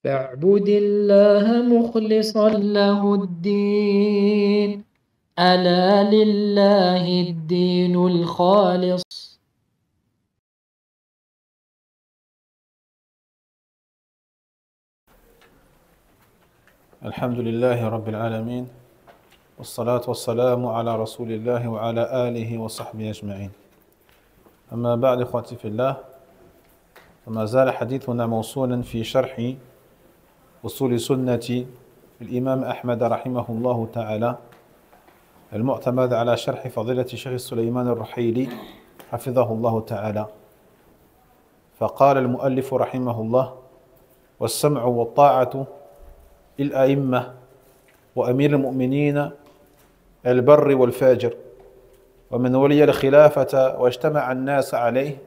فاعبد الله مخلصا له الدين ألا لله الدين الخالص. الحمد لله رب العالمين والصلاة والسلام على رسول الله وعلى آله وصحبه أجمعين. أما بعد إخوتي في الله، فما زال حديثنا موصولا في شرح أصول سنة الإمام أحمد رحمه الله تعالى، المعتمد على شرح فضيلة الشيخ سليمان الرحيلي حفظه الله تعالى. فقال المؤلف رحمه الله: والسمع والطاعة الأئمة وأمير المؤمنين البر والفاجر، ومن ولي الخلافة واجتمع الناس عليه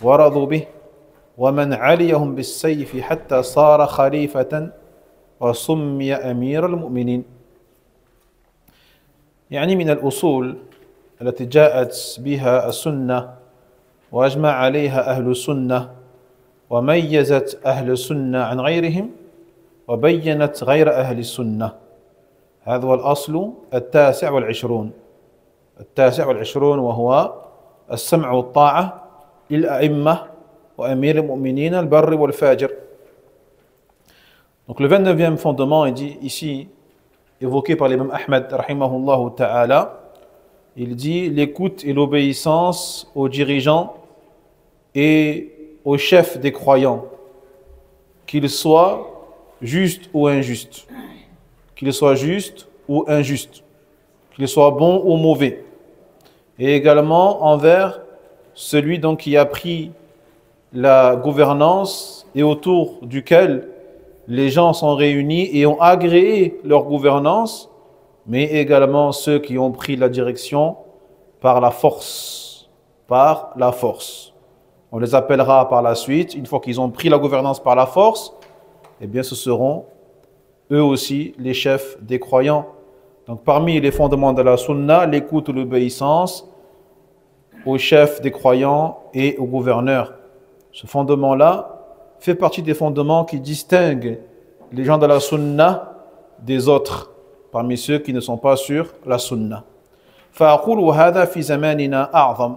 ورضوا به، ومن عليهم بالسيف حتى صار خليفة وسمي أمير المؤمنين. يعني من الأصول التي جاءت بها السنة وأجمع عليها أهل السنة وميزت أهل السنة عن غيرهم وبينت غير أهل السنة. هذا هو الأصل التاسع والعشرون، وهو السمع والطاعة للأئمة وأمير المؤمنين البر والفاجر. Donc le 29e fondement est dit ici, évoqué par l'imam Ahmad rahimahullah ta'ala. Il dit l'écoute et l'obéissance aux dirigeants et aux chefs des croyants, qu'ils soient justes ou injustes, qu'ils soient justes ou injustes, qu'ils soient bons ou mauvais, et également envers celui donc qui a pris la gouvernance et autour duquel les gens sont réunis et ont agréé leur gouvernance, mais également ceux qui ont pris la direction par la force. On les appellera par la suite, une fois qu'ils ont pris la gouvernance par la force, eh bien ce seront eux aussi les chefs des croyants. Donc parmi les fondements de la sunna, l'écoute ou l'obéissance aux chefs des croyants et aux gouverneurs. Ce fondement-là fait partie des fondements qui distinguent les gens de la sunna des autres, parmi ceux qui ne sont pas sur la sunna. فأقول وهذا في زماننا أعظم،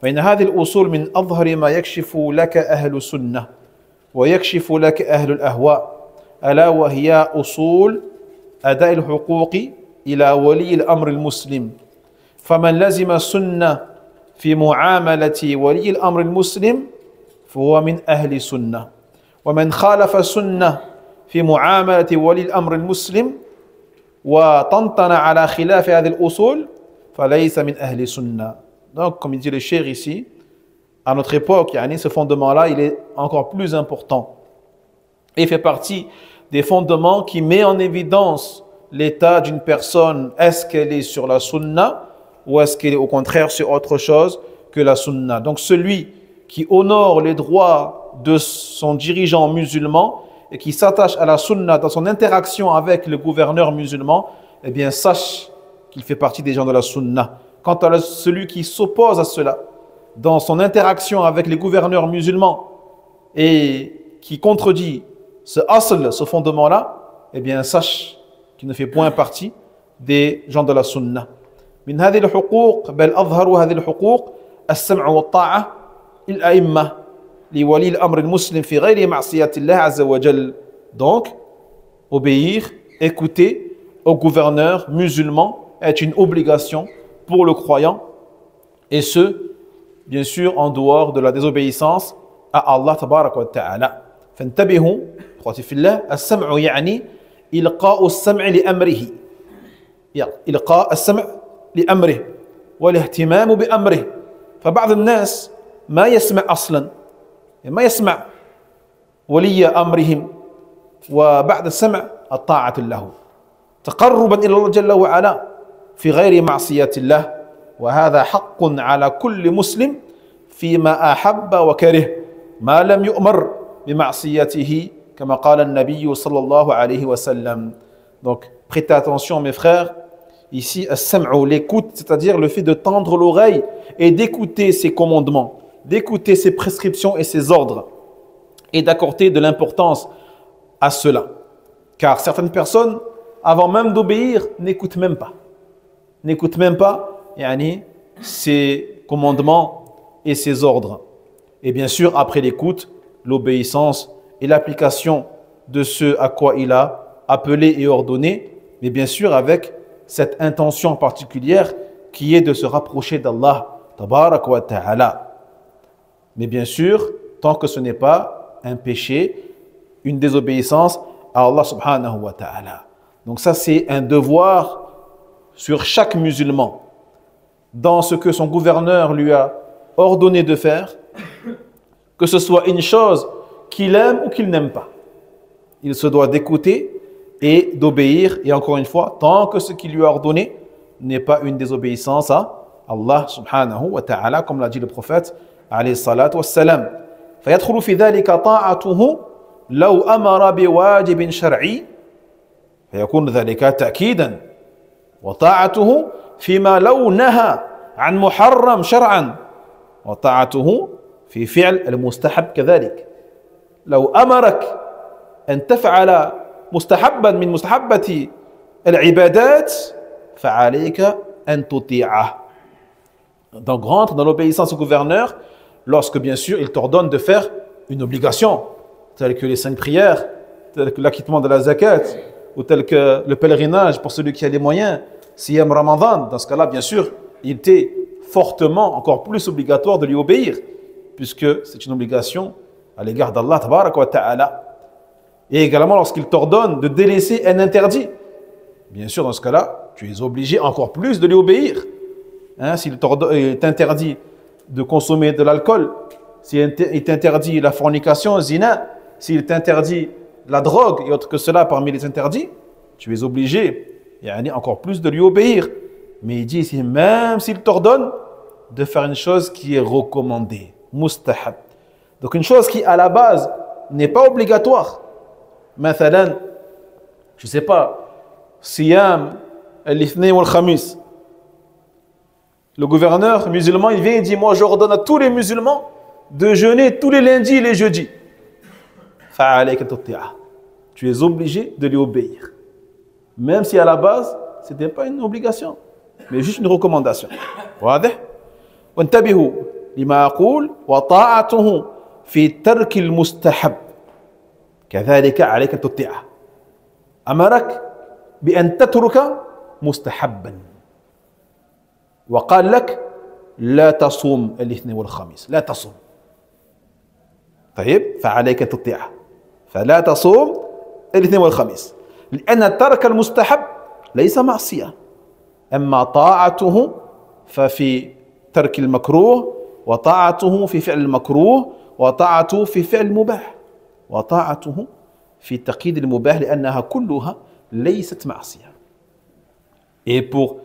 فإن هذه الأصول من أظهر ما يكشف لك أهل السنة ويكشف لك أهل الأهواء، ألا وهي أصول أداء الحقوق إلى ولي الأمر المسلم. فمن لزم السنة في معاملة ولي الأمر المسلم فهو من أهل السنة، ومن خالف السنة في معاملة ولي الأمر المسلم وطنطن على خلاف هذه الأصول فليس من أهل السنة. Donc, comme il dit le cheikh ici, à notre époque, ce fondement-là, il est encore plus important. Et il fait partie des fondements qui met en évidence l'état d'une personne. Est-ce qu'elle est sur la sunna ou est-ce qu'elle est au contraire sur autre chose que la sunna? Donc celui qui honore les droits de son dirigeant musulman et qui s'attache à la sunna dans son interaction avec le gouverneur musulman, eh bien sache qu'il fait partie des gens de la sunna. Quant à celui qui s'oppose à cela dans son interaction avec les gouverneurs musulmans et qui contredit ce asl, ce fondement-là, eh bien sache qu'il ne fait point partie des gens de la sunna. من هذه الحقوق بل أظهر هذه الحقوق السمع والطاعة الأئمة لولي الأمر المسلم في غير معصية الله عز وجل. Donc, obéir, écouter au gouverneur musulman est une obligation pour le croyant, et ce, bien sûr, en dehors de la désobéissance à Allah tabaraka wa ta'ala. فانتبهوا اخوتي في الله، السمع يعني إلقاء السمع لأمره، إلقاء السمع لأمره والاهتمام بأمره. فبعض الناس ما يسمع أصلا، ما يسمع ولي أمرهم، وبعد السمع الطاعة له تقربا إلى الله جل وعلا في غير معصية الله، وهذا حق على كل مسلم فيما أحب وكره ما لم يؤمر بمعصيته كما قال النبي صلى الله عليه وسلم. Donc prêtez attention mes frères, ici as-sam'u, l'écoute, c'est-à-dire le fait de tendre l'oreille et d'écouter ses commandements, d'écouter ses prescriptions et ses ordres, et d'accorder de l'importance à cela. Car certaines personnes, avant même d'obéir, n'écoutent même pas. N'écoutent même pas ses commandements et ses ordres. Et bien sûr, après l'écoute, l'obéissance et l'application de ce à quoi il a appelé et ordonné, mais bien sûr avec cette intention particulière qui est de se rapprocher d'Allah, tabarak wa ta'ala. Mais bien sûr, tant que ce n'est pas un péché, une désobéissance à Allah subhanahu wa ta'ala. Donc ça, c'est un devoir sur chaque musulman, dans ce que son gouverneur lui a ordonné de faire, que ce soit une chose qu'il aime ou qu'il n'aime pas. Il se doit d'écouter et d'obéir, et encore une fois, tant que ce qu'il lui a ordonné n'est pas une désobéissance à Allah subhanahu wa ta'ala, comme l'a dit le prophète alayhi salatu wassalam. فيدخل في ذلك طاعته لو أمر بواجب شرعي فيكون ذلك تأكيدا وطاعته فيما لو نهى عن محرم شرعا وطاعته في فعل المستحب كذلك. لو أمرك أن تفعل مستحبا من مستحبة العبادات فعليك أن تطيعه. Donc rentre dans l'obéissance au gouverneur lorsque bien sûr il t'ordonne de faire une obligation telle que les 5 prières, telle que l'acquittement de la zakat ou tel que le pèlerinage pour celui qui a les moyens, Siyam Ramadan. Dans ce cas-là, bien sûr, il était fortement, encore plus obligatoire de lui obéir, puisque c'est une obligation à l'égard d'Allah tabarak wa ta'ala. Et également lorsqu'il t'ordonne de délaisser un interdit, bien sûr, dans ce cas-là, tu es obligé encore plus de lui obéir. S'il t'interdit de consommer de l'alcool, s'il t'interdit la fornication, zina, s'il t'interdit la drogue et autres que cela parmi les interdits, tu es obligé encore plus de lui obéir. Mais il dit ici, même s'il t'ordonne de faire une chose qui est recommandée, mustahab. Donc une chose qui à la base n'est pas obligatoire. Mathalan, je ne sais pas, Siyam al-Ithnain wal-Khamis. Le gouverneur musulman, il vient et dit, moi j'ordonne à tous les musulmans de jeûner tous les lundis et les jeudis. Tu es obligé de lui obéir. Même si à la base, ce n'était pas une obligation, mais juste une recommandation. واضح؟ وانتبهوا لما أقول وطاعته في ترك المستحب كذلك عليك أن تطيعه. أمرك بأن تترك مستحبا وقال لك لا تصوم الاثنين والخميس، لا تصوم. طيب فعليك أن تطيعه. فلا تصوم الاثنين والخميس لأن ترك المستحب ليس معصية. أما طاعته ففي ترك المكروه وطاعته في فعل المكروه وطاعته في فعل المباح وطاعته في تقييد المباح لأنها كلها ليست معصية. Et pour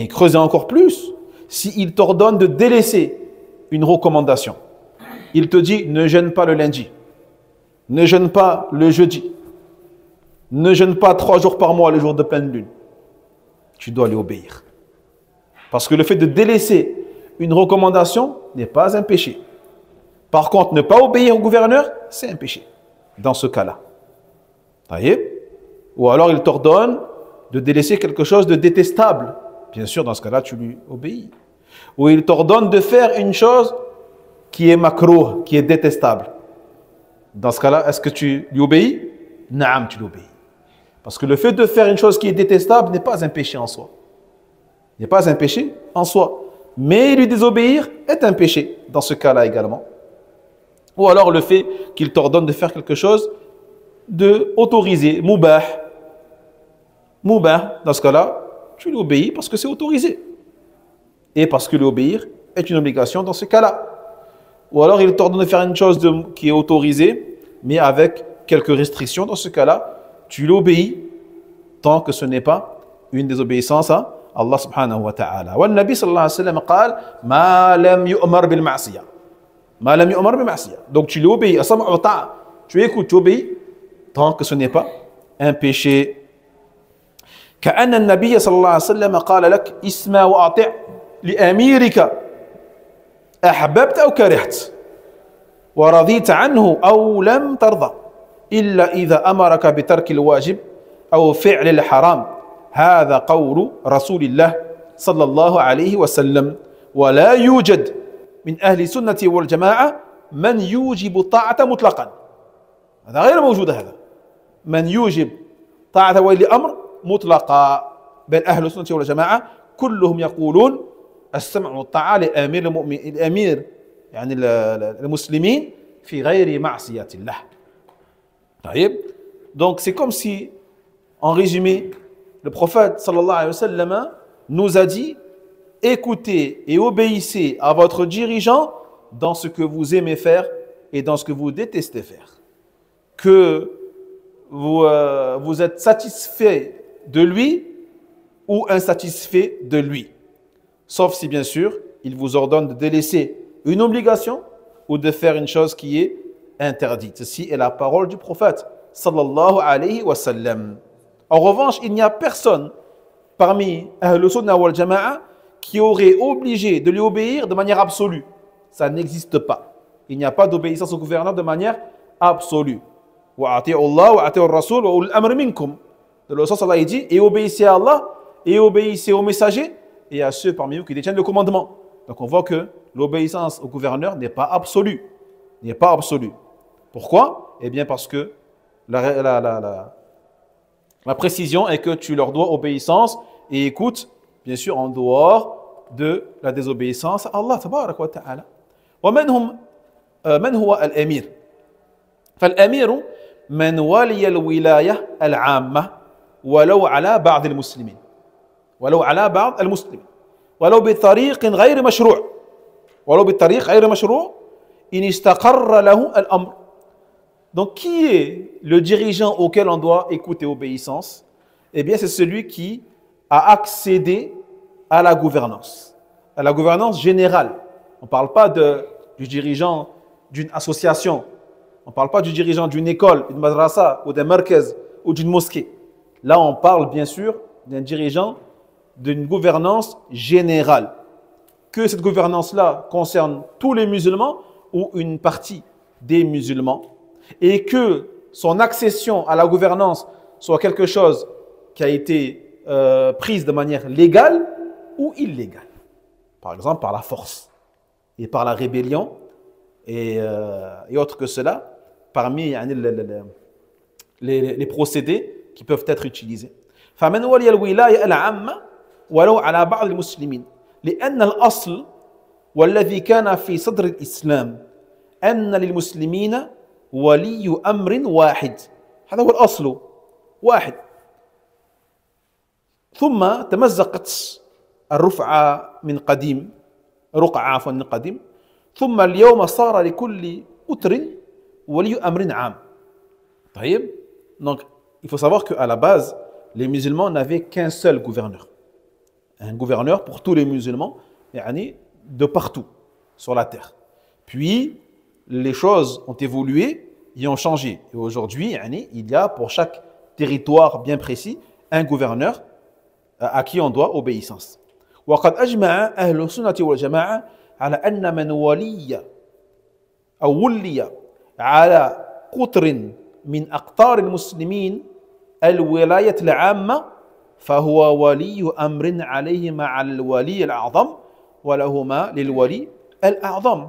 creuser encore plus, s'il t'ordonne de délaisser une recommandation, il te dit ne jeûne pas le lundi, ne jeûne pas le jeudi, ne jeûne pas 3 jours par mois, les jours de pleine lune, tu dois lui obéir. Parce que le fait de délaisser une recommandation n'est pas un péché. Par contre, ne pas obéir au gouverneur, c'est un péché. Dans ce cas-là. Ou alors il t'ordonne de délaisser quelque chose de détestable. Bien sûr, dans ce cas-là, tu lui obéis. Ou il t'ordonne de faire une chose qui est makrouh, qui est détestable. Dans ce cas-là, est-ce que tu lui obéis? Naam, tu lui obéis. Parce que le fait de faire une chose qui est détestable n'est pas un péché en soi. N'est pas un péché en soi. Mais lui désobéir est un péché dans ce cas-là également. Ou alors le fait qu'il t'ordonne de faire quelque chose de autorisé, mubah. Mubah, dans ce cas-là, tu lui obéis parce que c'est autorisé. Et parce que lui obéir est une obligation dans ce cas-là. Ou alors il t'ordonne de faire une chose qui est autorisée, mais avec quelques restrictions. Dans ce cas-là, tu l'obéis tant que ce n'est pas une désobéissance à Allah subhanahu wa ta'ala. Wa Nabi sallallahu alayhi wa sallam قال ما لم يؤمر بالمعصية. ما لم يؤمر بالمعصية. Donc tu l'obéis. Tu écoutes, tu obéis tant que ce n'est pas un péché. كأن النبي صلى الله عليه وسلم قال لك اسمع وأطع لأميرك أحببت أو كرهت ورضيت عنه أو لم ترضى. إلا إذا أمرك بترك الواجب أو فعل الحرام هذا قول رسول الله صلى الله عليه وسلم ولا يوجد من أهل السنة والجماعة من يوجب الطاعة مطلقا هذا غير موجود هذا من يوجب طاعة ولي الأمر مطلقا بين أهل السنة والجماعة كلهم يقولون السمع والطاعة لأمير المؤمن الأمير يعني المسلمين في غير معصية الله. Donc c'est comme si, en résumé, le prophète sallallahu alayhi wa sallam nous a dit écoutez et obéissez à votre dirigeant dans ce que vous aimez faire et dans ce que vous détestez faire. Que vous êtes satisfait de lui ou insatisfait de lui. Sauf si, bien sûr, il vous ordonne de délaisser une obligation ou de faire une chose qui est interdite. Ceci est la parole du prophète, sallallahu alayhi wa sallam. En revanche, il n'y a personne parmi Ahlus Sunnah wal Jama'a qui aurait obligé de lui obéir de manière absolue. Ça n'existe pas. Il n'y a pas d'obéissance au gouverneur de manière absolue. Wa ati'u Allah wa ati'u Rasul wa ulul amri minkum. Le sens Allah dit et obéissez à Allah et obéissez aux messagers et à ceux parmi vous qui détiennent le commandement. Donc on voit que l'obéissance au gouverneur n'est pas absolue. N'est pas absolue. Pourquoi? Eh bien parce que la précision est que tu leur dois obéissance et écoute, bien sûr, en dehors de la désobéissance à Allah tabarak wa ta'ala. من هو الأمير؟ فالأمير من ولي الولاية العامة ولو على بعض المسلمين ولو على بعض المسلمين ولو بطريق غير مشروع ولو بطريق غير مشروع إن استقر له الأمر. Donc qui est le dirigeant auquel on doit écouter obéissance? Eh bien c'est celui qui a accédé à la gouvernance générale. On ne parle pas du dirigeant d'une association, on ne parle pas du dirigeant d'une école, d'une madrasa ou d'un markaz ou d'une mosquée. Là on parle bien sûr d'un dirigeant d'une gouvernance générale. Que cette gouvernance-là concerne tous les musulmans ou une partie des musulmans et que son accession à la gouvernance soit quelque chose qui a été prise de manière légale ou illégale. Par exemple par la force et par la rébellion et autre que cela parmi les procédés qui peuvent être utilisés. فمن ولي الولاية العامة ولو على بعض المسلمين لأن الأصل والذي كان في صدر الإسلام أن للمسلمين ولي أمر واحد هذا هو الأصل واحد ثم تمزقت الرقعة من قديم ثم اليوم صار لكل أتر ولي أمر عام. طيب. Donc il faut savoir qu'à la base les musulmans n'avaient qu'un seul gouverneur. Un gouverneur pour tous les musulmans, de partout sur la terre. Puis, les choses ont évolué et ont changé. Et aujourd'hui, il y a pour chaque territoire bien précis un gouverneur à qui on doit obéissance. وقد أجمع أهل السنة والجماعة على أن من ولي على قطر من أقطار المسلمين الولاية العامة فهو ولي أمر عليهما على الولي الأعظم ولهما للولي الأعظم.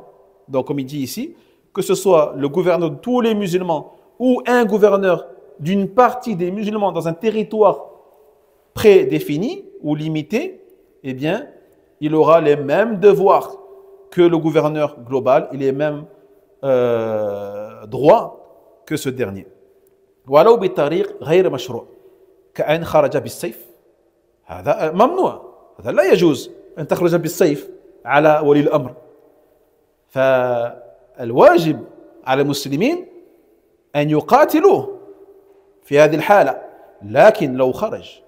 Donc comme il dit ici, que ce soit le gouverneur de tous les musulmans ou un gouverneur d'une partie des musulmans dans un territoire prédéfini ou limité, eh bien, il aura les mêmes devoirs que le gouverneur global et les mêmes droits que ce dernier. ولو بطريق غير مشروع كأن خرج بالسيف هذا ممنوع هذا لا يجوز أن تخرج بالسيف على ولي الأمر. فالواجب على المسلمين أن يقاتلوه في هذه الحالة لكن لو خرج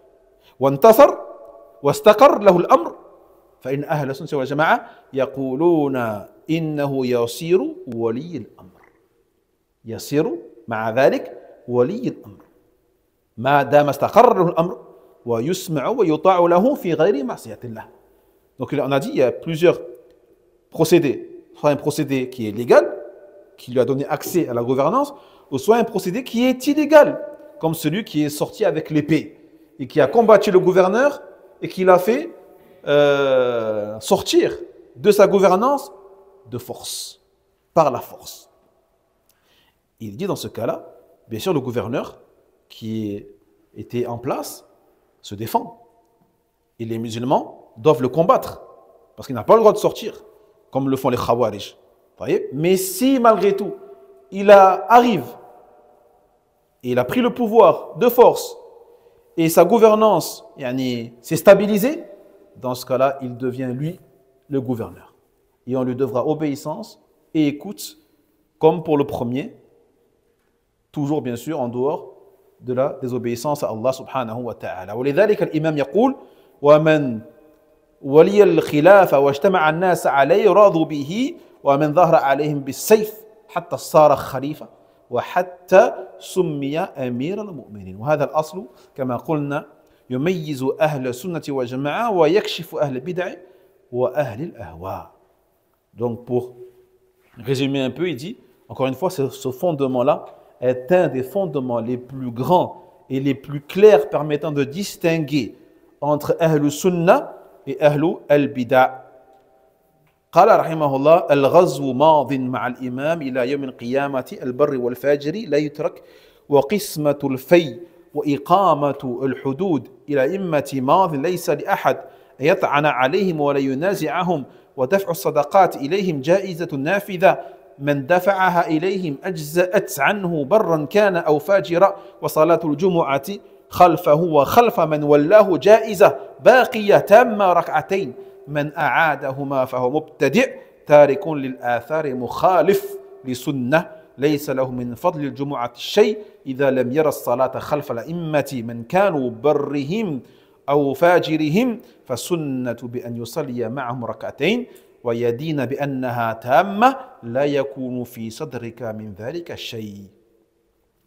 وانتصر واستقر له الأمر فإن أهل السنة والجماعة يقولون إنه يصير ولي الأمر يصير مع ذلك ولي الأمر ما دام استقر له الأمر ويسمع ويطاع له في غير معصية الله. Donc on a dit il y a plusieurs procédés. Soit un procédé qui est légal, qui lui a donné accès à la gouvernance, ou soit un procédé qui est illégal, comme celui qui est sorti avec l'épée et qui a combattu le gouverneur et qui l'a fait sortir de sa gouvernance de force, par la force. Il dit dans ce cas-là, bien sûr, le gouverneur qui était en place se défend. Et les musulmans doivent le combattre, parce qu'il n'a pas le droit de sortir, comme le font les Khawarij. Mais si malgré tout, arrive, et il a pris le pouvoir de force, et sa gouvernance s'est stabilisée, dans ce cas-là, il devient lui le gouverneur. Et on lui devra obéissance et écoute, comme pour le premier, toujours bien sûr en dehors de la désobéissance à Allah subhanahu wa ta'ala. ولذلك الإمام يقول ومن ولي الخلافة واجتمع الناس عليه رضوا به ومن ظهر عليهم بالسيف حتى صار خليفة وحتى سمي أمير المؤمنين. وهذا الأصل كما قلنا يميز أهل السنة والجماعة ويكشف أهل البدع وأهل الأهواء. Donc pour résumer un peu, il dit, encore une fois, ce fondement-là est un des fondements les plus grands et les plus clairs permettant de distinguer entre Ahlul Sunnah et Ahlul Al-Bida'. قال رحمه الله الغزو ماض مع الإمام إلى يوم القيامة البر والفاجر لا يترك وقسمة الفي وإقامة الحدود إلى إمة ماض ليس لأحد يطعن عليهم ولا ينازعهم ودفع الصدقات إليهم جائزة نافذة من دفعها إليهم أجزأت عنه برا كان أو فاجرا وصلاة الجمعة خلفه وخلف من ولاه جائزة باقية تامة ركعتين من أعادهما فهو مبتدع تارك للآثار مخالف لسنة ليس له من فضل الجمعة الشيء إذا لم يرى الصلاة خلف الأئمة من كانوا برهم أو فاجرهم فسنة بأن يصلي معهم ركعتين ويدين بأنها تامة لا يكون في صدرك من ذلك شيء.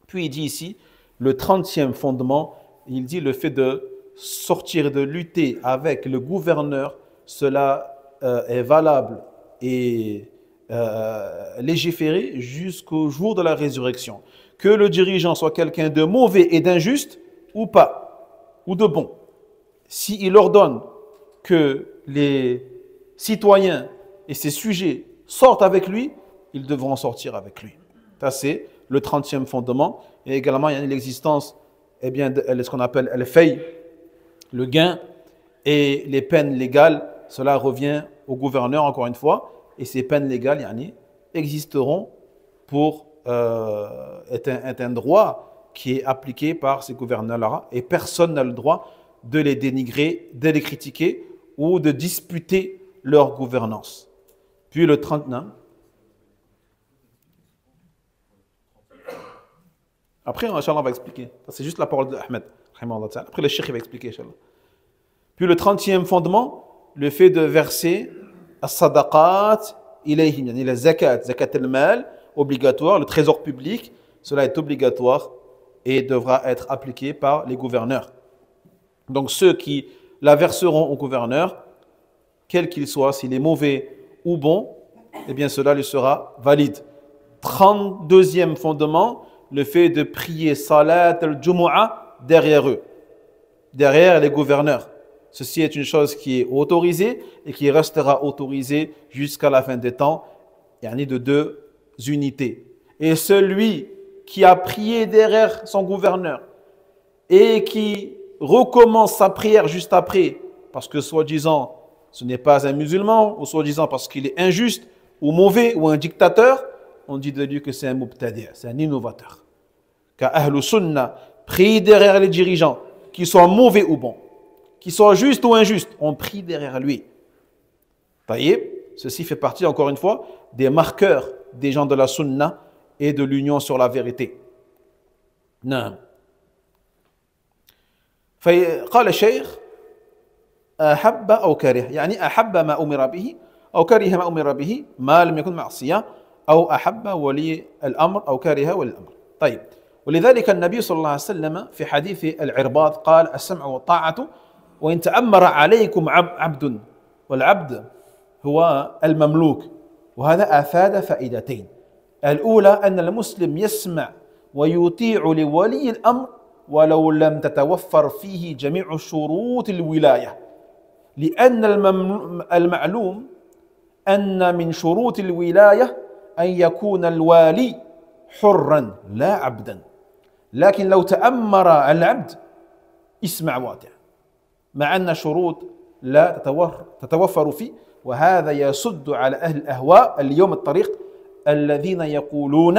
Puis il dit ici, le 30e fondement, il dit le fait de sortir, de lutter avec le gouverneur, cela est valable et légiféré jusqu'au jour de la résurrection. Que le dirigeant soit quelqu'un de mauvais et d'injuste ou pas, ou de bon. S'il ordonne que les citoyens et ses sujets sortent avec lui, ils devront sortir avec lui. Ça, c'est le 30e fondement. Et également, il y a l'existence de ce qu'on appelle al-fay, le gain, et les peines légales. Cela revient au gouverneur, encore une fois. Et ces peines légales existeront pour être un droit qui est appliqué par ces gouverneurs-là. Et personne n'a le droit de les dénigrer, de les critiquer ou de disputer leur gouvernance. Puis le 39. Après, Inch'Allah, on va expliquer. C'est juste la parole d'Ahmed. Après, le cheikh va expliquer, Inch'Allah. Puis le 30e fondement, le fait de verser as-sadaqat ilayhim, la zakat al-mal, obligatoire, le trésor public, cela est obligatoire et devra être appliqué par les gouverneurs. Donc ceux qui la verseront au gouverneur, quel qu'il soit, s'il est mauvais ou bon, eh bien cela lui sera valide. 32e fondement, le fait de prier salat al-jumu'ah derrière eux, derrière les gouverneurs. Ceci est une chose qui est autorisée et qui restera autorisée jusqu'à la fin des temps, de 2 unités. Et celui qui a prié derrière son gouverneur et qui recommence sa prière juste après, parce que soi-disant ce n'est pas un musulman, ou soi-disant parce qu'il est injuste ou mauvais ou un dictateur, on dit de lui que c'est un mubtadi', c'est un innovateur. Car Ahlus Sunnah prie derrière les dirigeants, qu'ils soient mauvais ou bons, qu'ils soient justes ou injustes, on prie derrière lui. Taïeb, ceci fait partie, encore une fois, des marqueurs des gens de la Sunnah et de l'union sur la vérité. Non. فقال الشيخ أحب أو كره يعني أحب ما أمر به أو كره ما أمر به ما لم يكن معصية أو أحب ولي الأمر أو كره ولي الأمر. طيب ولذلك النبي صلى الله عليه وسلم في حديث العرباض قال السمع والطاعة وإن تأمر عليكم عبد والعبد هو المملوك وهذا أفاد فائدتين. الأولى أن المسلم يسمع ويطيع لولي الأمر ولو لم تتوفر فيه جميع شروط الولاية لأن المعلوم أن من شروط الولاية أن يكون الوالي حرا لا عبدا لكن لو تأمر العبد اسمع واطع مع أن شروط لا تتوفر فيه وهذا يسد على أهل الأهواء اليوم الطريق الذين يقولون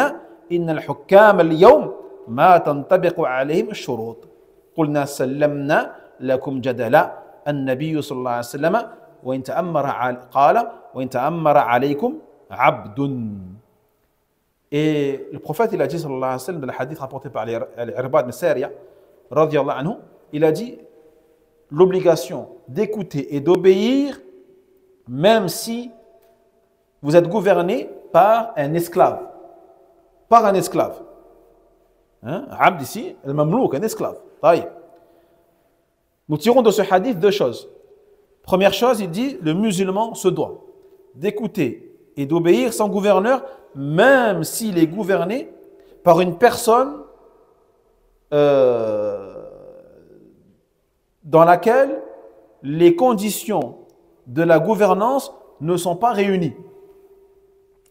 إن الحكام اليوم ما تنطبق عليهم الشروط قلنا سلمنا لكم جدلا النبي صلى الله عليه وسلم وإن تأمر قال وإن تأمر عليكم عبد. Et le prophète il a dit sallallahu alayhi wa sallam dans le hadith rapporté par l'Irbad ibn Sariya radiyallahu anhu, il a dit l'obligation d'écouter et d'obéir même si vous êtes gouverné par un esclave. Par un esclave. Abd ici, le mamlouk, un esclave. Taïb. Nous tirons de ce hadith deux choses. Première chose, il dit le musulman se doit d'écouter et d'obéir son gouverneur, même s'il est gouverné par une personne dans laquelle les conditions de la gouvernance ne sont pas réunies.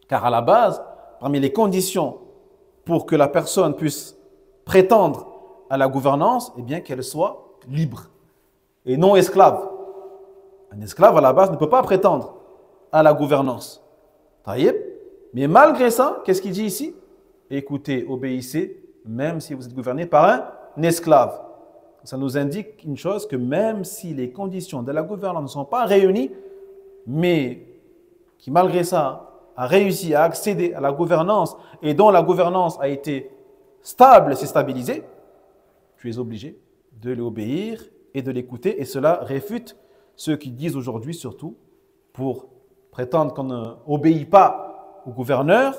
Car à la base, parmi les conditions pour que la personne puisse prétendre à la gouvernance, eh bien qu'elle soit libre et non esclave. Un esclave à la base ne peut pas prétendre à la gouvernance. Taïeb. Mais malgré ça, qu'est-ce qu'il dit ici? Écoutez, obéissez, même si vous êtes gouverné par un esclave. Ça nous indique une chose, que même si les conditions de la gouvernance ne sont pas réunies, mais qui malgré ça a réussi à accéder à la gouvernance et dont la gouvernance a été stable, c'est stabilisé, tu es obligé de l'obéir et de l'écouter. Et cela réfute ceux qui disent aujourd'hui, surtout pour prétendre qu'on n'obéit pas au gouverneur,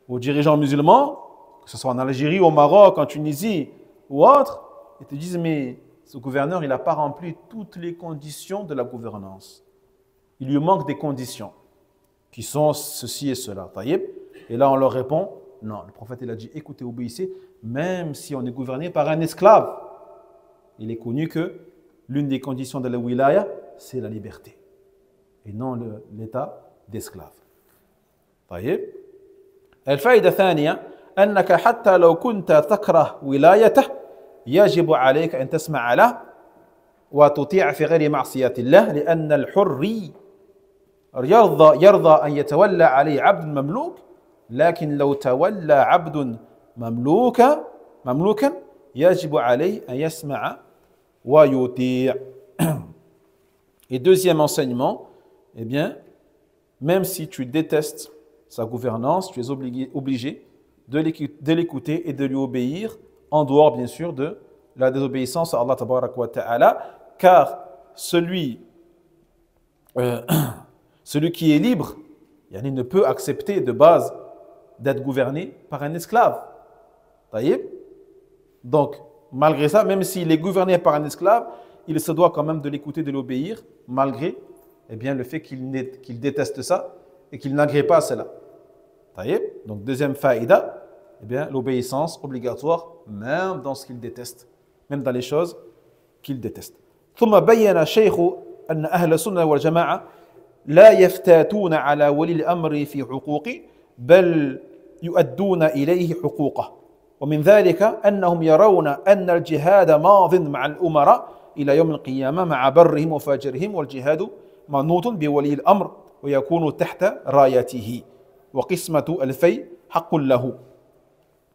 aux dirigeants musulmans, que ce soit en Algérie, au Maroc, en Tunisie ou autre, et te disent mais ce gouverneur il n'a pas rempli toutes les conditions de la gouvernance. Il lui manque des conditions qui sont ceci et cela. Et là on leur répond non, le prophète il a dit écoutez, obéissez, même si on est gouverné par un esclave. Il est connu que l'une des conditions de la wilaya c'est la liberté et non l'état d'esclave. الفائدة الثانية أنك حتى لو كنت تكره ولايته يجب عليك أن تسمع له وتطيع في غير معصية الله لأن الحري يرضى أن يتولى عليه عبد مملوك لكن لو تولى عبد مملوكا يجب عليه أن يسمع ويطيع. Et deuxième enseignement, eh bien, même si tu détestes sa gouvernance, tu es obligé de l'écouter et de lui obéir, en dehors bien sûr de la désobéissance à Allah tabarak wa ta'ala, car celui qui est libre, il ne peut accepter de base d'être gouverné par un esclave. Donc, malgré ça, même s'il est gouverné par un esclave, il se doit quand même de l'écouter, de l'obéir, malgré eh bien, le fait qu'il déteste ça et qu'il n'agrée pas à cela. Donc, deuxième faïda, eh bien, l'obéissance obligatoire, même dans ce qu'il déteste, même dans les choses qu'il déteste. ثم بين الشيخ أن أهل السنة والجماعة لا يفتاتون على ولي الأمر في حقوقه بل يؤدون إليه حقوقه ومن ذلك أنهم يرون أن الجهاد ماض مع الأمراء إلى يوم القيامة مع برهم وفاجرهم والجهاد منوط بولي الأمر ويكون تحت رايته وقسمة الفي حق له.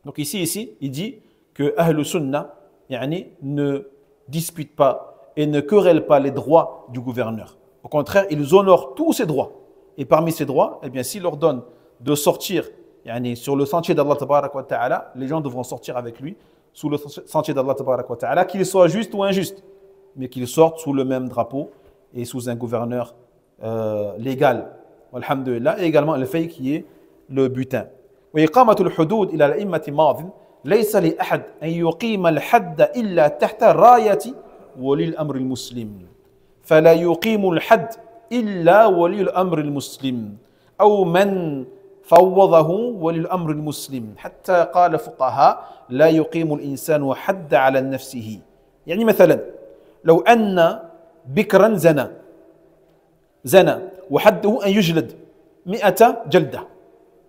Donc ici, il dit que Ahl Sunnah ne disputent pas et ne querellent pas les droits du gouverneur. Au contraire, ils honorent tous ses droits. Et parmi ces droits, eh bien, s'il leur donne de sortir sur le sentier d'Allah tabarak wa ta'ala, les gens devront sortir avec lui sous le sentier d'Allah tabarak wa ta'ala, qu'il soit juste ou injuste, mais qu'ils sortent sous le même drapeau et sous un gouverneur légal. Alhamdulillah. Et également le fait qui est le butin. وإقامة الحدود إلى الأئمة ماضٍ ليس لأحد أن يقيم الحد إلا تحت راية ولي الأمر المسلم فلا يقيم الحد إلا ولي الأمر المسلم أو من فوضه ولي الأمر المسلم حتى قال فقهاء لا يقيم الإنسان حد على نفسه. يعني مثلا لو أن بكرا زنى وحده أن يجلد 100 جلدة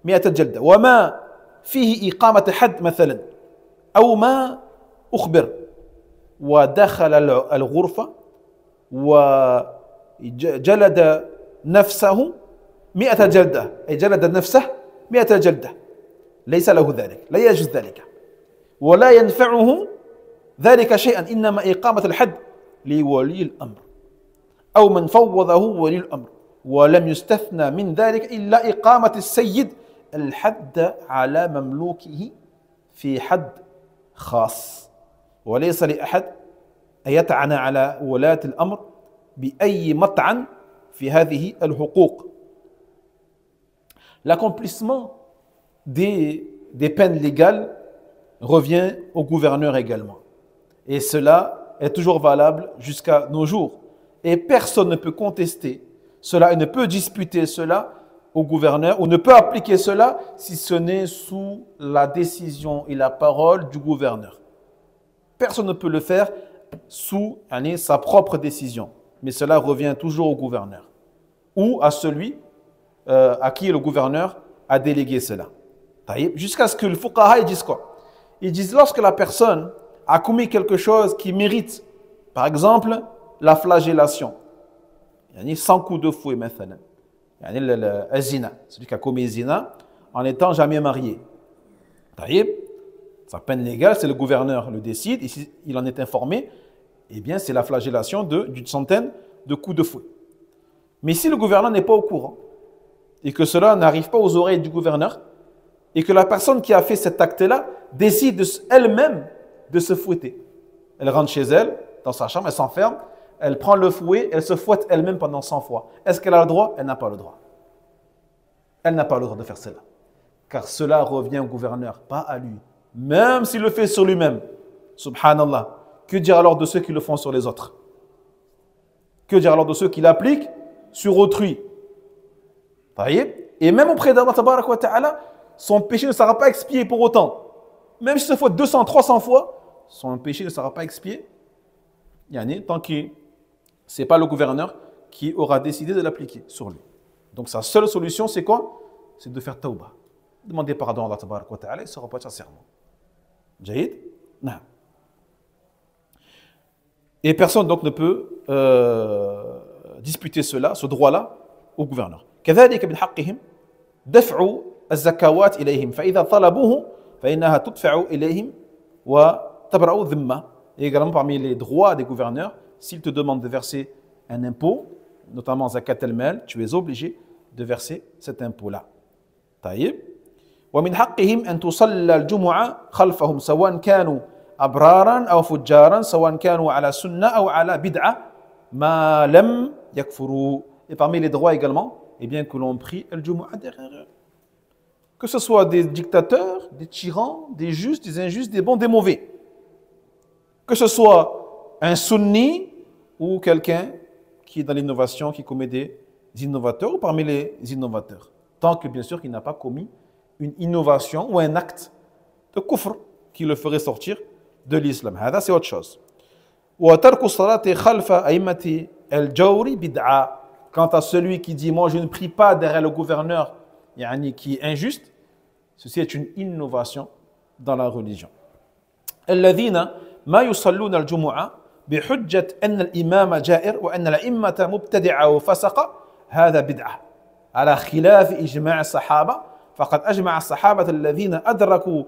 100 جلدة وما فيه إقامة حد مثلا أو ما أخبر، ودخل الغرفة وجلد نفسه 100 جلدة، أي جلد نفسه 100 جلدة، ليس له ذلك، لا يجوز ذلك ولا ينفعه ذلك شيئا، إنما إقامة الحد لولي الأمر أو من فوضه ولي الأمر، ولم يستثنى من ذلك إلا إقامة السيد الحد على مملوكه في حد خاص، وليس لأحد أن يطعن على ولاة الأمر بأي مطعن في هذه الحقوق. L'accomplissement des peines légales revient au gouverneur également. Et cela est toujours valable jusqu'à nos jours. Et personne ne peut contester cela et ne peut disputer cela au gouverneur ou ne peut appliquer cela si ce n'est sous la décision et la parole du gouverneur. Personne ne peut le faire sous sa propre décision. Mais cela revient toujours au gouverneur ou à celui à qui le gouverneur a délégué cela. Jusqu'à ce que le fuqaha dise quoi? Ils disent lorsque la personne a commis quelque chose qui mérite, par exemple, la flagellation, 100 coups de fouet, le zina, celui qui a commis zina en n'étant jamais marié. Sa peine légale, c'est le gouverneur le décide, et s'il en est informé, eh bien c'est la flagellation d'une centaine de coups de fouet. Mais si le gouverneur n'est pas au courant, et que cela n'arrive pas aux oreilles du gouverneur, et que la personne qui a fait cet acte-là décide elle-même de se fouetter. Elle rentre chez elle, dans sa chambre, elle s'enferme, elle prend le fouet, elle se fouette elle-même pendant 100 fois. Est-ce qu'elle a le droit? Elle n'a pas le droit. Elle n'a pas le droit de faire cela. Car cela revient au gouverneur, pas à lui. Même s'il le fait sur lui-même. Subhanallah. Que dire alors de ceux qui le font sur les autres? Que dire alors de ceux qui l'appliquent sur autrui? Et même auprès d'Allah tabarak wa ta'ala, son péché ne sera pas expié pour autant. Même si se faut 200, 300 fois, son péché ne sera pas expié. Tant que ce n'est pas le gouverneur qui aura décidé de l'appliquer sur lui. Donc sa seule solution, c'est quoi? C'est de faire tawbah. Demander pardon à Allah tabarak wa ta'ala et se repentir sincèrement. Jahid? Non. Et personne donc ne peut disputer cela, ce droit-là, au gouverneur. كذلك من حقهم دفع الزكوات إليهم فإذا طلبوه فإنها تدفع إليهم وتبرأ ذمة. Et également parmi les droits des gouverneurs, s'ils te demandent de verser un impôt, notamment zakat al-mal, tu es obligé de verser cet impôt-là. طيب. ومن حقهم أن تصلى الجمعة خلفهم سواء كانوا أبرارا أو فجارا سواء كانوا على سنة أو على بدعة ما لم يكفروا. Et parmi les droits également, eh bien que l'on prie al-Jumu'ah derrière eux. Que ce soit des dictateurs, des tyrans, des justes, des injustes, des bons, des mauvais. Que ce soit un sunni ou quelqu'un qui est dans l'innovation, qui commet des innovateurs ou parmi les innovateurs. Tant que bien sûr qu'il n'a pas commis une innovation ou un acte de kufr qui le ferait sortir de l'islam. C'est autre chose. وَتَرْكُ الصَّلَاةِ خَلْفَ أَئِمَّةِ الْجَوْرِ بِدْعَةٍ. Quant à celui qui dit, moi je ne prie pas derrière le gouverneur qui est injuste, ceci est une innovation dans la religion. الذين ما يصلون الجمعة بحجة أن الإمام جائر وأن الأئمة مبتدعة وفسقة هذا بدعة على خلاف إجماع الصحابة فقد أجمع الصحابة الذين أدركوا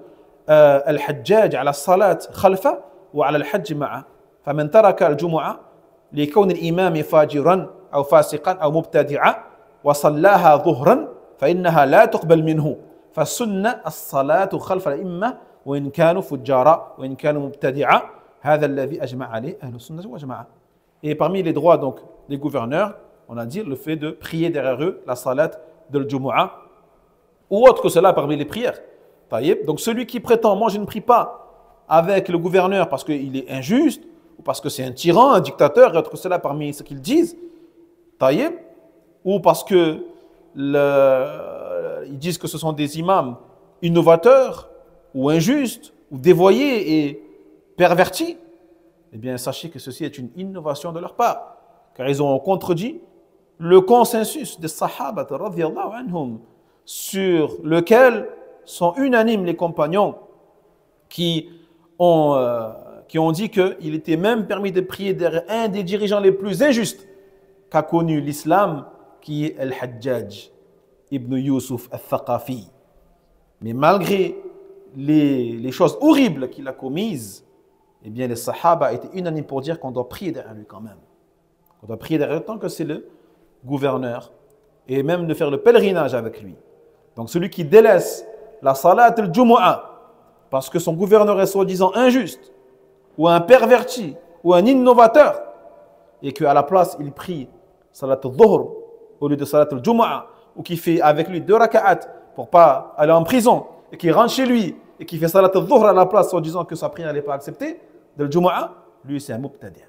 الحجاج على الصلاة خلفه وعلى الحج معه فمن ترك الجمعة لكون الإمام فاجرا أو فاسقا أو مبتدعا وصلاها ظهرا فإنها لا تقبل منه فالسنة الصلاة خلف الأئمة وإن كانوا فجارا وإن كانوا مبتدعا هذا الذي أجمع عليه أهل السنة والجماعة. Et parmi les droits donc des gouverneurs, on a dit le fait de prier derrière eux la salat de l'Jumu'ah ou autre que cela parmi les prières. Donc celui qui prétend, moi je ne prie pas avec le gouverneur parce qu'il est injuste ou parce que c'est un tyran, un dictateur et autre que cela parmi ce qu'ils disent, ou parce que ils disent que ce sont des imams innovateurs ou injustes ou dévoyés et pervertis, eh bien sachez que ceci est une innovation de leur part, car ils ont contredit le consensus des Sahaba radhiyallahu anhum, sur lequel sont unanimes les compagnons qui ont dit qu'il était même permis de prier derrière un des dirigeants les plus injustes qu'a connu l'islam, qui est Al-Hajjaj ibn Yusuf al-Thaqafi. Mais malgré les choses horribles qu'il a commises, eh bien les Sahaba étaient unanimes pour dire qu'on doit prier derrière lui quand même. On doit prier derrière lui tant que c'est le gouverneur, et même de faire le pèlerinage avec lui. Donc celui qui délaisse la salat al-Jumu'ah parce que son gouverneur est soi-disant injuste, ou un perverti, ou un innovateur, et qu'à la place il prie salat al-Dhuhr au lieu de salat al-Jumu'ah, ou qui fait avec lui 2 raka'at pour pas aller en prison, et qui rentre chez lui, et qui fait salat al-Dhuhr à la place en disant que sa prière n'est pas acceptée, de al-Jumu'ah, lui c'est un mubtadi'.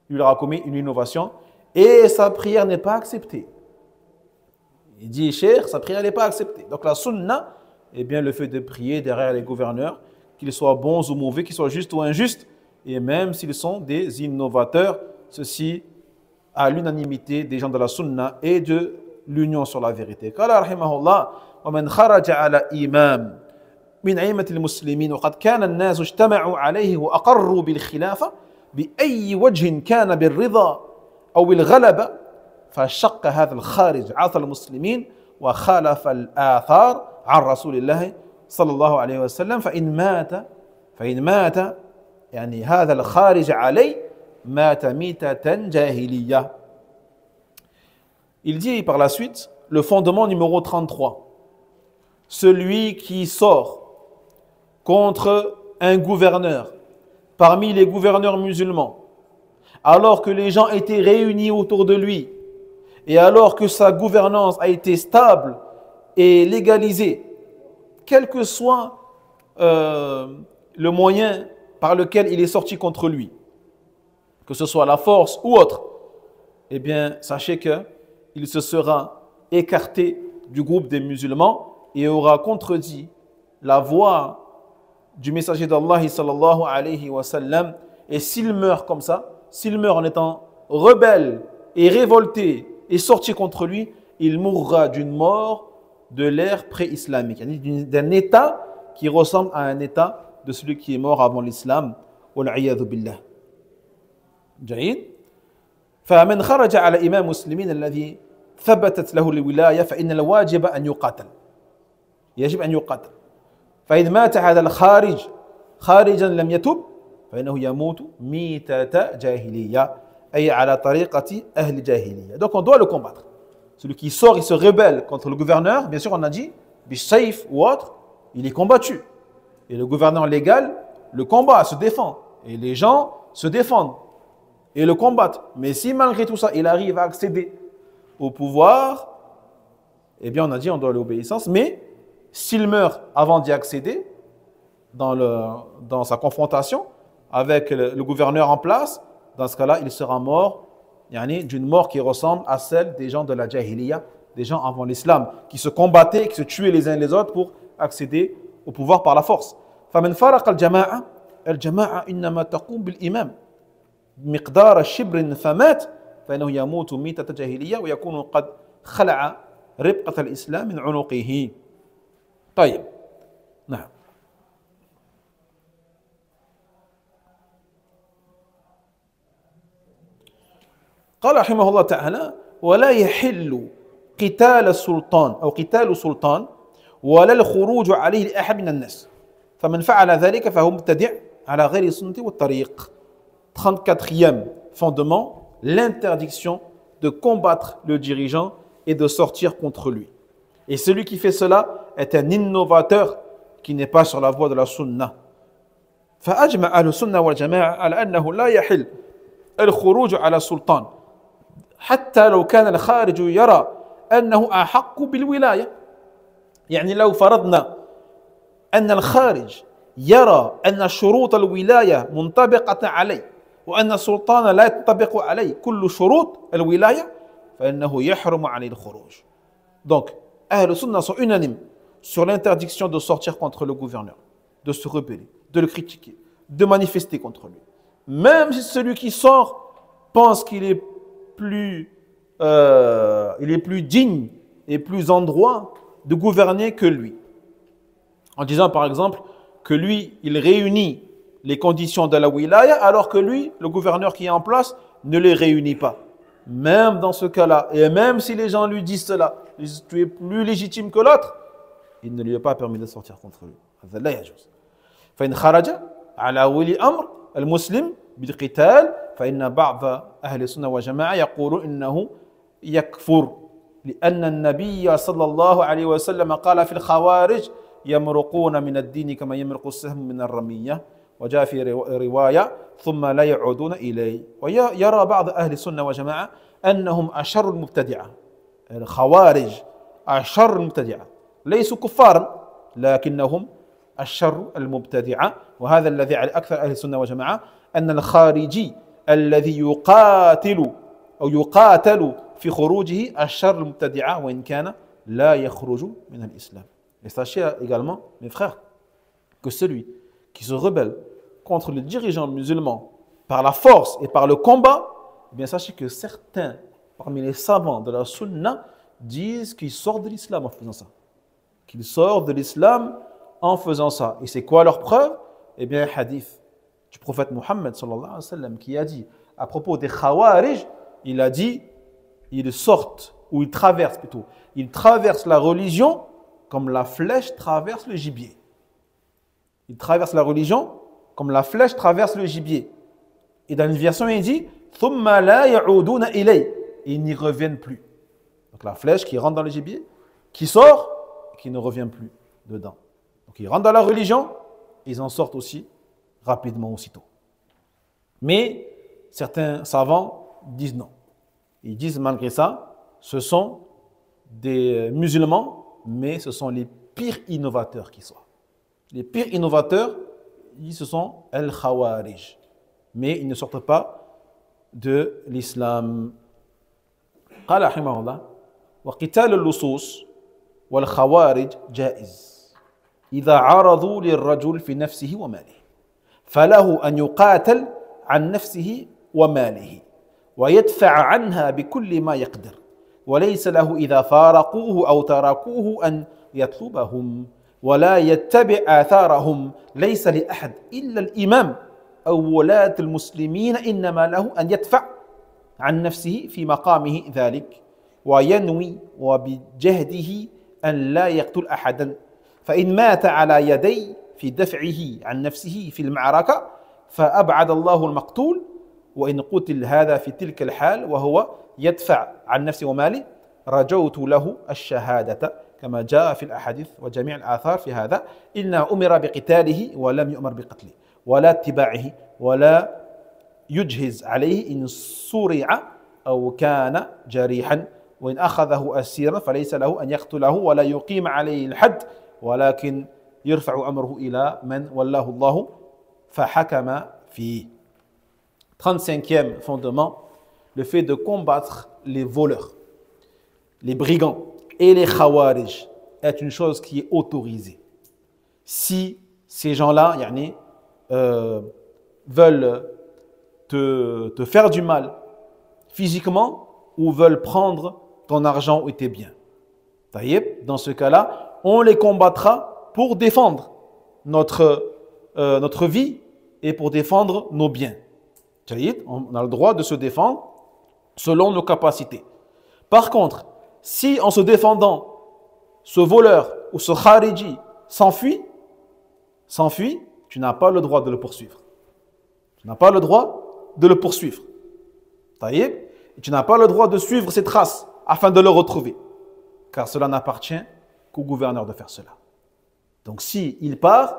Lui il aura commis une innovation, et sa prière n'est pas acceptée. Il dit, cher, sa prière n'est pas acceptée. Donc la sunna, eh bien le fait de prier derrière les gouverneurs, qu'ils soient bons ou mauvais, qu'ils soient justes ou injustes, et même s'ils sont des innovateurs, ceci à l'unanimité des gens de la sunna et de l'union sur la vérité. Qala rahimahullah, wa man kharaja ala imam min a'immat al-muslimin wa qad kana an-nas ijtama'u alayhi wa aqarru bil khilafa bi ayyi wajhin kana bir ridha aw bil ghalaba فشق هذا الخارج عصى المسلمين وخالف الآثار عن رسول الله صلى الله عليه وسلم فإن مات يعني هذا الخارج عليه مات ميتة جاهلية. Il dit par la suite le fondement numéro 33. Celui qui sort contre un gouverneur parmi les gouverneurs musulmans alors que les gens étaient réunis autour de lui et alors que sa gouvernance a été stable et légalisée, quel que soit le moyen par lequel il est sorti contre lui, que ce soit la force ou autre, eh bien, sachez qu'il se sera écarté du groupe des musulmans et aura contredit la voix du messager d'Allah sallallahu alayhi wa sallam. Et s'il meurt comme ça, s'il meurt en étant rebelle et révolté et sorti contre lui, il mourra d'une mort de l'ère pré-islamique, d'un état qui ressemble à un état de celui qui est mort avant l'islam. Wal-'iyadhu billah. جيد. فمن خرج على إمام مسلمين الذي ثبتت له الولاية فإن الواجب أن يقاتل. يجب أن يقاتل. فإذا مات هذا الخارج خارجا لم يتب فإنه يموت ميتة جاهلية. Donc on doit le combattre. Celui qui sort, il se rebelle contre le gouverneur, bien sûr on a dit, bisayf ou autre, il est combattu. Et le gouverneur légal le combat, se défend. Et les gens se défendent et le combattent. Mais si malgré tout ça, il arrive à accéder au pouvoir, eh bien on a dit on doit l'obéissance. Mais s'il meurt avant d'y accéder, dans sa confrontation avec le gouverneur en place, dans ce cas-là, il sera mort d'une mort qui ressemble à celle des gens de la Jahiliya, des gens avant l'islam, qui se combattaient, qui se tuaient les uns les autres pour accéder au pouvoir par la force. فمن فرق الجماعة إنما تقوم بالإمام مقدار شبر فمات فإنه يموت ميتة جاهلية ويكون قد خلع ربقة الإسلام من عنقه. طيب نعم. قال رحمه الله تعالى ولا يحل قتال السلطان أو قتال سلطان ولا الخروج عليه لأحد من الناس فمن فعل ذلك فهو مبتدع على غير السنة والطريق. 34e fondement, l'interdiction de combattre le dirigeant et de sortir contre lui. Et celui qui fait cela est un innovateur qui n'est pas sur la voie de la sunna. فأجمع أهل السنة والجماعة على أنه لا يحل الخروج على السلطان حتى لو كان الخارج يرى أنه أحق بالولاية. يعني لو فرضنا أن الخارج يرى أن شروط الولاية منطبقة عليه وأن السلطان لا ينطبق عليه كل شروط الولاية فإنه يحرم عليه الخروج. Donc, Ahl Sunnah sont unanimes sur l'interdiction de sortir contre le gouverneur, de se rebeller, de le critiquer, de manifester contre lui. Même si celui qui sort pense qu'il est plus digne et plus en droit de gouverner que lui. En disant par exemple que lui, il réunit les conditions de la wilaya, alors que lui, le gouverneur qui est en place, ne les réunit pas. Même dans ce cas-là, et même si les gens lui disent cela, tu es plus légitime que l'autre, il ne lui est pas permis de sortir contre lui. هذا لا يجوز. فإن خرج على ولي أمر المسلم بالقتال فإن بعض أهل السنة والجماعة يقولون إنه يكفر لأن النبي صلى الله عليه وسلم قال في الخوارج يمرقون من الدين كما يمرق السهم من الرمية وجاء في رواية ثم لا يعودون إليه. ويرى بعض أهل السنة والجماعة أنهم أشر المبتدعة. الخوارج أشر المبتدعة ليسوا كفارا لكنهم الشر المبتدعة. وهذا الذي على أكثر أهل السنة والجماعة أن الخارجي الذي يقاتل في خروجه الشر المبتدعة وإن كان لا يخرج من الإسلام. Et sachez également, mes frères, que celui qui se rebelle contre les dirigeants musulmans par la force et par le combat, eh bien sachez que certains parmi les savants de la sunna disent qu'il sort de l'islam en faisant ça. Qu'il sort de l'islam en faisant ça. Et c'est quoi leur preuve? Eh bien, un hadith du prophète Mohammed sallallahu alayhi wa sallam qui a dit à propos des Khawarij, il a dit, ils sortent, ou ils traversent plutôt, ils traversent la religion comme la flèche traverse le gibier. Ils traversent la religion comme la flèche traverse le gibier. Et dans une version, il dit ثُمَّ لَا يَعُودُونَ إِلَيْهِ. Et ils n'y reviennent plus. Donc la flèche qui rentre dans le gibier, qui sort, et qui ne revient plus dedans. Donc ils rentrent dans la religion, ils en sortent aussi rapidement aussitôt. Mais certains savants disent non. Ils disent malgré ça, ce sont des musulmans, mais ce sont les pires innovateurs qui soient. Les pires innovateurs, ce sont al-Khawarij. Mais ils ne sortent pas de l'islam. قال رحمه الله وقتال اللصوص والخوارج جائز إذا عرضوا للرجل في نفسه وماله فله أن يقاتل عن نفسه وماله ويدفع عنها بكل ما يقدر وليس له إذا فارقوه أو تركوه أن يطلبهم ولا يتبع آثارهم ليس لأحد إلا الإمام أو ولاة المسلمين إنما له أن يدفع عن نفسه في مقامه ذلك وينوي وبجهده أن لا يقتل أحدا فإن مات على يدي في دفعه عن نفسه في المعركة فأبعد الله المقتول وإن قتل هذا في تلك الحال وهو يدفع عن نفسه وماله رجوت له الشهادة كما جاء في الأحاديث وجميع الآثار في هذا إنه أمر بقتاله ولم يؤمر بقتله ولا اتباعه ولا يجهز عليه إن صرع أو كان جريحا وإن أخذه أسيرا فليس له أن يقتله ولا يقيم عليه الحد ولكن يرفع أمره إلى من ولاه الله فحكم فيه. 35e fondement, le fait de combattre les voleurs, les brigands et les khawarij est une chose qui est autorisée. Si ces gens-là veulent te faire du mal physiquement ou veulent prendre ton argent et tes biens. Dans ce cas-là, on les combattra pour défendre notre vie et pour défendre nos biens. On a le droit de se défendre selon nos capacités. Par contre, si en se défendant, ce voleur ou ce khariji s'enfuit, tu n'as pas le droit de le poursuivre. Tu n'as pas le droit de le poursuivre. Et tu n'as pas le droit de suivre ses traces afin de le retrouver. Car cela n'appartient qu'au gouverneur de faire cela. Donc si il part,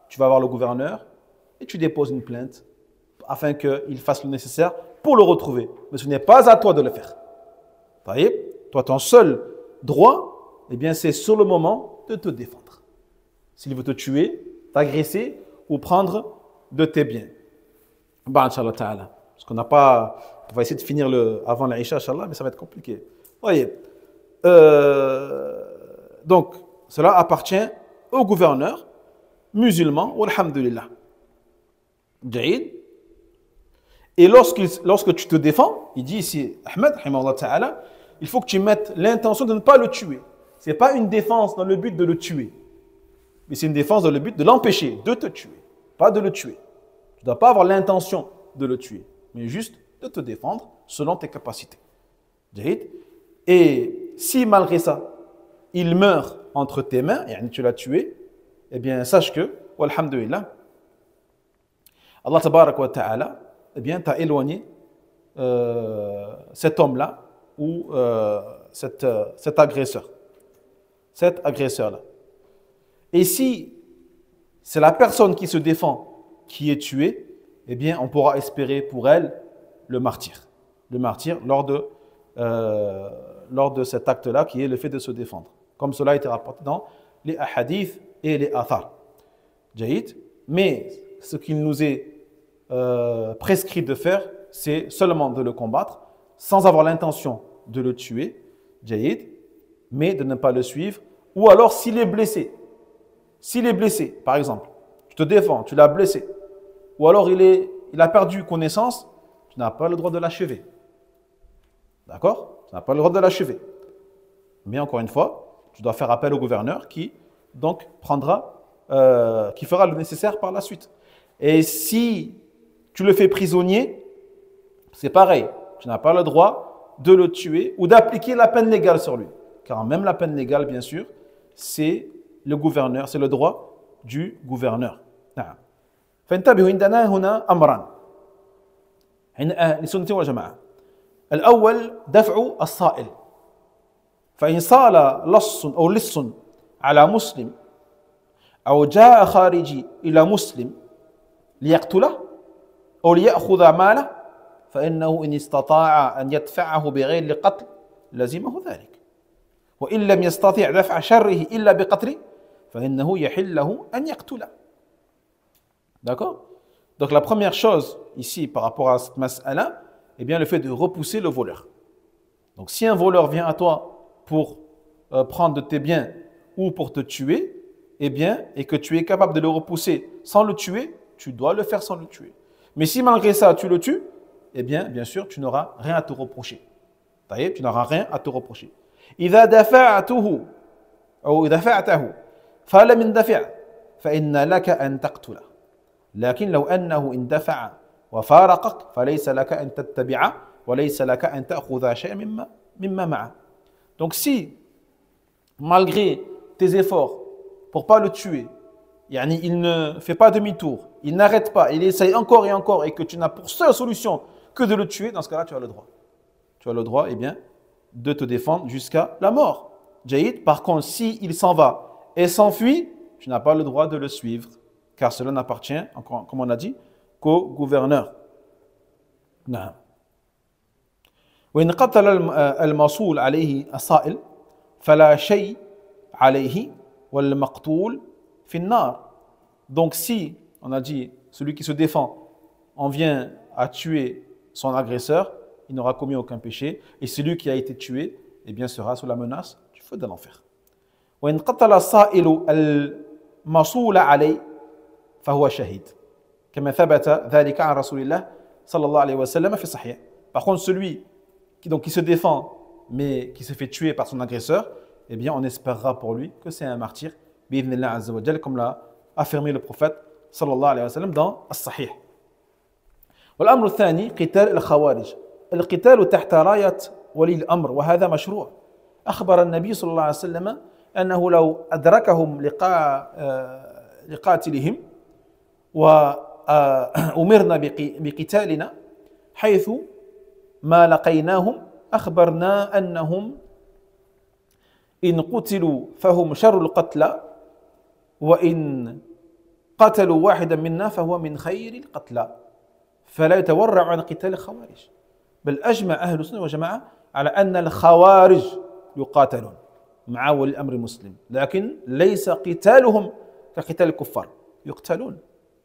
tu vas voir le gouverneur et tu déposes une plainte afin qu'il fasse le nécessaire pour le retrouver. Mais ce n'est pas à toi de le faire. Toi, ton seul droit, eh bien, c'est sur le moment de te défendre. S'il veut te tuer, t'agresser ou prendre de tes biens. Inch'Allah ta'ala. Parce qu'on n'a pas... On va essayer de finir avant l'Aïcha, Inch'Allah, mais ça va être compliqué. Voyez. donc, cela appartient au gouverneur musulman, walhamdulillah. Jaïd. Et lorsque tu te défends, il dit ici, Ahmed, ta'ala, il faut que tu mettes l'intention de ne pas le tuer. Ce n'est pas une défense dans le but de le tuer, mais c'est une défense dans le but de l'empêcher de te tuer, pas de le tuer. Tu ne dois pas avoir l'intention de le tuer, mais juste de te défendre selon tes capacités. Et si malgré ça, il meurt entre tes mains, et tu l'as tué, eh bien sache que, walhamdulillah, Allah tabarak wa ta'ala, eh bien t'a éloigné cet homme-là ou cet agresseur. Cet agresseur-là. Et si c'est la personne qui se défend qui est tuée, eh bien on pourra espérer pour elle le martyr. Le martyr lors de cet acte-là qui est le fait de se défendre. Comme cela a été rapporté dans les hadiths et les athars. Jaïd. Mais ce qu'il nous est prescrit de faire, c'est seulement de le combattre sans avoir l'intention de le tuer, Jaïd, mais de ne pas le suivre. Ou alors s'il est blessé, par exemple, tu te défends, tu l'as blessé, ou alors il a perdu connaissance, tu n'as pas le droit de l'achever. D'accord? Tu n'as pas le droit de l'achever. Mais encore une fois, tu dois faire appel au gouverneur qui donc qui fera le nécessaire par la suite. Et si tu le fais prisonnier, c'est pareil. Tu n'as pas le droit de le tuer ou d'appliquer la peine légale sur lui. Car même la peine légale, bien sûr, c'est le gouverneur, c'est le droit du gouverneur. فانتبهوا عندنا هنا أمران لسنة والجماعة. الأول دفع الصائل. فإن صال لص أو لص على مسلم أو جاء خارجي إلى مسلم ليقتله أو ليأخذ ماله فإنه إن استطاع أن يدفعه بغير قتل لزمه ذلك وإن لم يستطع دفع شره إلا بقتله فإنه يحل له أن يقتله. D'accord? Donc la première chose ici par rapport à cette mas'ala, eh bien le fait de repousser le voleur. Donc si un voleur vient à toi pour prendre de tes biens ou pour te tuer, eh bien, et que tu es capable de le repousser sans le tuer, tu dois le faire sans le tuer. Mais si malgré ça tu le tues, eh bien sûr, tu n'auras rien à te reprocher. Tu n'auras rien à te reprocher. إذا دفعته أو دفعته فلم يندفع فإن لك أن تقتله. لكن لو أنه اندفع وفارقك فليس لك أن تتبعه وليس لك أن تأخذ شيئا مما معه. Donc si, malgré tes efforts pour ne pas le tuer, il ne fait pas demi-tour, il n'arrête pas, il essaye encore et encore et que tu n'as pour seule solution que de le tuer, dans ce cas-là, tu as le droit. Tu as le droit, eh bien, de te défendre jusqu'à la mort. Jaïd, par contre, s'il s'en va et s'enfuit, tu n'as pas le droit de le suivre, car cela n'appartient, comme on a dit, qu'au gouverneur. Non. وإن قتل الموصول عليه الصائل فلا شيء عليه والمقتول في النار. Donc si, on a dit, celui qui se défend, on vient à tuer son agresseur, il n'aura commis aucun péché, et celui qui a été tué, eh bien sera sous la menace du feu de l'enfer. وإن قتل الصائل الموصول عليه فهو شهيد كما ثبت ذلك عن رسول الله صلى الله عليه وسلم في الصحيح. Par contre, celui qui se défend, mais qui se fait tuer par son agresseur, eh bien, on espérera pour lui que c'est un martyr, bi'idhnillah azza wa jal, comme l'a affirmé le prophète sallallahu alayhi wa sallam dans As-Sahih. والأمر الثاني قتال الخوارج. القتال تحت راية ولي الأمر وهذا مشروع. أخبر النبي صلى الله عليه وسلم أنه لو أدركهم لقاتلهم وأمرنا بقتالنا حيث ما لقيناهم أخبرنا أنهم إن قتلوا فهم شر القتلى وإن قتلوا واحدا منا فهو من خير القتلى فلا يتورع عن قتال الخوارج بل أجمع أهل السنة والجماعة على أن الخوارج يقاتلون مع ولي الأمر المسلم لكن ليس قتالهم كقتال الكفار يقتلون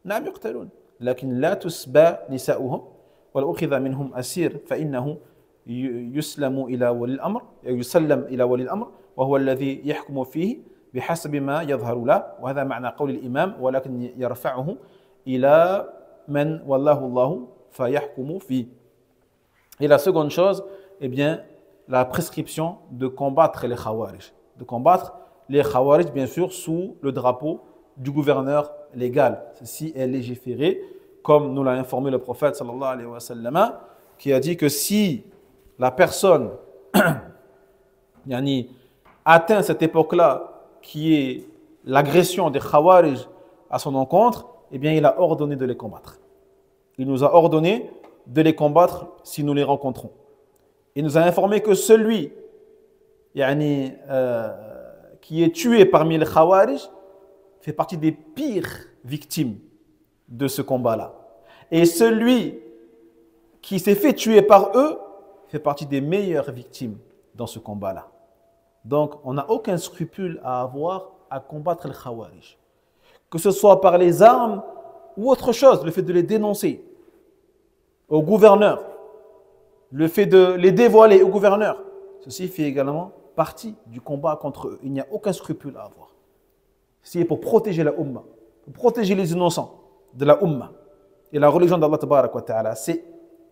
نعم يقتلون لكن لا تسبى نساؤهم ولو أخذ منهم أسير فإنه يسلم إلى ولي الأمر وهو الذي يحكم فيه بحسب ما يظهر له وهذا معنى قول الإمام ولكن يرفعه إلى من والله الله فيحكم فيه. Et la seconde chose, eh bien, la prescription de combattre les khawarij. De combattre les khawarij, bien sûr, sous le drapeau du gouverneur légal. Ceci est légiféré, comme nous l'a informé le prophète sallallahu alayhi wa sallam, qui a dit que si la personne atteint cette époque-là, qui est l'agression des khawarij à son encontre, eh bien, il a ordonné de les combattre. Il nous a ordonné de les combattre si nous les rencontrons. Il nous a informé que celui qui est tué parmi les khawarij fait partie des pires victimes de ce combat-là. Et celui qui s'est fait tuer par eux fait partie des meilleures victimes dans ce combat-là. Donc, on n'a aucun scrupule à avoir à combattre les khawarij. Que ce soit par les armes ou autre chose, le fait de les dénoncer au gouverneur, le fait de les dévoiler au gouverneur, ceci fait également partie du combat contre eux. Il n'y a aucun scrupule à avoir. C'est pour protéger la Ummah, pour protéger les innocents de la Ummah. Et la religion d'Allah Tabarak wa Ta'ala, c'est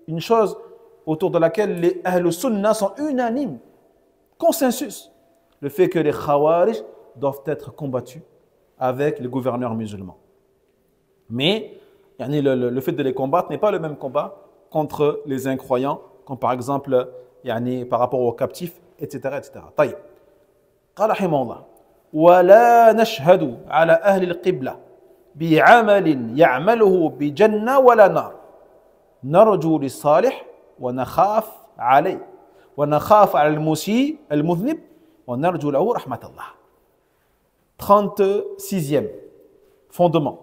une chose autour de laquelle les Ahl Sunnah sont unanimes, consensus. Le fait que les Khawarij doivent être combattus avec les gouverneurs musulmans. Mais le fait de les combattre n'est pas le même combat contre les incroyants, comme par exemple par rapport aux captifs, etc. etc. طيب. قال رحمه الله ولا نشهد على أهل القبلة بعمل يعمله بجنة ولا نار نرجو للصالح ونخاف عليه ونخاف على المسيء المذنب ونرجو له رحمة الله. 36e fondement.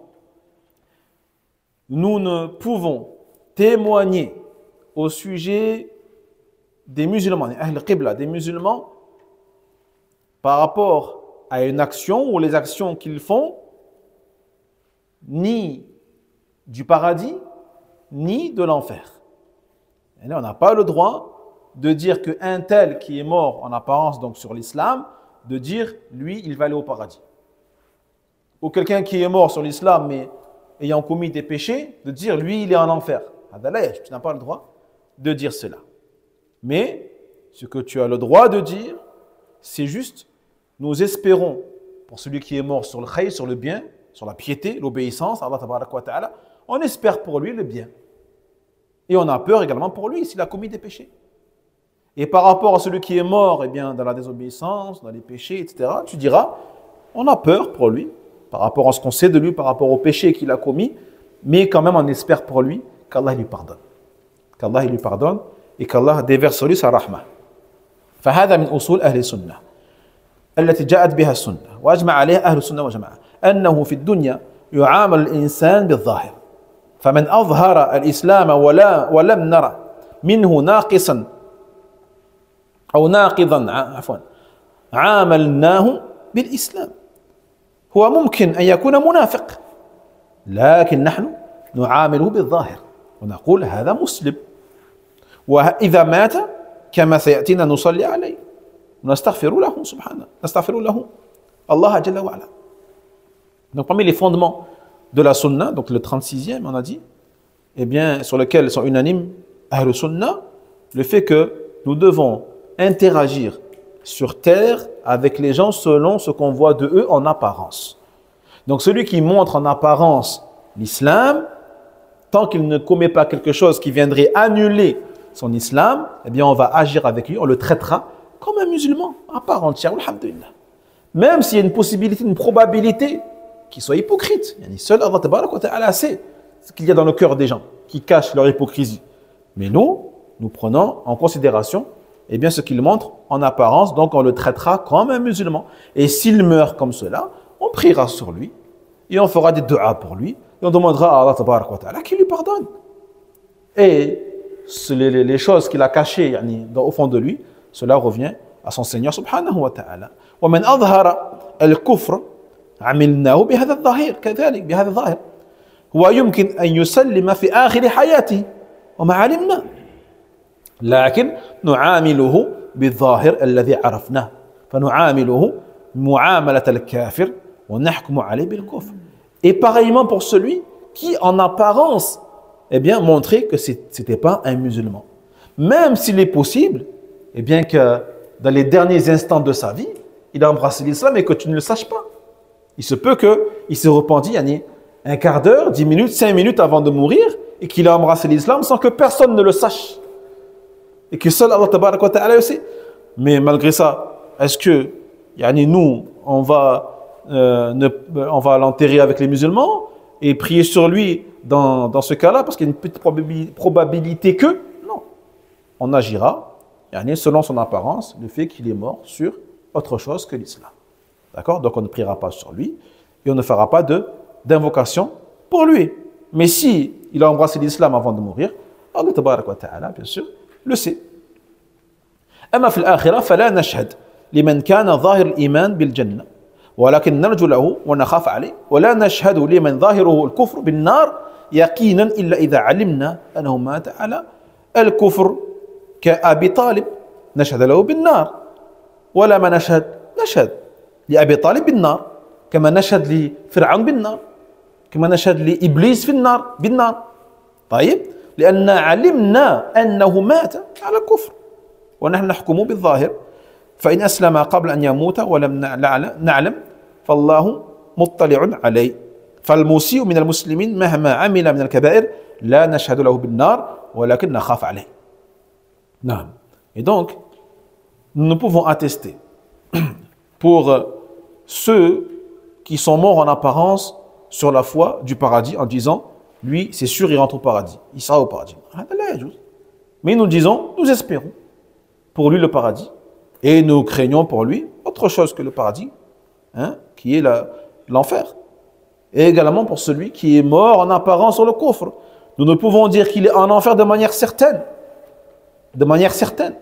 Nous ne pouvons témoigner au sujet des musulmans, des musulmans, par rapport à une action ou les actions qu'ils font, ni du paradis, ni de l'enfer. Et là, on n'a pas le droit de dire qu'un tel qui est mort en apparence donc sur l'islam, de dire lui, il va aller au paradis. Ou quelqu'un qui est mort sur l'islam, mais ayant commis des péchés, de dire lui, il est en enfer. Tu n'as pas le droit de dire cela. Mais ce que tu as le droit de dire, c'est juste, nous espérons pour celui qui est mort sur le khayr, sur le bien, sur la piété, l'obéissance, Allah Tabaraka wa Ta'ala, on espère pour lui le bien. Et on a peur également pour lui s'il a commis des péchés. Et par rapport à celui qui est mort, eh bien, dans la désobéissance, dans les péchés, etc., tu diras, on a peur pour lui, par rapport à ce qu'on sait de lui, par rapport aux péchés qu'il a commis, mais quand même on espère pour lui qu'Allah lui pardonne. Qu'Allah lui pardonne et qu'Allah déverse sur lui sa rahma. فهذا من أصول أهل السنة التي جاءت بها السنة وأجمع عليها أهل السنة والجماعة أنه في الدنيا يعامل الإنسان بالظاهر فمن أظهر الإسلام ولم نرى منه ناقصا أو ناقضا عفوا عاملناه بالإسلام هو ممكن أن يكون منافق لكن نحن نعامله بالظاهر ونقول هذا مسلم وإذا مات كما سيأتينا نصلي عليه نستغفر له سبحانه نستغفر له الله جل وعلا. Donc parmi les fondements de la sunna, donc le 36e on a dit, eh bien sur lequel sont unanimes Ahl Sunnah, le fait que nous devons interagir sur terre avec les gens selon ce qu'on voit de eux en apparence. Donc celui qui montre en apparence l'islam, tant qu'il ne commet pas quelque chose qui viendrait annuler son islam, eh bien on va agir avec lui, on le traitera comme un musulman à part entière, alhamdulillah. Même s'il y a une possibilité, une probabilité qu'il soit hypocrite. Seul Allah Tabaraka wa Ta'ala sait ce qu'il y a dans le cœur des gens qui cachent leur hypocrisie. Mais nous prenons en considération eh bien, ce qu'il montre en apparence, donc on le traitera comme un musulman. Et s'il meurt comme cela, on priera sur lui et on fera des du'as pour lui et on demandera à Allah Tabaraka wa Ta'ala qu'il lui pardonne. Et les choses qu'il a cachées au fond de lui, cela revient à son Seigneur subhanahu wa ta'ala. ومن أظهر الكفر عملناه بهذا الظاهر كذلك بهذا الظاهر هو يمكن أن يسلم في آخر حياته وما علمنا لكن نعامله بالظاهر الذي عرفناه فنعامله معاملة الكافر ونحكم عليه بالكفر. Et pareillement pour celui qui en apparence eh bien montrait que c'était pas un musulman. Même s'il est possible eh bien que dans les derniers instants de sa vie, il a embrassé l'islam et que tu ne le saches pas. Il se peut qu'il se repentit un quart d'heure, 10 minutes, 5 minutes avant de mourir et qu'il a embrassé l'islam sans que personne ne le sache. Et que seul Allah tabaraka wa ta'ala le sait. Mais malgré ça, est-ce que nous, on va l'enterrer avec les musulmans et prier sur lui dans ce cas-là parce qu'il y a une petite probabilité que? Non. On agira selon son apparence, le fait qu'il est mort sur autre chose que l'islam. D'accord? Donc on ne priera pas sur lui et on ne fera pas d'invocation pour lui. Mais si il a embrassé l'islam avant de mourir, Allah tabaraka wa ta'ala, bien sûr, le sait. أما في الآخرة فلا نشهد لمن كان ظاهر الإيمان بالجنة ولكن نرجو له ونخاف عليه ولا نشهد لمن ظاهره الكفر بالنار يقينا إلا إذا علمنا أنه مات على الكفر كأبي طالب نشهد له بالنار ولا ما نشهد لأبي طالب بالنار كما نشهد لفرعون بالنار كما نشهد لإبليس في النار بالنار طيب لأن علمنا أنه مات على الكفر ونحن نحكم بالظاهر فإن أسلم قبل أن يموت ولم نعلم فالله مطلع عليه فالمسيء من المسلمين مهما عمل من الكبائر لا نشهد له بالنار ولكن نخاف عليه. Non. Et donc, nous pouvons attester pour ceux qui sont morts en apparence sur la foi du paradis en disant, lui, c'est sûr, il rentre au paradis, il sera au paradis. Mais nous disons, nous espérons pour lui le paradis et nous craignons pour lui autre chose que le paradis, qui est l'enfer. Et également pour celui qui est mort en apparence sur le coffre. Nous ne pouvons dire qu'il est en enfer de manière certaine. De manière certaine.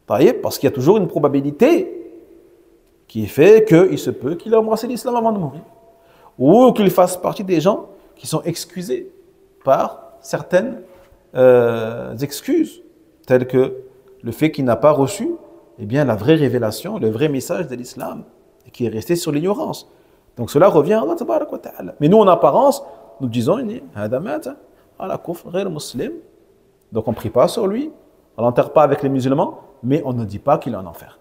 Parce qu'il y a toujours une probabilité qui fait qu'il se peut qu'il ait embrassé l'islam avant de mourir. Ou qu'il fasse partie des gens qui sont excusés par certaines excuses, telles que le fait qu'il n'a pas reçu la vraie révélation, le vrai message de l'islam, et qui est resté sur l'ignorance. Donc cela revient à Allah tabaraka wa ta'ala. Mais nous, en apparence, nous disons, donc on ne prie pas sur lui, on ne l'enterre pas avec les musulmans, mais on ne dit pas qu'il est en enfer.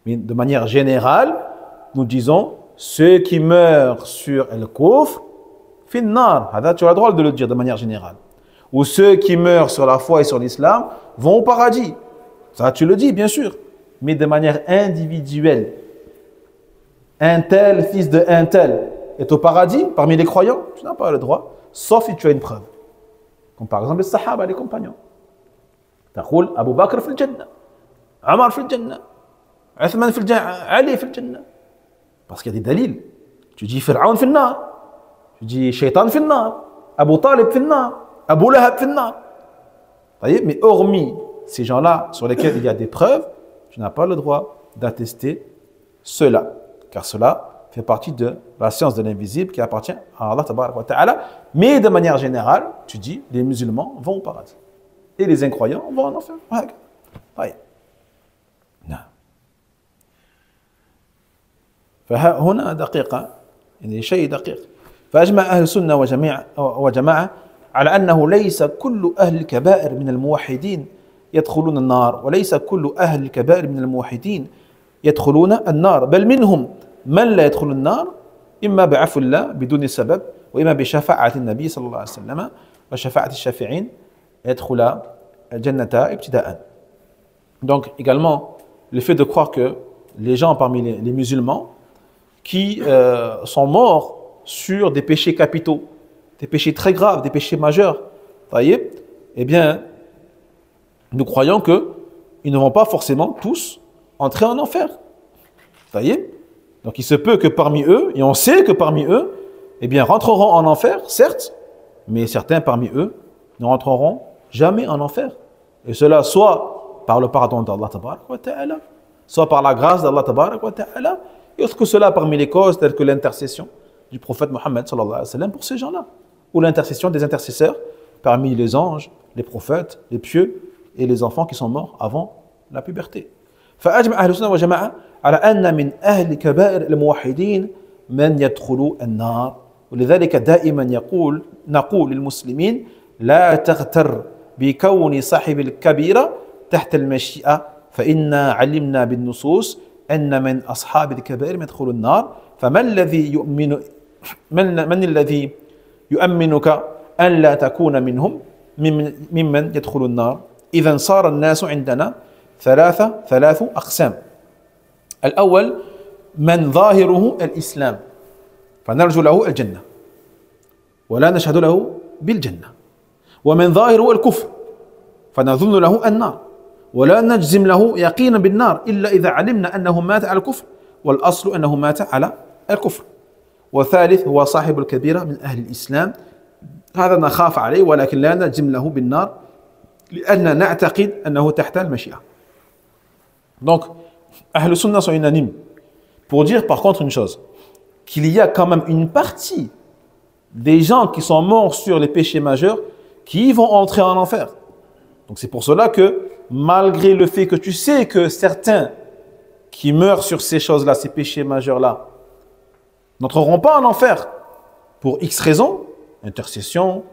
Mais de manière générale, nous disons, ceux qui meurent sur le kufr, finnar. Tu as le droit de le dire de manière générale. Ou ceux qui meurent sur la foi et sur l'islam vont au paradis. Ça, tu le dis, bien sûr. Mais de manière individuelle. Un tel, fils de un tel, est au paradis parmi les croyants, tu n'as pas le droit, sauf si tu as une preuve. Comme par exemple les sahaba, les compagnons. تقول Abu Bakr في الجنة, Omar في الجنة, Uthman في الجنة, Ali في الجنة. Parce qu'il y a des dalils. Tu dis Fir'aun في النار, tu dis Shaitan في النار, Abu Talib في النار, Abu Lahab في النار. Mais hormis ces gens-là sur lesquels il y a des preuves, tu n'as pas le droit d'attester cela. Car cela fait partie de la science de l'invisible qui appartient à Allah tabaraka wa ta'ala. Mais de manière générale, tu dis, les musulmans vont au paradis. Et les incroyants vont en enfer. فهنا دقيقة شيء دقيق فأجمع أهل السنة وجماعة على أنه ليس كل أهل الكبائر من الموحدين يدخلون النار وليس كل أهل الكبائر من الموحدين يدخلون النار بل منهم من لا يدخل النار إما بعفو الله بدون سبب وإما بشفاعة النبي صلى الله عليه وسلم وشفاعة الشافعين يدخل الجنة ابتداء. Donc également le fait de croire que les gens parmi les musulmans qui sont morts sur des péchés capitaux, des péchés très graves, des péchés majeurs, eh bien nous croyons qu'ils ne vont pas forcément tous entrer en enfer. Donc il se peut que parmi eux, et on sait que parmi eux, eh bien rentreront en enfer, certes, mais certains parmi eux ne rentreront jamais en enfer. Et cela soit par le pardon d'Allah tabaraka wa ta'ala, soit par la grâce d'Allah tabaraka wa ta'ala, et autre que cela parmi les causes telles que l'intercession du prophète Mohammed sallallahu alayhi wa sallam pour ces gens-là, ou l'intercession des intercesseurs parmi les anges, les prophètes, les pieux et les enfants qui sont morts avant la puberté. فأجمع أهل السنة والجماعة على أن من أهل كبائر الموحدين من يدخل النار ولذلك دائما نقول للمسلمين لا تغتر بكون صاحب الكبيرة تحت المشيئة فإنا علمنا بالنصوص أن من أصحاب الكبائر يدخل النار فما الذي من الذي يؤمنك أن لا تكون منهم ممن يدخل النار إذا صار الناس عندنا ثلاث أقسام الأول من ظاهره الإسلام فنرجو له الجنة ولا نشهد له بالجنة ومن ظاهره الكفر فنظن له النار ولا نجزم له يقينا بالنار إلا إذا علمنا أنه مات على الكفر والأصل أنه مات على الكفر والثالث هو صاحب الكبيرة من أهل الإسلام هذا نخاف عليه ولكن لا نجزم له بالنار لأننا نعتقد أنه تحت المشيئة. Donc, Ahl Sunnah sont unanimes pour dire par contre une chose, qu'il y a quand même une partie des gens qui sont morts sur les péchés majeurs qui vont entrer en enfer. Donc c'est pour cela que malgré le fait que tu sais que certains qui meurent sur ces choses-là, ces péchés majeurs-là, n'entreront pas en enfer pour X raisons, intercession,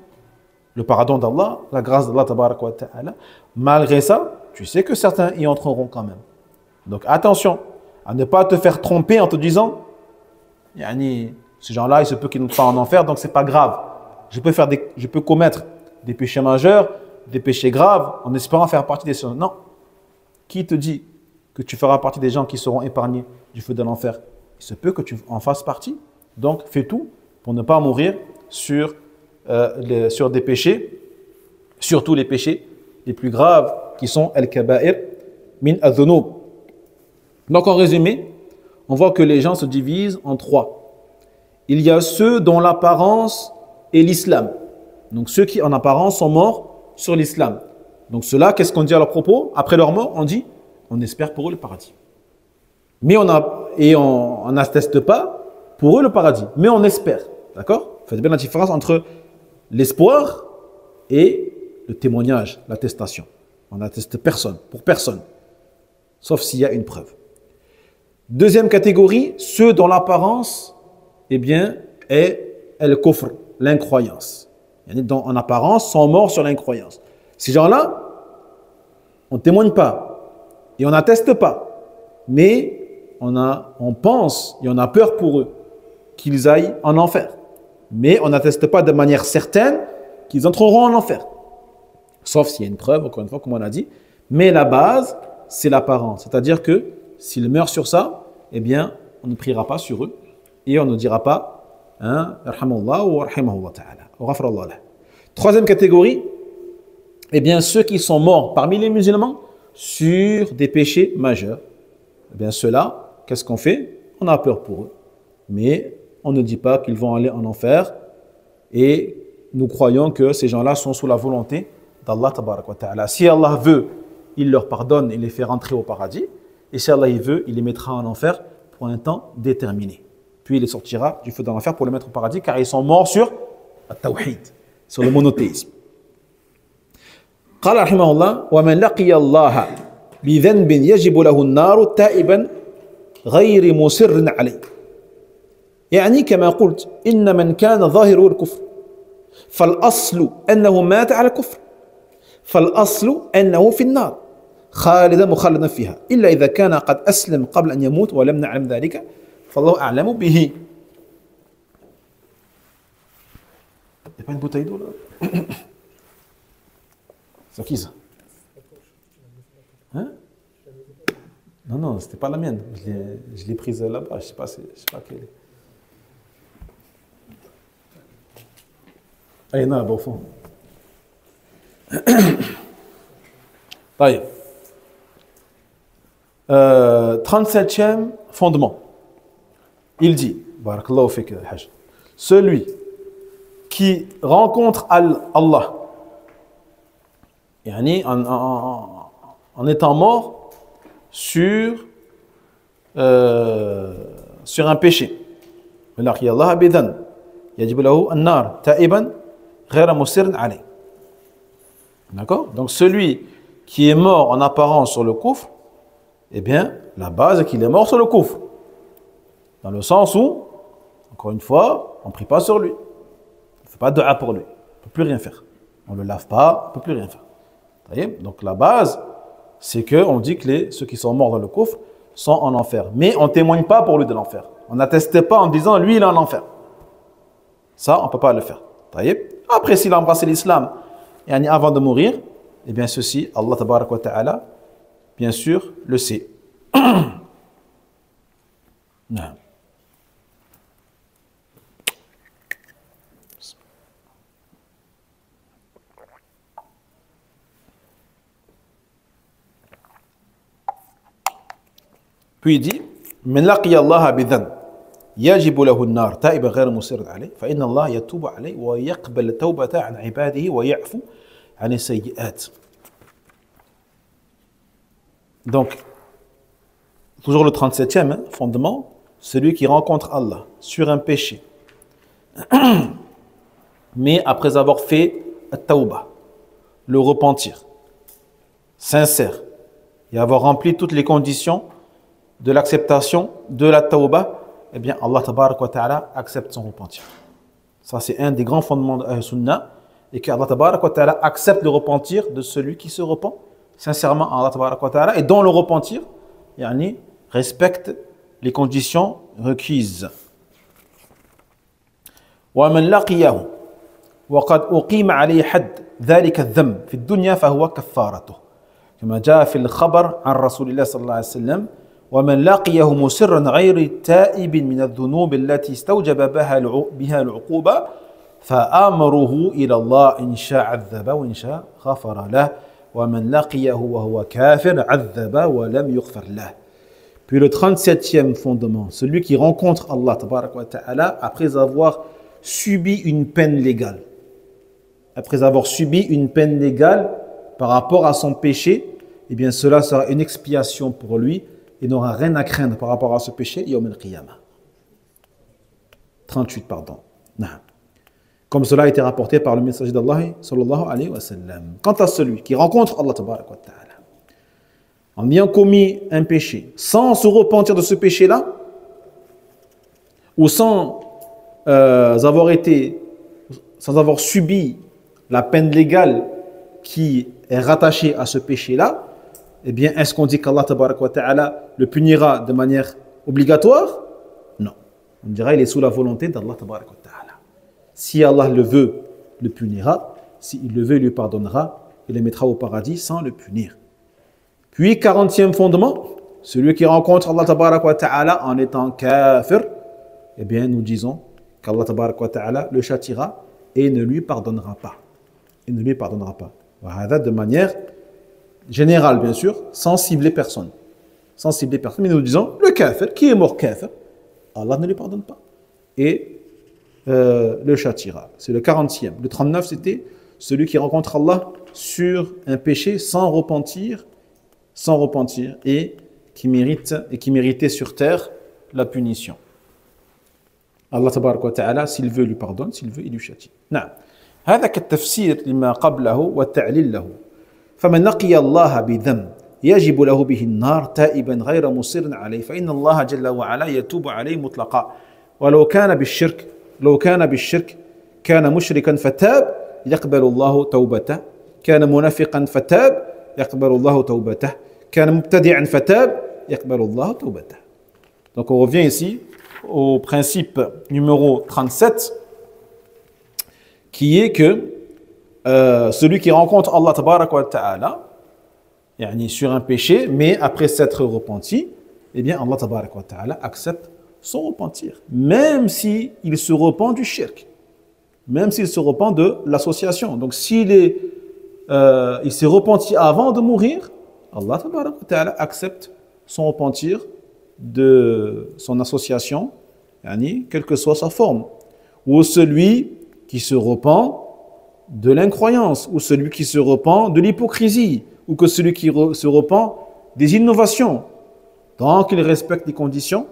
le pardon d'Allah, la grâce d'Allah tabarak wa ta'ala, malgré ça, tu sais que certains y entreront quand même. Donc attention à ne pas te faire tromper en te disant ces gens-là, il se peut qu'ils n'entrent pas en enfer, donc c'est pas grave. Je peux commettre des péchés majeurs, des péchés graves, en espérant faire partie des gens. Non. Qui te dit que tu feras partie des gens qui seront épargnés du feu de l'enfer? Il se peut que tu en fasses partie. Donc fais tout pour ne pas mourir sur des péchés, surtout les péchés les plus graves qui sont al-kaba'ir min adh-dhunub. Donc en résumé, on voit que les gens se divisent en trois. Il y a ceux dont l'apparence est l'islam. Donc ceux qui en apparence sont morts sur l'islam. Donc ceux-là, qu'est-ce qu'on dit à leur propos? Après leur mort, on dit, on espère pour eux le paradis. Mais on n'atteste pas pour eux le paradis. Mais on espère. D'accord? Faites bien la différence entre l'espoir et le témoignage, l'attestation. On n'atteste personne, pour personne. Sauf s'il y a une preuve. Deuxième catégorie, ceux dont l'apparence, est el-kufr, l'incroyance. En apparence, sont morts sur l'incroyance. Ces gens-là, on ne témoigne pas et on n'atteste pas. Mais on pense et on a peur pour eux qu'ils aillent en enfer. Mais on n'atteste pas de manière certaine qu'ils entreront en enfer. Sauf s'il y a une preuve, encore une fois, comme on a dit. Mais la base, c'est l'apparence. C'est-à-dire que s'ils meurent sur ça, on ne priera pas sur eux et on ne dira pas Yarhamullah ou Yarhamahullah ta'ala. Ou Ghafrallah lah. Troisième catégorie, ceux qui sont morts parmi les musulmans sur des péchés majeurs. Ceux-là, qu'est-ce qu'on fait? On a peur pour eux. Mais on ne dit pas qu'ils vont aller en enfer et nous croyons que ces gens-là sont sous la volonté d'Allah tabarak wa ta'ala. Si Allah veut, il leur pardonne et les fait rentrer au paradis. Et si Allah il veut, il les mettra en enfer pour un temps déterminé. Puis il les sortira du feu de l'enfer pour les mettre au paradis car ils sont morts sur التوحيد, sur le monothéisme. قال رحمه الله ومن لقي الله بذنب يجب له النار تائبا غير مصر عليه. كما قلت إن من كان ظاهره الكفر فالأصل أنه مات على الكفر فالأصل أنه في النار خالدا مخلدا فيها إلا إذا كان قد أسلم قبل أن يموت ولم نعلم ذلك فالله أعلم به. Il n'y a pas une bouteille d'eau là? C'est qui ça? Non, c'était pas la mienne. Je l'ai prise là-bas. Je sais pas quelle est. Allez, non, là-bas au fond. Allez. 37e fondement. Il dit, Barakallahu fik, Hajj, celui qui rencontre Allah, en étant mort sur un péché. D'accord? Donc celui qui est mort en apparence sur le kufr, eh bien, la base est qu'il est mort sur le kufr. Dans le sens où, encore une fois, on ne prie pas sur lui. On ne fait pas de dua pour lui. On ne peut plus rien faire. On ne le lave pas, on ne peut plus rien faire. Voyez? Donc la base, c'est qu'on dit que ceux qui sont morts dans le kufr sont en enfer. Mais on ne témoigne pas pour lui de l'enfer. On n'atteste pas en disant, lui, il est en enfer. Ça, on ne peut pas le faire. Voyez? Après, s'il a embrassé l'islam, et avant de mourir, eh bien ceci, Allah tabarak wa ta'ala, bien sûr, le sait. Non. Puis il dit, من لقي الله بذنب يجب له النار تائبا غير مصر عليه فإن الله يتوب عليه ويقبل التوبة عن عباده ويعفو عن السيئات. Donc, toujours le 37e fondement, celui qui rencontre Allah sur un péché, mais après avoir fait at-tawbah, le repentir, sincère, et avoir rempli toutes les conditions de l'acceptation de la tawbah, eh bien Allah tabarak wa ta'ala accepte son repentir. Ça c'est un des grands fondements de Sunnah, et que Allah tabarak wa ta'ala accepte le repentir de celui qui se repent sincèrement à Allah tabarak wa ta'ala, et dont le repentir respecte les conditions requises. ومن لقيه وقد أقيم عليه حد ذلك الذنب في الدنيا فهو كفارته كما جاء في الخبر عن رسول الله صلى الله عليه وسلم ومن لقيه مسرا غير تائب من الذنوب التي استوجب بها العقوبة فأمره إلى الله إن شاء عذب وإن شاء غفر له ومن لقيه وهو كافر عذب ولم يغفر له. Puis le 37e fondement, celui qui rencontre Allah tabarak wa ta'ala après avoir subi une peine légale. Après avoir subi une peine légale par rapport à son péché, eh bien cela sera une expiation pour lui et n'aura rien à craindre par rapport à ce péché, yawm al-qiyamah. 38, pardon. Comme cela a été rapporté par le messager d'Allah sallallahu alayhi wa sallam. Quant à celui qui rencontre Allah tabarak wa ta'ala en ayant commis un péché, sans se repentir de ce péché-là, ou sans avoir subi la peine légale qui est rattachée à ce péché-là, eh bien, est-ce qu'on dit qu'Allah tabarak wa ta'ala le punira de manière obligatoire? Non. On dira il est sous la volonté d'Allah tabarak wa ta'ala. Si Allah le veut, le punira. S'il le veut, il lui pardonnera. Il le mettra au paradis sans le punir. Puis, 40e fondement, celui qui rencontre Allah tabarak wa ta'ala en étant kafir, eh bien, nous disons qu'Allah tabarak wa ta'ala le châtira et ne lui pardonnera pas. Il ne lui pardonnera pas. De manière générale, bien sûr, sans cibler personne. Sans cibler personne, mais nous disons, le kafir, qui est mort kafir, Allah ne lui pardonne pas. Et le châtira. C'est le 40e. Le 39, c'était celui qui rencontre Allah sur un péché sans repentir et qui méritait sur terre la punition. Allah tabarak wa ta'ala, s'il veut, lui pardonne, s'il veut, il lui châtie. نعم. هذا كالتفسير لما قبله والتعليل له. فمن لقي الله بذنب يجب له به النار تائبا غير مصر عليه فإن الله جل وعلا يتوب عليه مطلقا ولو كان بالشرك كان مشركا فتاب يقبل الله توبته كان منافقا فتاب يقبل الله توبته كان مبتدعا فتاب يقبل الله توبته. Donc on revient ici au principe numéro 37 qui est que celui qui rencontre Allah tabarak wa ta'ala sur un péché mais après s'être repenti, eh bien Allah tabarak wa ta'ala accepte son repentir même si il se repent du shirk, même s'il se repent de l'association. Donc s'il s'est repenti avant de mourir, Allah tabarak wa ta'ala accepte son repentir de son association, quelle que soit sa forme. Ou celui qui se repent de l'incroyance, ou celui qui se repent de l'hypocrisie, ou que celui qui se repent des innovations. Tant qu'il respecte les conditions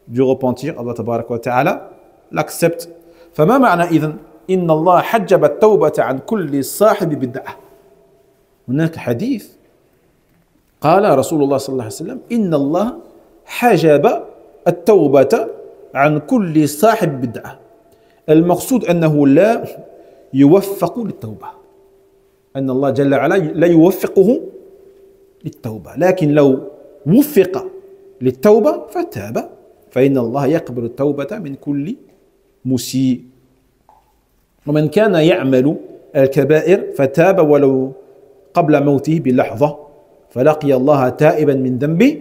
du repentir, Allah tabarak wa ta'ala l'accepte. فما معنى إذن إن الله حجب التوبة عن كل صاحب بدعة. هناك حديث قال رسول الله صلى الله عليه وسلم إن الله حجب التوبة عن كل صاحب بدعة. المقصود أنه لا يوفق للتوبة، أن الله جل وعلا لا يوفقه للتوبة، لكن لو وفق للتوبة فتاب فإن الله يقبل التوبة من كل مسيء. ومن كان يعمل الكبائر فتاب ولو قبل موته بلحظة فلقي الله تائبا من ذنبه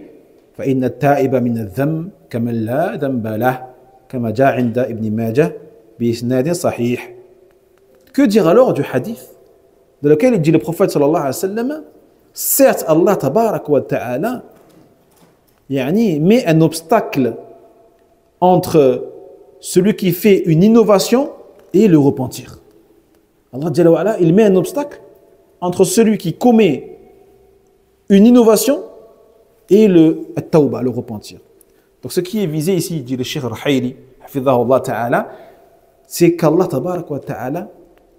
فإن التائب من الذنب كمن لا ذنب له كما جاء عند ابن ماجه بإسناد صحيح. Que dire alors du hadith dans lequel il dit le prophète sallallahu alayhi wa sallam, certes Allah tabarak wa ta'ala met un obstacle entre celui qui fait une innovation et le repentir. Allah Jalla wa ala, il met un obstacle entre celui qui commet une innovation et le tawbah, le repentir. Donc ce qui est visé ici, dit le Cheikh Al-Hayri, hafidhahullah ta'ala, c'est qu'Allah tabarak wa ta'ala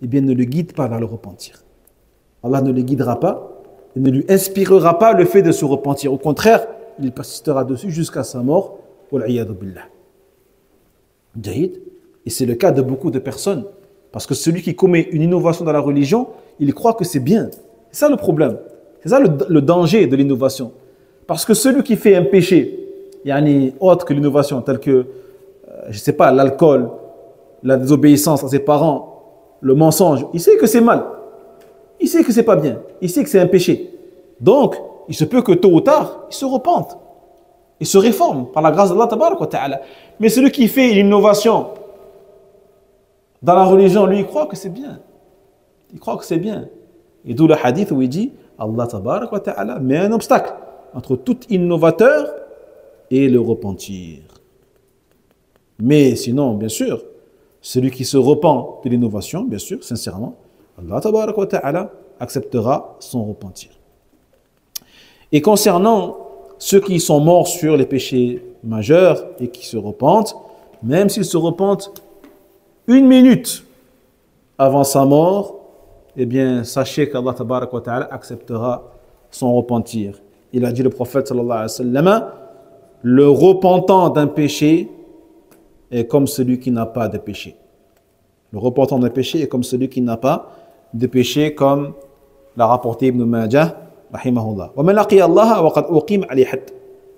ne le guide pas vers le repentir. Allah ne le guidera pas et ne lui inspirera pas le fait de se repentir. Au contraire, il persistera dessus jusqu'à sa mort. Wal'iyadu billah. Jahid. Et c'est le cas de beaucoup de personnes. Parce que celui qui commet une innovation dans la religion, il croit que c'est bien. C'est ça le problème. C'est ça le danger de l'innovation. Parce que celui qui fait un péché, autre que l'innovation, tel que, je ne sais pas, l'alcool, la désobéissance à ses parents, le mensonge, il sait que c'est mal. Il sait que c'est pas bien. Il sait que c'est un péché. Donc, il se peut que tôt ou tard, il se repente. Il se réforme par la grâce d'Allah tabarak wa ta'ala. Mais celui qui fait une innovation dans la religion, lui, il croit que c'est bien. Il croit que c'est bien. Et d'où le hadith où il dit Allah tabarak wa ta'ala met un obstacle entre tout innovateur et le repentir. Mais sinon, bien sûr, celui qui se repent de l'innovation, bien sûr, sincèrement, Allah tabarak wa ta'ala acceptera son repentir. Et concernant ceux qui sont morts sur les péchés majeurs et qui se repentent, même s'ils se repentent une minute avant sa mort, eh bien, sachez qu'Allah tabarak wa ta'ala acceptera son repentir. Il a dit le prophète sallallahu alayhi wa sallam, le repentant d'un péché est comme celui qui n'a pas de péché. Le repentant d'un péché est comme celui qui n'a pas de péché, comme l'a rapporté Ibn Majah رحمه الله. ومن لقي الله وقد أقيم عليه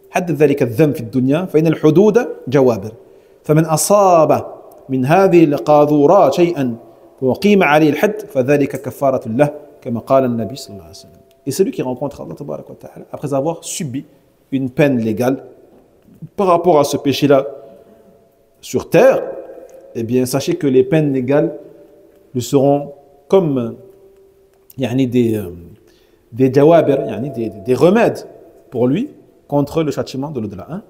حد ذلك الذنب في الدنيا فإن الحدود جوابر فمن أصاب من هذه القاذورات شيئا وقيم عليه الحد فذلك كفارة له كما قال النبي صلى الله عليه وسلم. Et celui qui rencontre Allah tabarak wa ta'ala après avoir subi une peine légale par rapport à ce péché-là sur terre, eh bien sachez que les peines légales lui seront comme des jawabir, des remèdes pour lui contre le châtiment de l'au-delà.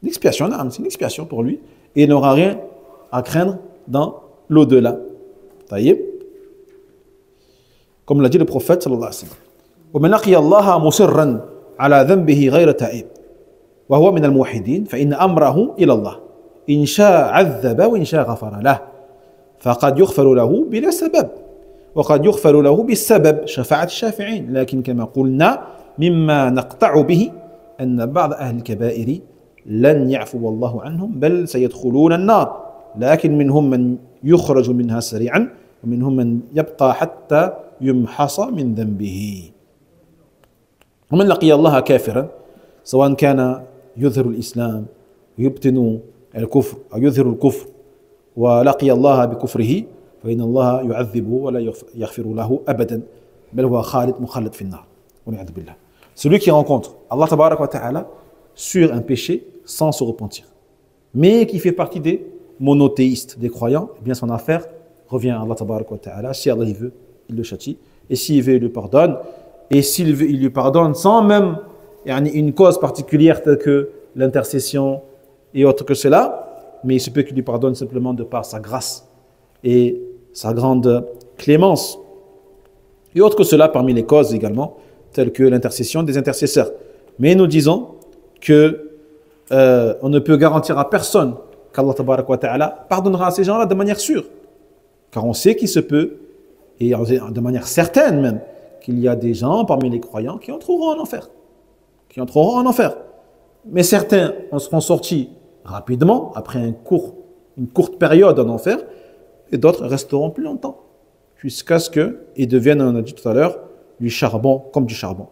L'expiation, c'est une expiation pour lui et il n'aura rien à craindre dans l'au-delà. Taïb. Comme l'a dit le prophète sallallahu alayhi wa sallam. ومن لقي الله مصرا على ذنبه غير تائب وهو من الموحدين فإن أمره إلى الله إن شاء عذب وإن شاء غفر له فقد يغفر له بلا سبب وقد يغفر له بالسبب شفاعة الشافعين لكن كما قلنا مما نقطع به أن بعض أهل الكبائر لن يعفو الله عنهم بل سيدخلون النار لكن منهم من يخرج منها سريعا ومنهم من يبقى حتى يمحص من ذنبه ومن لقي الله كافرا سواء كان يظهر الإسلام ويبطن الكفر أو يظهر الكفر ولقي الله بكفره فإن الله يعذبه ولا يغفر له أبدا بل هو خالد مخلد في النار والعياذ بالله. Celui qui rencontre Allah tabarak wa ta'ala sur un péché sans se repentir mais qui fait partie des monothéistes, des croyants, eh bien son affaire revient à Allah tabarak wa ta'ala. Si Allah il veut, il le châtie, et s'il veut, il le pardonne, et s'il veut, il lui pardonne sans même une cause particulière telle que l'intercession et autre que cela, mais il se peut qu'il lui pardonne simplement de par sa grâce et sa grande clémence. Et autre que cela parmi les causes également, telles que l'intercession des intercesseurs. Mais nous disons que on ne peut garantir à personne qu'Allah tabarak wa ta'ala pardonnera à ces gens-là de manière sûre. Car on sait qu'il se peut, et de manière certaine même, qu'il y a des gens parmi les croyants qui entreront en enfer. Qui entreront en enfer. Mais certains en seront sortis rapidement, après une courte période en enfer, et d'autres resteront plus longtemps, jusqu'à ce qu'ils deviennent, on a dit tout à l'heure, du charbon, comme du charbon.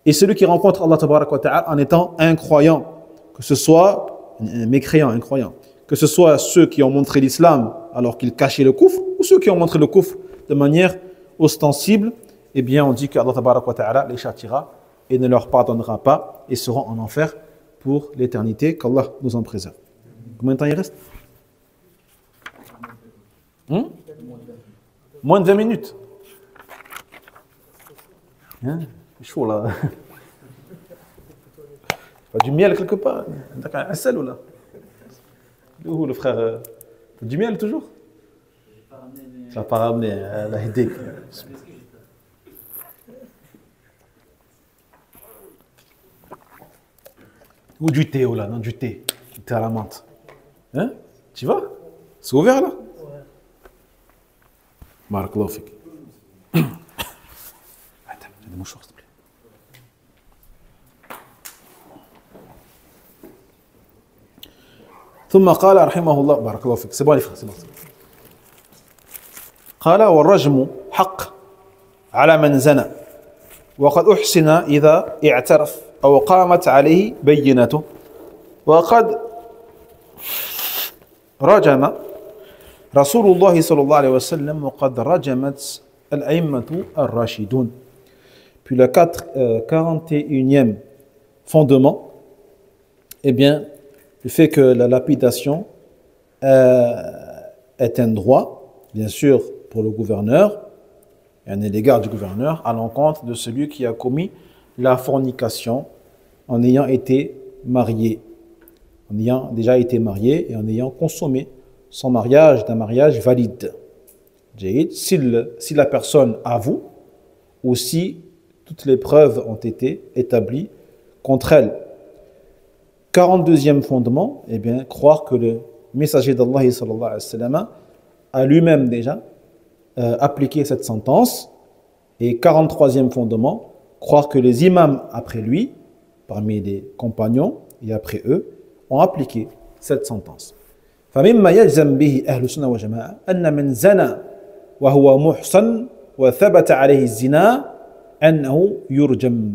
Et celui qui rencontre Allah Tabaraka wa Ta'ala en étant incroyant, que ce soit un mécréant, incroyant, que ce soit ceux qui ont montré l'islam alors qu'ils cachaient le koufr, ou ceux qui ont montré le koufr de manière ostensible, eh bien on dit qu'Allah Tabaraka wa Ta'ala les châtiera et ne leur pardonnera pas et seront en enfer pour l'éternité, qu'Allah nous en préserve. Combien de temps il reste? Moins de 20 minutes. Hein? C'est chaud là. Pas du miel quelque part. T'as un sel ou là? Où le frère? T'as du miel toujours? Tu n'as pas ramené la idée. Ou du thé, ou là, non, du thé. Du thé à la menthe. Hein? Tu vas? C'est ouvert là? Ouais. Barakallahu fik. Attends, j'ai des mouchoirs, s'il te plaît. ثم قال رحمه الله بارك الله فيك سيبوني فيك قال والرجم حق على من زنى وقد أحسن إذا اعترف أو قامت عليه بينته وقد رجم رسول الله صلى الله عليه وسلم وقد رجمت الأئمة الراشدون. Puis le 41e fondement, eh bien, le fait que la lapidation est un droit, bien sûr, pour le gouverneur, et un l'égard du gouverneur, à l'encontre de celui qui a commis la fornication en ayant été marié, en ayant déjà été marié et en ayant consommé son mariage d'un mariage valide. Si la personne avoue ou si toutes les preuves ont été établies contre elle. 42e fondement, eh bien, croire que le messager d'Allah sallallahu alayhi wa sallam a lui-même déjà appliqué cette sentence. Et 43e fondement, croire que les imams après lui, parmi les compagnons et après eux, ont appliqué cette sentence. فمما يجزم به أهل السنة والجماعة أن من زنى وهو محصن وثبت عليه الزنا أنه يرجم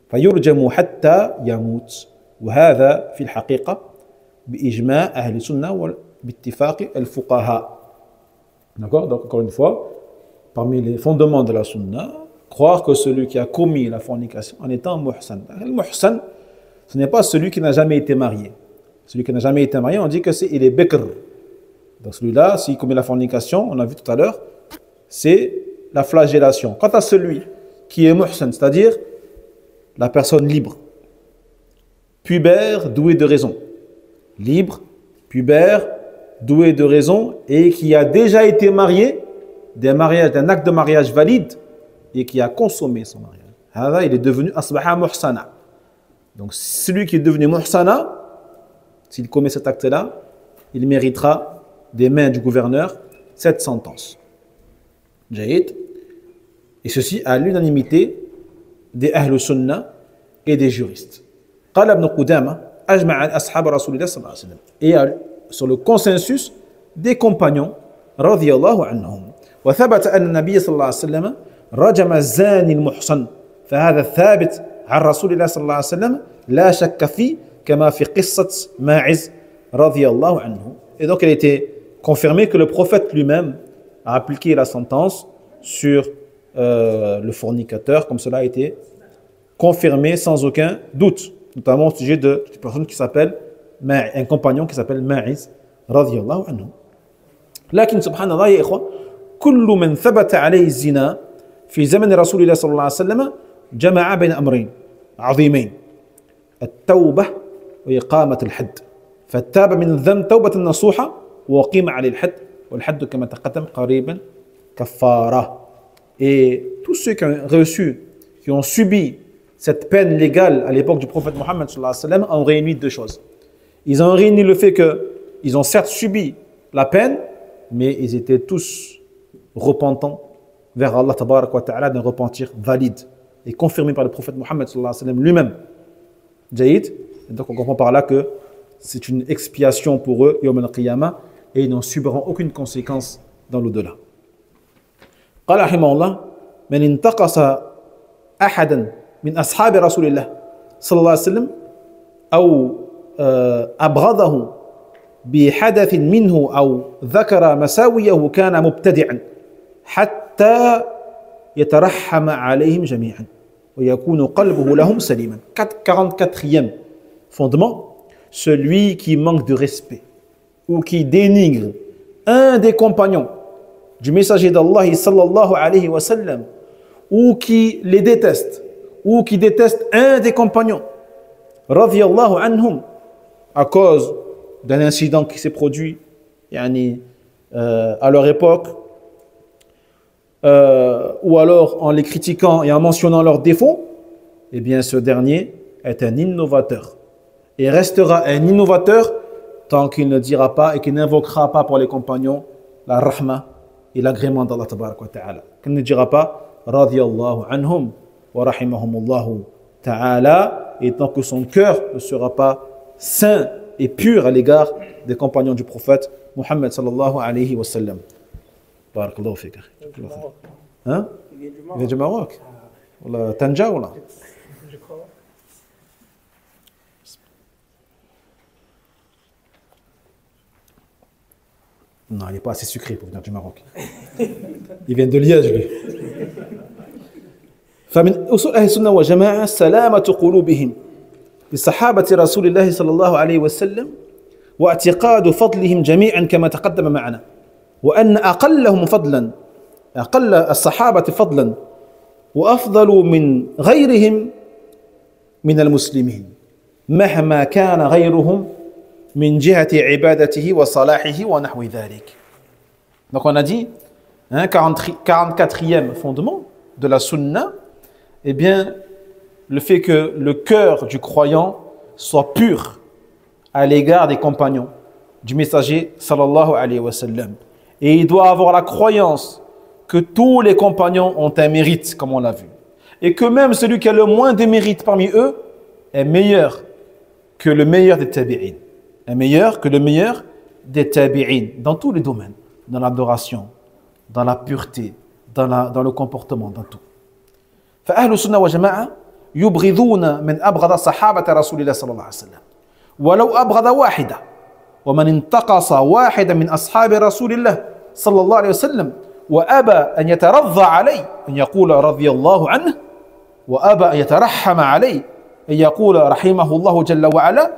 فيرجم حتى يموت وهذا في الحقيقة بإجماع أهل السنة وباتفاق الفقهاء. D'accord? Donc encore une fois, parmi les fondements de la sunna, croire que celui qui a commis la fornication en étant muhsan. Le muhsan, ce n'est pas celui qui n'a jamais été marié. Celui qui n'a jamais été marié, on dit que il est bekr. Donc celui-là, s'il commet la fornication, on a vu tout à l'heure, c'est la flagellation. Quant à celui qui est muhsan, c'est-à-dire la personne libre, pubère, doué de raison. Libre, pubère, doué de raison et qui a déjà été marié d'un acte de mariage valide et qui a consommé son mariage. Il est devenu asbaha muhsana. Donc celui qui est devenu muhsana, s'il commet cet acte-là, il méritera des mains du gouverneur cette sentence. Jaïd. Et ceci à l'unanimité des Ahl Sunnah et des juristes. قال ابن قدامة أجمع أصحاب رسول الله صلى الله عليه وسلم. Et sur le consensus des compagnons رضي الله عنهم. وثبت أن النبي صلى الله عليه وسلم رجم الزاني المحصن فهذا ثابت عن رسول الله صلى الله عليه وسلم لا شك فيه كما في قصة ماعز رضي الله عنه. Et donc il a été confirmé que le prophète lui-même a appliqué la sentence sur le fornicateur, comme cela a été confirmé sans aucun doute, notamment au sujet d'une personne qui s'appelle un compagnon qui s'appelle Ma'iz رضي الله عنه. لكن سبحان الله يا إخوة كل من ثبت عليه الزنا في زمن رسول الله صلى الله عليه وسلم جمع بين أمرين عظيمين التوبة وإقامة الحد فالتاب من الذنب توبة نصوحة وقيم عليه الحد والحد كما تقدم قريبا كفارة. Et tous ceux qui ont subi cette peine légale à l'époque du prophète Mohammed sallallahu alayhi wa sallam ont réuni deux choses. Ils ont réuni le fait qu'ils ont certes subi la peine, mais ils étaient tous repentants, vers Allah tabarak wa ta'ala d'un repentir valide et confirmé par le prophète Mohammed sallallahu alayhi wa sallam lui-même. Jaïd. Et donc on comprend par là que c'est une expiation pour eux, Yawm al-Qiyamah, et ils n'en subiront aucune conséquence dans l'au-delà. قال رحمه الله من انتقص أحدا من أصحاب رسول الله صلى الله عليه وسلم أو أبغضه بحدث منه أو ذكر مساويه كان مبتدعا حتى يترحم عليهم جميعا ويكون قلبه لهم سليما. 44e fondement, celui qui manque de respect ou qui dénigre un des compagnons du messager d'Allah sallallahu alayhi wa sallam, ou qui les déteste, ou qui déteste un des compagnons, radiyallahu anhum, à cause d'un incident qui s'est produit à leur époque, ou alors en les critiquant et en mentionnant leurs défauts, eh bien ce dernier est un innovateur et restera un innovateur tant qu'il ne dira pas et qu'il n'invoquera pas pour les compagnons la rahma et l'agrément d'Allah tabarak wa ta'ala. Qu'il ne dira pas radiyallahu anhum wa rahimahumullahu ta'ala, et tant que son cœur ne sera pas saint et pur à l'égard des compagnons du prophète Muhammad sallallahu alayhi wa sallam. Barakallahu fik. Hein? Il vient du Maroc. Ou Tanja ou là? Je crois. Non, il n'est pas assez sucré pour venir du Maroc. Il vient de Liège, lui. فمن أصول أهل السنة والجماعة سلامة قلوبهم لصحابة رسول الله صلى الله عليه وسلم واعتقاد فضلهم جميعا كما تقدم معنا وأن أقلهم فضلا أقل الصحابة فضلا وأفضل من غيرهم من المسلمين مهما كان غيرهم من جهة عبادته وصلاحه ونحو ذلك. Donc on a dit, 44e fondement de la sunna, eh bien, le fait que le cœur du croyant soit pur à l'égard des compagnons du messager sallallahu alayhi wa sallam. Et il doit avoir la croyance que tous les compagnons ont un mérite, comme on l'a vu. Et que même celui qui a le moins de mérite parmi eux est meilleur que le meilleur des tabi'in. Est meilleur que le meilleur des tabi'in dans tous les domaines. Dans l'adoration, dans la pureté, dans le comportement, dans tout. فأهل السنة والجماعة يبغضون من أبغض صحابة رسول الله صلى الله عليه وسلم ولو أبغض واحدة ومن انتقص واحدا من أصحاب رسول الله صلى الله عليه وسلم وأبى أن يترضى عليه أن يقول رضي الله عنه وأبى أن يترحم عليه أن يقول رحمه الله جل وعلا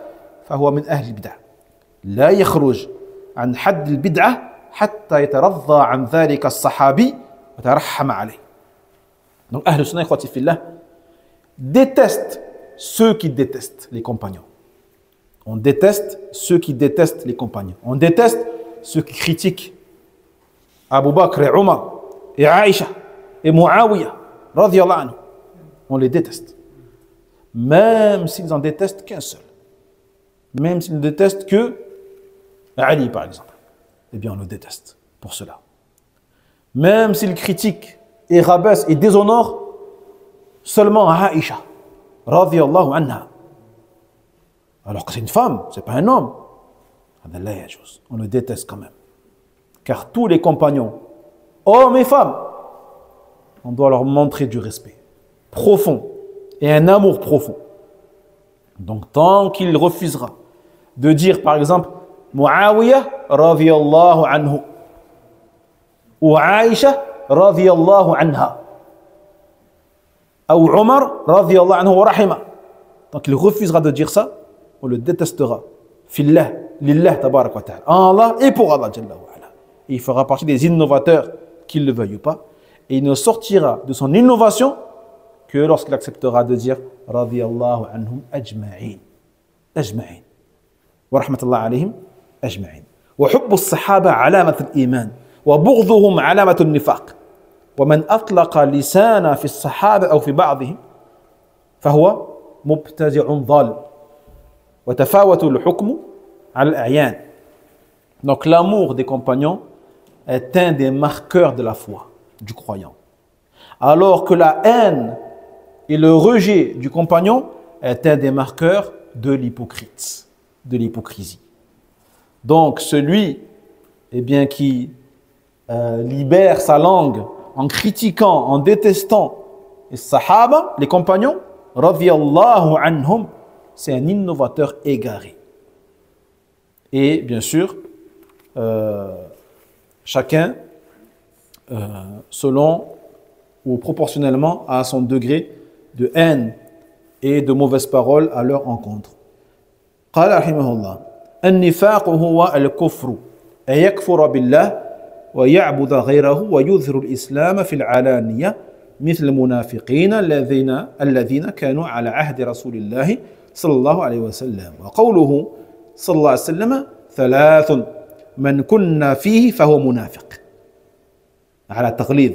فهو من أهل البدع لا يخرج عن حد البدعة حتى يترضى عن ذلك الصحابي وترحم عليه. Donc, Ahl Sunnah ikhwati fillah déteste ceux qui détestent les compagnons. On déteste ceux qui détestent les compagnons. On déteste ceux qui critiquent Abu Bakr et Omar et Aïcha et Muawiyah radiyallahu anhu. On les déteste. Même s'ils en détestent qu'un seul. Même s'ils ne détestent que Ali par exemple. Eh bien on le déteste pour cela. Même s'ils critiquent et rabaisse et déshonore seulement Aïcha radiyallahu anha, alors que c'est une femme, c'est pas un homme, on le déteste quand même, car tous les compagnons, hommes et femmes, on doit leur montrer du respect profond et un amour profond. Donc tant qu'il refusera de dire par exemple Muawiyah radiyallahu anhu ou Aïcha radiyallahu anha ou Omar radiyallahu anhu wa rahima, tant qu'il refusera de dire ça, on le détestera fillah, lillah tabarak wa ta'ala, en Allah et pour Allah jalla wa ala. Et il fera partie des innovateurs, qu'il le veuille ou pas, et il ne sortira de son innovation que lorsqu'il acceptera de dire radiyallahu anhum ajma'in ajma'in wa rahmatullah alayhim ajma'in wa hubbu as-sahaba alamat al-iman wa bughdhuhum alamat al-nifaq. ومن أطلق لسانا في الصحابة أو في بعضهم فهو مبتدع ضال وتفاوت الحكم على الأعيان. Donc l'amour des compagnons est un des marqueurs de la foi du croyant. Alors que la haine et le rejet du compagnon est un des marqueurs de l'hypocrite, de l'hypocrisie. Donc celui qui libère sa langue en critiquant, en détestant les sahaba, les compagnons, radiyallahu anhum, c'est un innovateur égaré. Et bien sûr, chacun, selon ou proportionnellement à son degré de haine et de mauvaises paroles à leur encontre. قال رحمه الله النفاق هو الكفر أن يكفر بالله ويعبد غيره ويظهر الإسلام في العلانية مثل المنافقين الذين كانوا على عهد رسول الله صلى الله عليه وسلم وقوله صلى الله عليه وسلم ثلاث من كنا فيه فهو منافق على تغليظ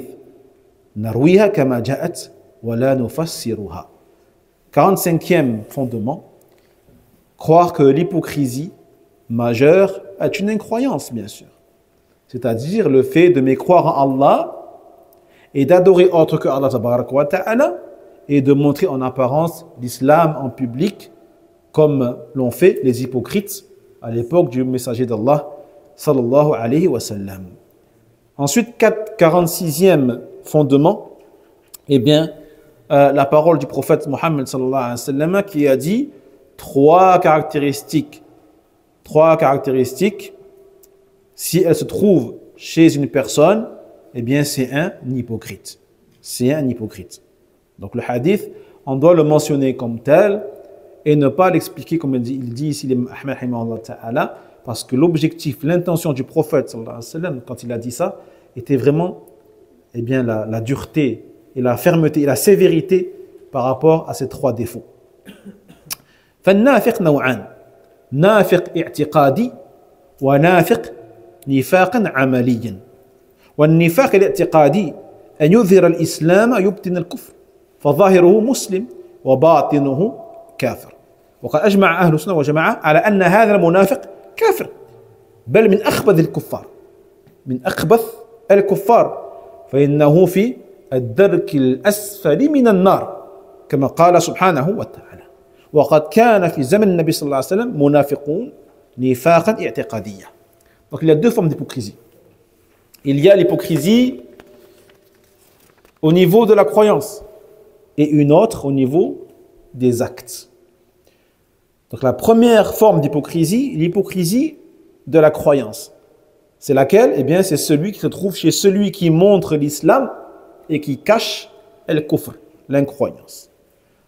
نرويها كما جاءت ولا نفسرها. 45e fondement, croire que l'hypocrisie majeure est une incroyance, bien sûr. C'est-à-dire le fait de mécroire en Allah et d'adorer autre que Allah tabaraka wa ta'ala et de montrer en apparence l'islam en public comme l'ont fait les hypocrites à l'époque du messager d'Allah sallallahu alayhi wa sallam. Ensuite, 46e fondement, la parole du prophète Mohammed sallallahu alayhi wa sallam qui a dit trois caractéristiques, si elles se trouvent chez une personne, c'est un hypocrite. C'est un hypocrite. Donc le hadith, on doit le mentionner comme tel et ne pas l'expliquer comme il dit ici Ahmed rahimahullah ta'ala, parce que l'objectif, l'intention du prophète sallallahu alayhi wa sallam, quand il a dit ça, était vraiment la dureté et la fermeté et la sévérité par rapport à ces trois défauts. فالنافق نوعان نافق اعتقادي ونافق نفاقا عمليا والنفاق الاعتقادي أن يظهر الإسلام يبطن الكفر فظاهره مسلم وباطنه كافر وقد أجمع أهل السنة والجماعة على أن هذا المنافق كافر بل من أخبث الكفار فإنه في الدرك الأسفل من النار كما قال سبحانه وتعالى وقد كان في زمن النبي صلى الله عليه وسلم منافقون نفاقا اعتقاديا. Donc il y a deux formes d'hypocrisie. Il y a l'hypocrisie au niveau de la croyance et une autre au niveau des actes. Donc la première forme d'hypocrisie, l'hypocrisie de la croyance. C'est laquelle? C'est celui qui se trouve chez celui qui montre l'islam et qui cache el-kufr, l'incroyance.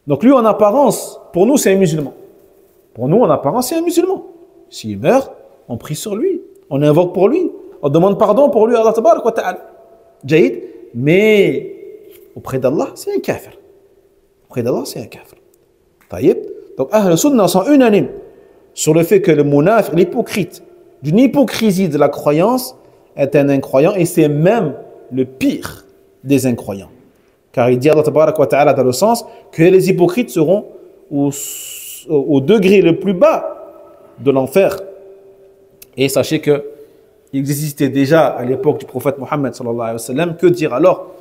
Donc lui en apparence, pour nous c'est un musulman. Pour nous en apparence c'est un musulman. S'il meurt, on prie sur lui, on invoque pour lui, on demande pardon pour lui, Allah tabarak wa ta'ala. Jaïd, mais auprès d'Allah c'est un kafir. Auprès d'Allah c'est un kafir. Taïb. Donc Ahl Sunnah sont unanimes sur le fait que le munafiq, l'hypocrite, d'une hypocrisie de la croyance est un incroyant et c'est même le pire des incroyants. Car il dit Allah tabarak wa ta'ala dans le sens que les hypocrites seront au degré le plus bas de l'enfer. Et sachez que il existait déjà à l'époque du prophète Mohammed sallallahu alayhi wa sallam, que dire alors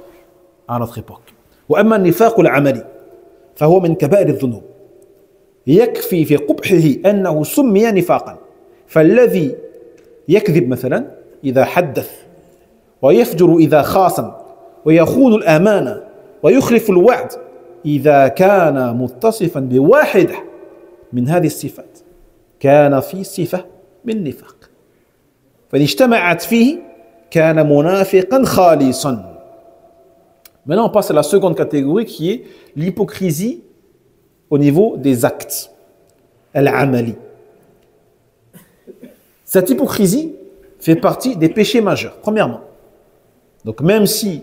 à notre époque? وأما النفاق العملي فهو من كبائر الذنوب يكفي في قبحه أنه سمي نفاقا فالذي يكذب مثلا إذا حدث ويفجر إذا خاصم ويخون الأمانة ويخلف الوعد إذا كان متصفا بواحدة من هذه الصفات كان في صفة من نفاق فإن اجتمعت فيه كان منافقا خالصا. Maintenant on passe à la seconde catégorie qui est l'hypocrisie au niveau des actes, al-amali. Cette hypocrisie fait partie des péchés majeurs, premièrement. Donc même si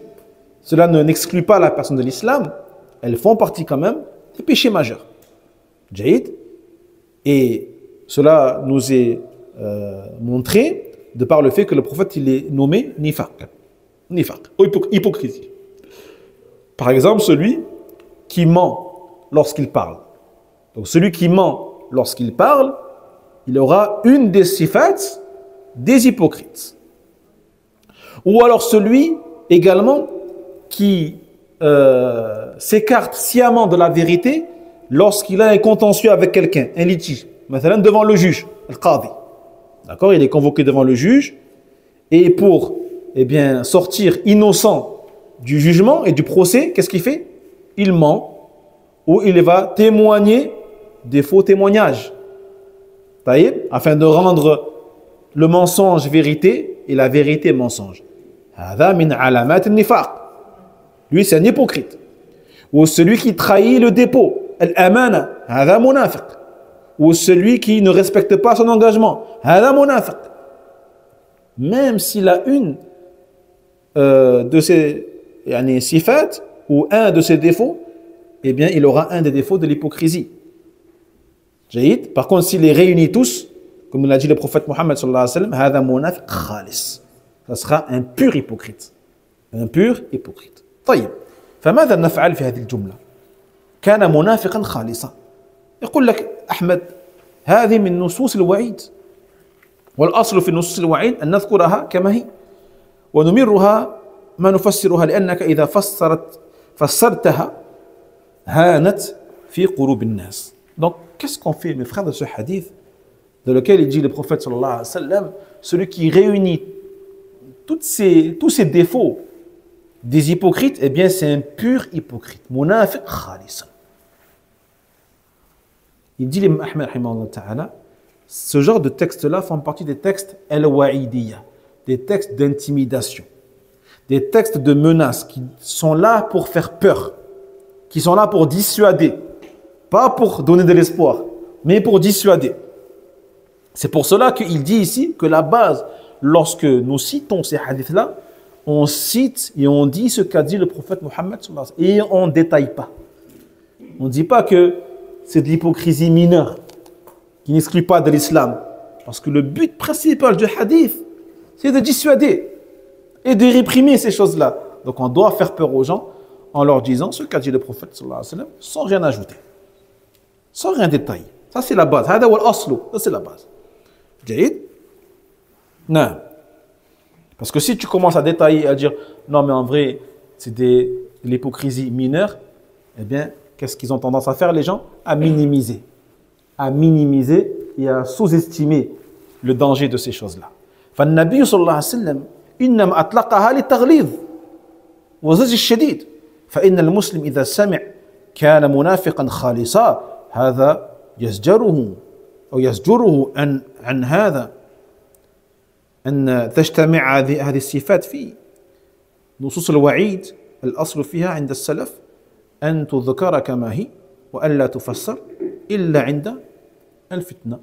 cela n'exclut pas la personne de l'islam, elles font partie quand même des péchés majeurs. Jaïd. Et cela nous est montré de par le fait que le prophète il est nommé nifaq, hypocrisie. Par exemple, celui qui ment lorsqu'il parle. Donc celui qui ment lorsqu'il parle, il aura une des sifat des hypocrites. Ou alors celui également qui s'écarte sciemment de la vérité lorsqu'il a un contentieux avec quelqu'un, un litige, devant le juge, le qadi. D'accord? Il est convoqué devant le juge et pour sortir innocent du jugement et du procès, qu'est-ce qu'il fait? Il ment ou il va témoigner des faux témoignages. Afin de rendre le mensonge vérité et la vérité mensonge. هذا من علامات النفاق. Lui, c'est un hypocrite. Ou celui qui trahit le dépôt. Al-amana. هذا منافق. Ou celui qui ne respecte pas son engagement. هذا منافق. Même s'il a une de ses sifat ou un de ses défauts, eh bien, il aura un des défauts de l'hypocrisie. Jaïd. Par contre, s'il les réunit tous, comme l'a dit le prophète Mohammed sallallahu alayhi wa sallam, هذا منافق خالص. Ça sera un pur hypocrite. Un pur hypocrite. طيب. فماذا نفعل في هذه الجملة؟ كان منافقا خالصا. يقول لك أحمد هذه من نصوص الوعيد. والأصل في نصوص الوعيد أن نذكرها كما هي ونمرها ما نفسرها لأنك إذا فسرتها هانت في قلوب الناس. Donc, qu'est-ce qu'on fait, mes frères, de ce hadith dans lequel il dit le prophète sallallahu alayhi wa sallam, celui qui réunit tous ces défauts des hypocrites, eh bien c'est un pur hypocrite. Munafiq khalisan. Il dit l'imam Ahmed rahimahullah ta'ala, ce genre de textes-là font partie des textes al-wa'idiyya, des textes d'intimidation, des textes de menaces qui sont là pour faire peur, qui sont là pour dissuader, pas pour donner de l'espoir, mais pour dissuader. C'est pour cela qu'il dit ici que la base, lorsque nous citons ces hadiths-là, on cite et on dit ce qu'a dit le prophète Mohammed et on ne détaille pas. On ne dit pas que c'est de l'hypocrisie mineure qui n'exclut pas de l'islam. Parce que le but principal du hadith, c'est de dissuader et de réprimer ces choses-là. Donc on doit faire peur aux gens en leur disant ce qu'a dit le prophète sans rien ajouter, sans rien détailler. Ça c'est la base. Ça c'est la base. Non. Parce que si tu commences à détailler et à dire non mais en vrai c'est de l'hypocrisie mineure, eh bien qu'est-ce qu'ils ont tendance à faire les gens? À minimiser et à sous-estimer le danger de ces choses-là. فالنبي صلى الله عليه وسلم إنما أطلقها للتغليظ وزج الشديد فإن المسلم إذا سمع كان منافقا خالصا هذا يزجره أو يزجره عن هذا أن تجتمع هذه الصفات فيه. نصوص الوعيد الأصل فيها عند السلف أن تذكر كما هي وألا تفسر إلا عند الفتنة.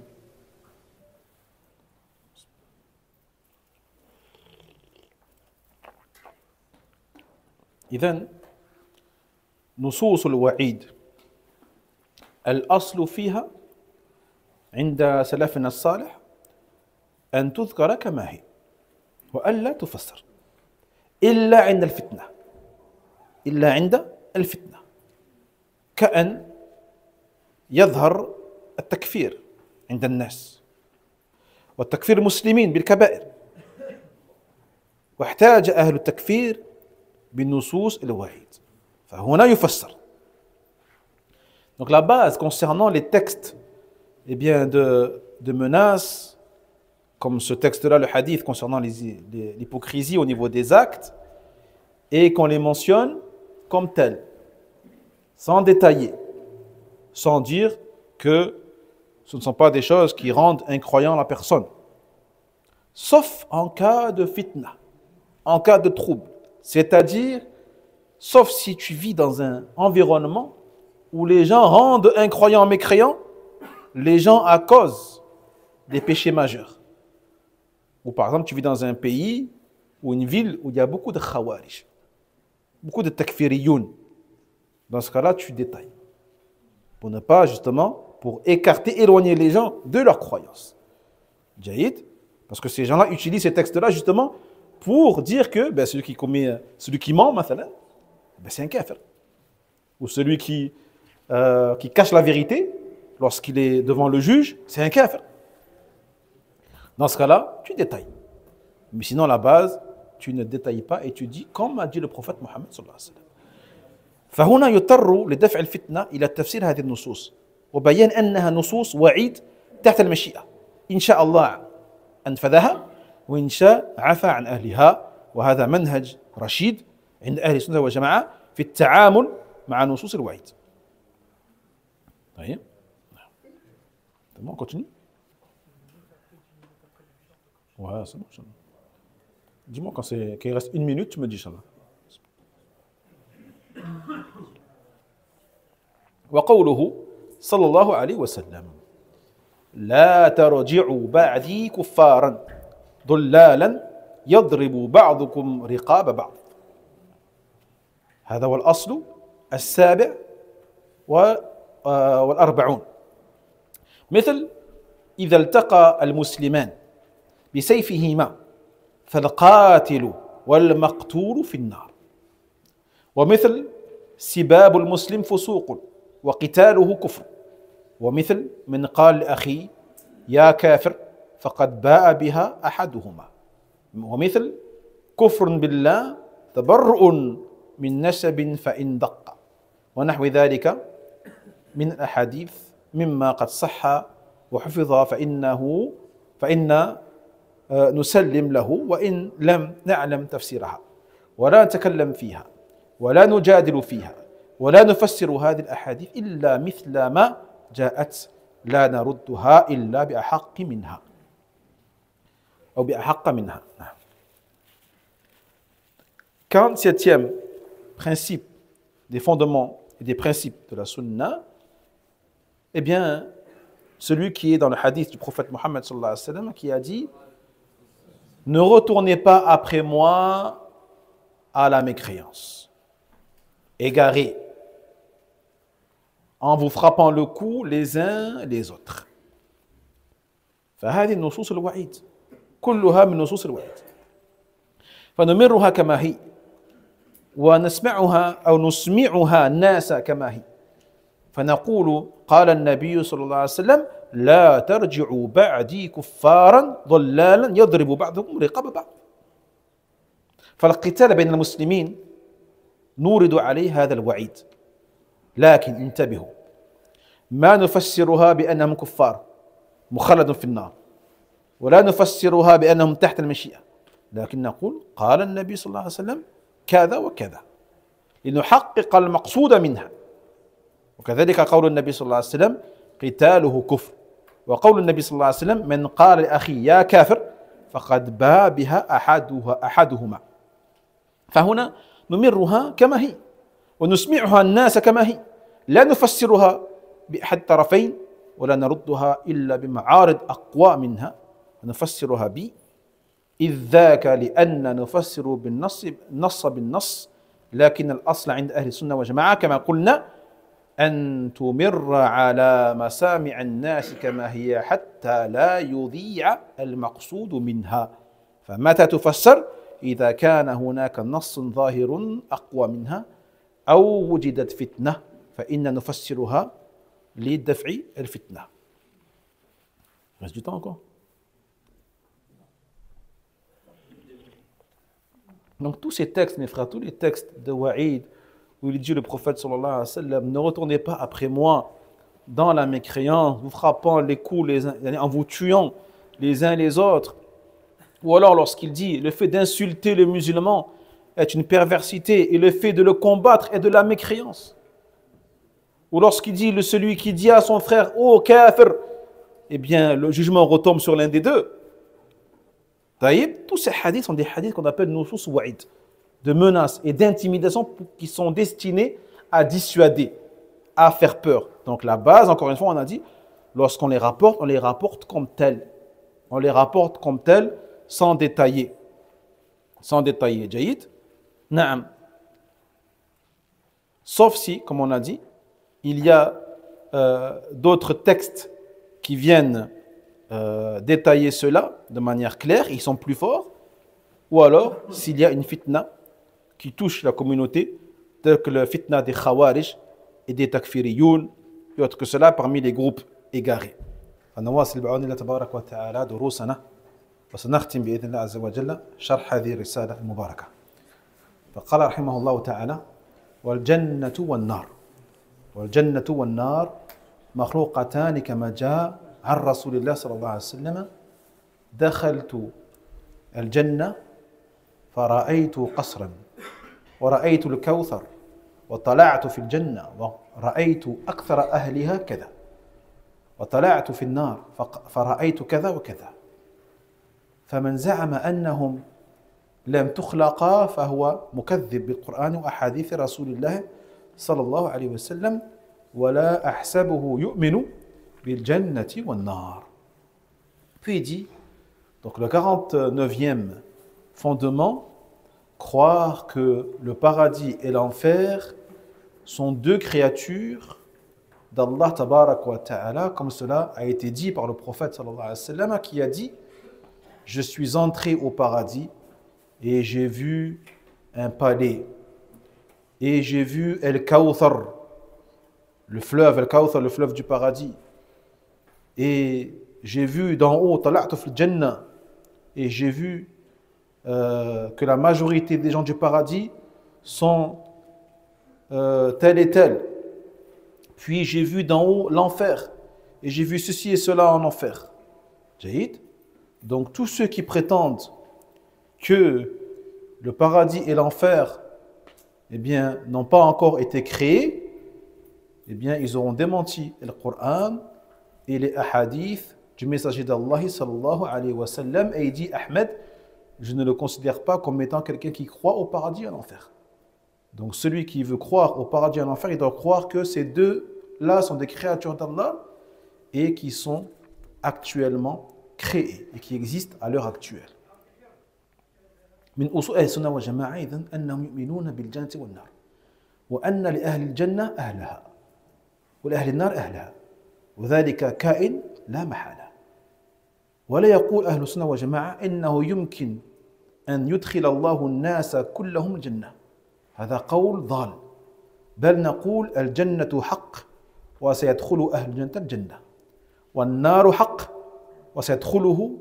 إذن نصوص الوعيد الأصل فيها عند سلفنا الصالح أن تذكر كما هي وألا تفسر إلا عند الفتنة كأن يظهر التكفير عند الناس والتكفير المسلمين بالكبائر واحتاج أهل التكفير بالنصوص الوعيد فهنا يفسر. Donc la base concernant les textes de menaces, comme ce texte-là, le hadith concernant l'hypocrisie au niveau des actes, et qu'on les mentionne comme tels, sans détailler, sans dire que ce ne sont pas des choses qui rendent incroyant la personne, sauf en cas de fitna, en cas de trouble, c'est-à-dire, sauf si tu vis dans un environnement où les gens rendent incroyants mécréants, les gens à cause des péchés majeurs. Ou par exemple, tu vis dans un pays ou une ville où il y a beaucoup de khawarij, beaucoup de takfiriyoun. Dans ce cas-là, tu détailles. Pour ne pas, justement, pour écarter, éloigner les gens de leur croyance. Jaïd, parce que ces gens-là utilisent ces textes-là, justement, pour dire que celui qui ment, c'est un kafir. Ou celui qui cache la vérité lorsqu'il est devant le juge, c'est un kafir. Dans ce cas-là, tu détailles. Mais sinon, la base, tu ne détailles pas et tu dis, comme a dit le prophète Mohammed sallallahu alayhi wa sallam. فهنا يضطر لدفع الفتنة إلى تفسير هذه النصوص وبيان أنها نصوص وعيد تحت المشيئة، إن شاء الله أنفذها وإن شاء عفى عن أهلها. وهذا منهج رشيد عند أهل السنة والجماعة في التعامل مع نصوص الوعيد. طيب on continue. Ouais, c'est bon. Dis-moi quand il reste 1 minute, tu me dis ça. وقوله صلى الله عليه وسلم لا ترجعوا بعدي كفارا ضلالا يضرب بعضكم رقاب بعض. هذا هو الأصل السابع والأربعون. مثل إذا التقى المسلمان بسيفهما فالقاتل والمقتول في النار. ومثل سباب المسلم فسوق وقتاله كفر. ومثل من قال لأخيه يا كافر فقد باء بها أحدهما. ومثل كفر بالله تبرؤ من نسب فإن دق، ونحو ذلك من الأحاديث مما قد صح وحفظ فإن نسلم له وإن لم نعلم تفسيرها ولا نتكلم فيها ولا نجادل فيها ولا نفسر هذه الأحاديث إلا مثل ما جاءت لا نردها إلا بأحق منها أو بأحق منها. 47e principe des fondements et des principes de la sunna, eh bien, celui qui est dans le hadith du prophète Mohammed sallallahu alayhi wa sallam qui a dit « Ne retournez pas après moi à la mécréance, égarés, en vous frappant le cou les uns les autres. » فهذه النصوص الوعيد كلها من نصوص الوعيد، فنمرها كما هي ونسمعها أو نسمعها الناس كما هي، فنقول قال النبي صلى الله عليه وسلم لا ترجعوا بعدي كفارا ضلالا يضرب بعضكم رقاب بعض. فالقتال بين المسلمين نورد عليه هذا الوعيد، لكن انتبهوا ما نفسرها بأنهم كفار مخلد في النار، ولا نفسرها بأنهم تحت المشيئة، لكن نقول قال النبي صلى الله عليه وسلم كذا وكذا لنحقق المقصود منها. وكذلك قول النبي صلى الله عليه وسلم قتاله كفر، وقول النبي صلى الله عليه وسلم من قال لأخي يا كافر فقد باء بها أحدهما. فهنا نمرها كما هي ونسمعها الناس كما هي، لا نفسرها بأحد طرفين ولا نردها إلا بمعارض أقوى منها، نفسرها إذ ذاك لأن نفسر بالنص بالنص، لكن الأصل عند أهل السنة والجماعة كما قلنا أن تمر على مسامع الناس كما هي حتى لا يضيع المقصود منها. فمتى تفسر؟ إذا كان هناك نص ظاهر أقوى منها أو وجدت فتنة فإن نفسرها لدفع الفتنة. Reste du temps encore. Donc tous ces textes, mes frères, tous les textes de Wa'id, où il dit le prophète sallallahu alayhi wa sallam, ne retournez pas après moi dans la mécréance, vous frappant les coups les uns, en vous tuant les uns les autres. Ou alors lorsqu'il dit le fait d'insulter le musulman est une perversité et le fait de le combattre est de la mécréance. Ou lorsqu'il dit celui qui dit à son frère oh kafir, eh bien le jugement retombe sur l'un des deux. Taïb, tous ces hadiths sont des hadiths qu'on appelle nusus wa'id, de menaces et d'intimidation qui sont destinés à dissuader, à faire peur. Donc la base, encore une fois, on a dit, lorsqu'on les rapporte, on les rapporte comme tels. On les rapporte comme tels, sans détailler. Sans détailler. Jaïd? Naam. Sauf si, comme on a dit, il y a d'autres textes qui viennent détailler cela de manière claire, ils sont plus forts, ou alors s'il y a une fitna qui touche la communauté, tel que le fitna des khawarij et des takfiriyoun, et autre que cela parmi les groupes égarés. فنواصل بعون الله تبارك وتعالى دروسنا وسنختم بإذن الله عز وجل شرح هذه الرسالة المباركة. فقال رحمه الله تعالى والجنة والنار والجنة والنار مخلوقتان كما جاء عن رسول الله صلى الله عليه وسلم دخلت الجنة فرأيت قصرا ورأيت الكوثر وطلعت في الجنة ورأيت أكثر أهلها كذا وطلعت في النار فرأيت كذا وكذا فمن زعم أنهم لم تخلقا فهو مكذب بالقرآن وأحاديث رسول الله صلى الله عليه وسلم ولا أحسبه يؤمن بالجنة والنار. Puis il dit, donc le 49e fondement, croire que le paradis et l'enfer sont deux créatures d'Allah tabarak wa ta'ala, comme cela a été dit par le prophète sallallahu alayhi wa sallam, qui a dit: je suis entré au paradis et j'ai vu un palais et j'ai vu El-Kawthar, le fleuve El-Kawthar, le fleuve du paradis, et j'ai vu d'en haut tala'tu fil jannah, et j'ai vu que la majorité des gens du paradis sont tels et tels. Puis j'ai vu d'en haut l'enfer, et j'ai vu ceci et cela en enfer. Jahid. Donc tous ceux qui prétendent que le paradis et l'enfer, eh bien, n'ont pas encore été créés, eh bien, ils auront démenti le Coran et les hadiths du messager d'Allah sallallahu alayhi wa sallam, et il dit: Ahmed, je ne le considère pas comme étant quelqu'un qui croit au paradis et à l'enfer. Donc celui qui veut croire au paradis et à l'enfer, il doit croire que ces deux-là sont des créatures d'Allah et qui sont actuellement créés et qui existent à l'heure actuelle. من أصول أهل السنة والجماعة إذن أنهم يؤمنون بالجنة والنار وأن لأهل الجنة أهلها ولأهل النار أهلها وذلك كائن لا محالة. ولا يقول أهل السنة والجماعة إنه يمكن أن يدخل الله الناس كلهم الجنة، هذا قول ضال، بل نقول الجنة حق وسيدخل أهل الجنة الجنة، والنار حق وسيدخله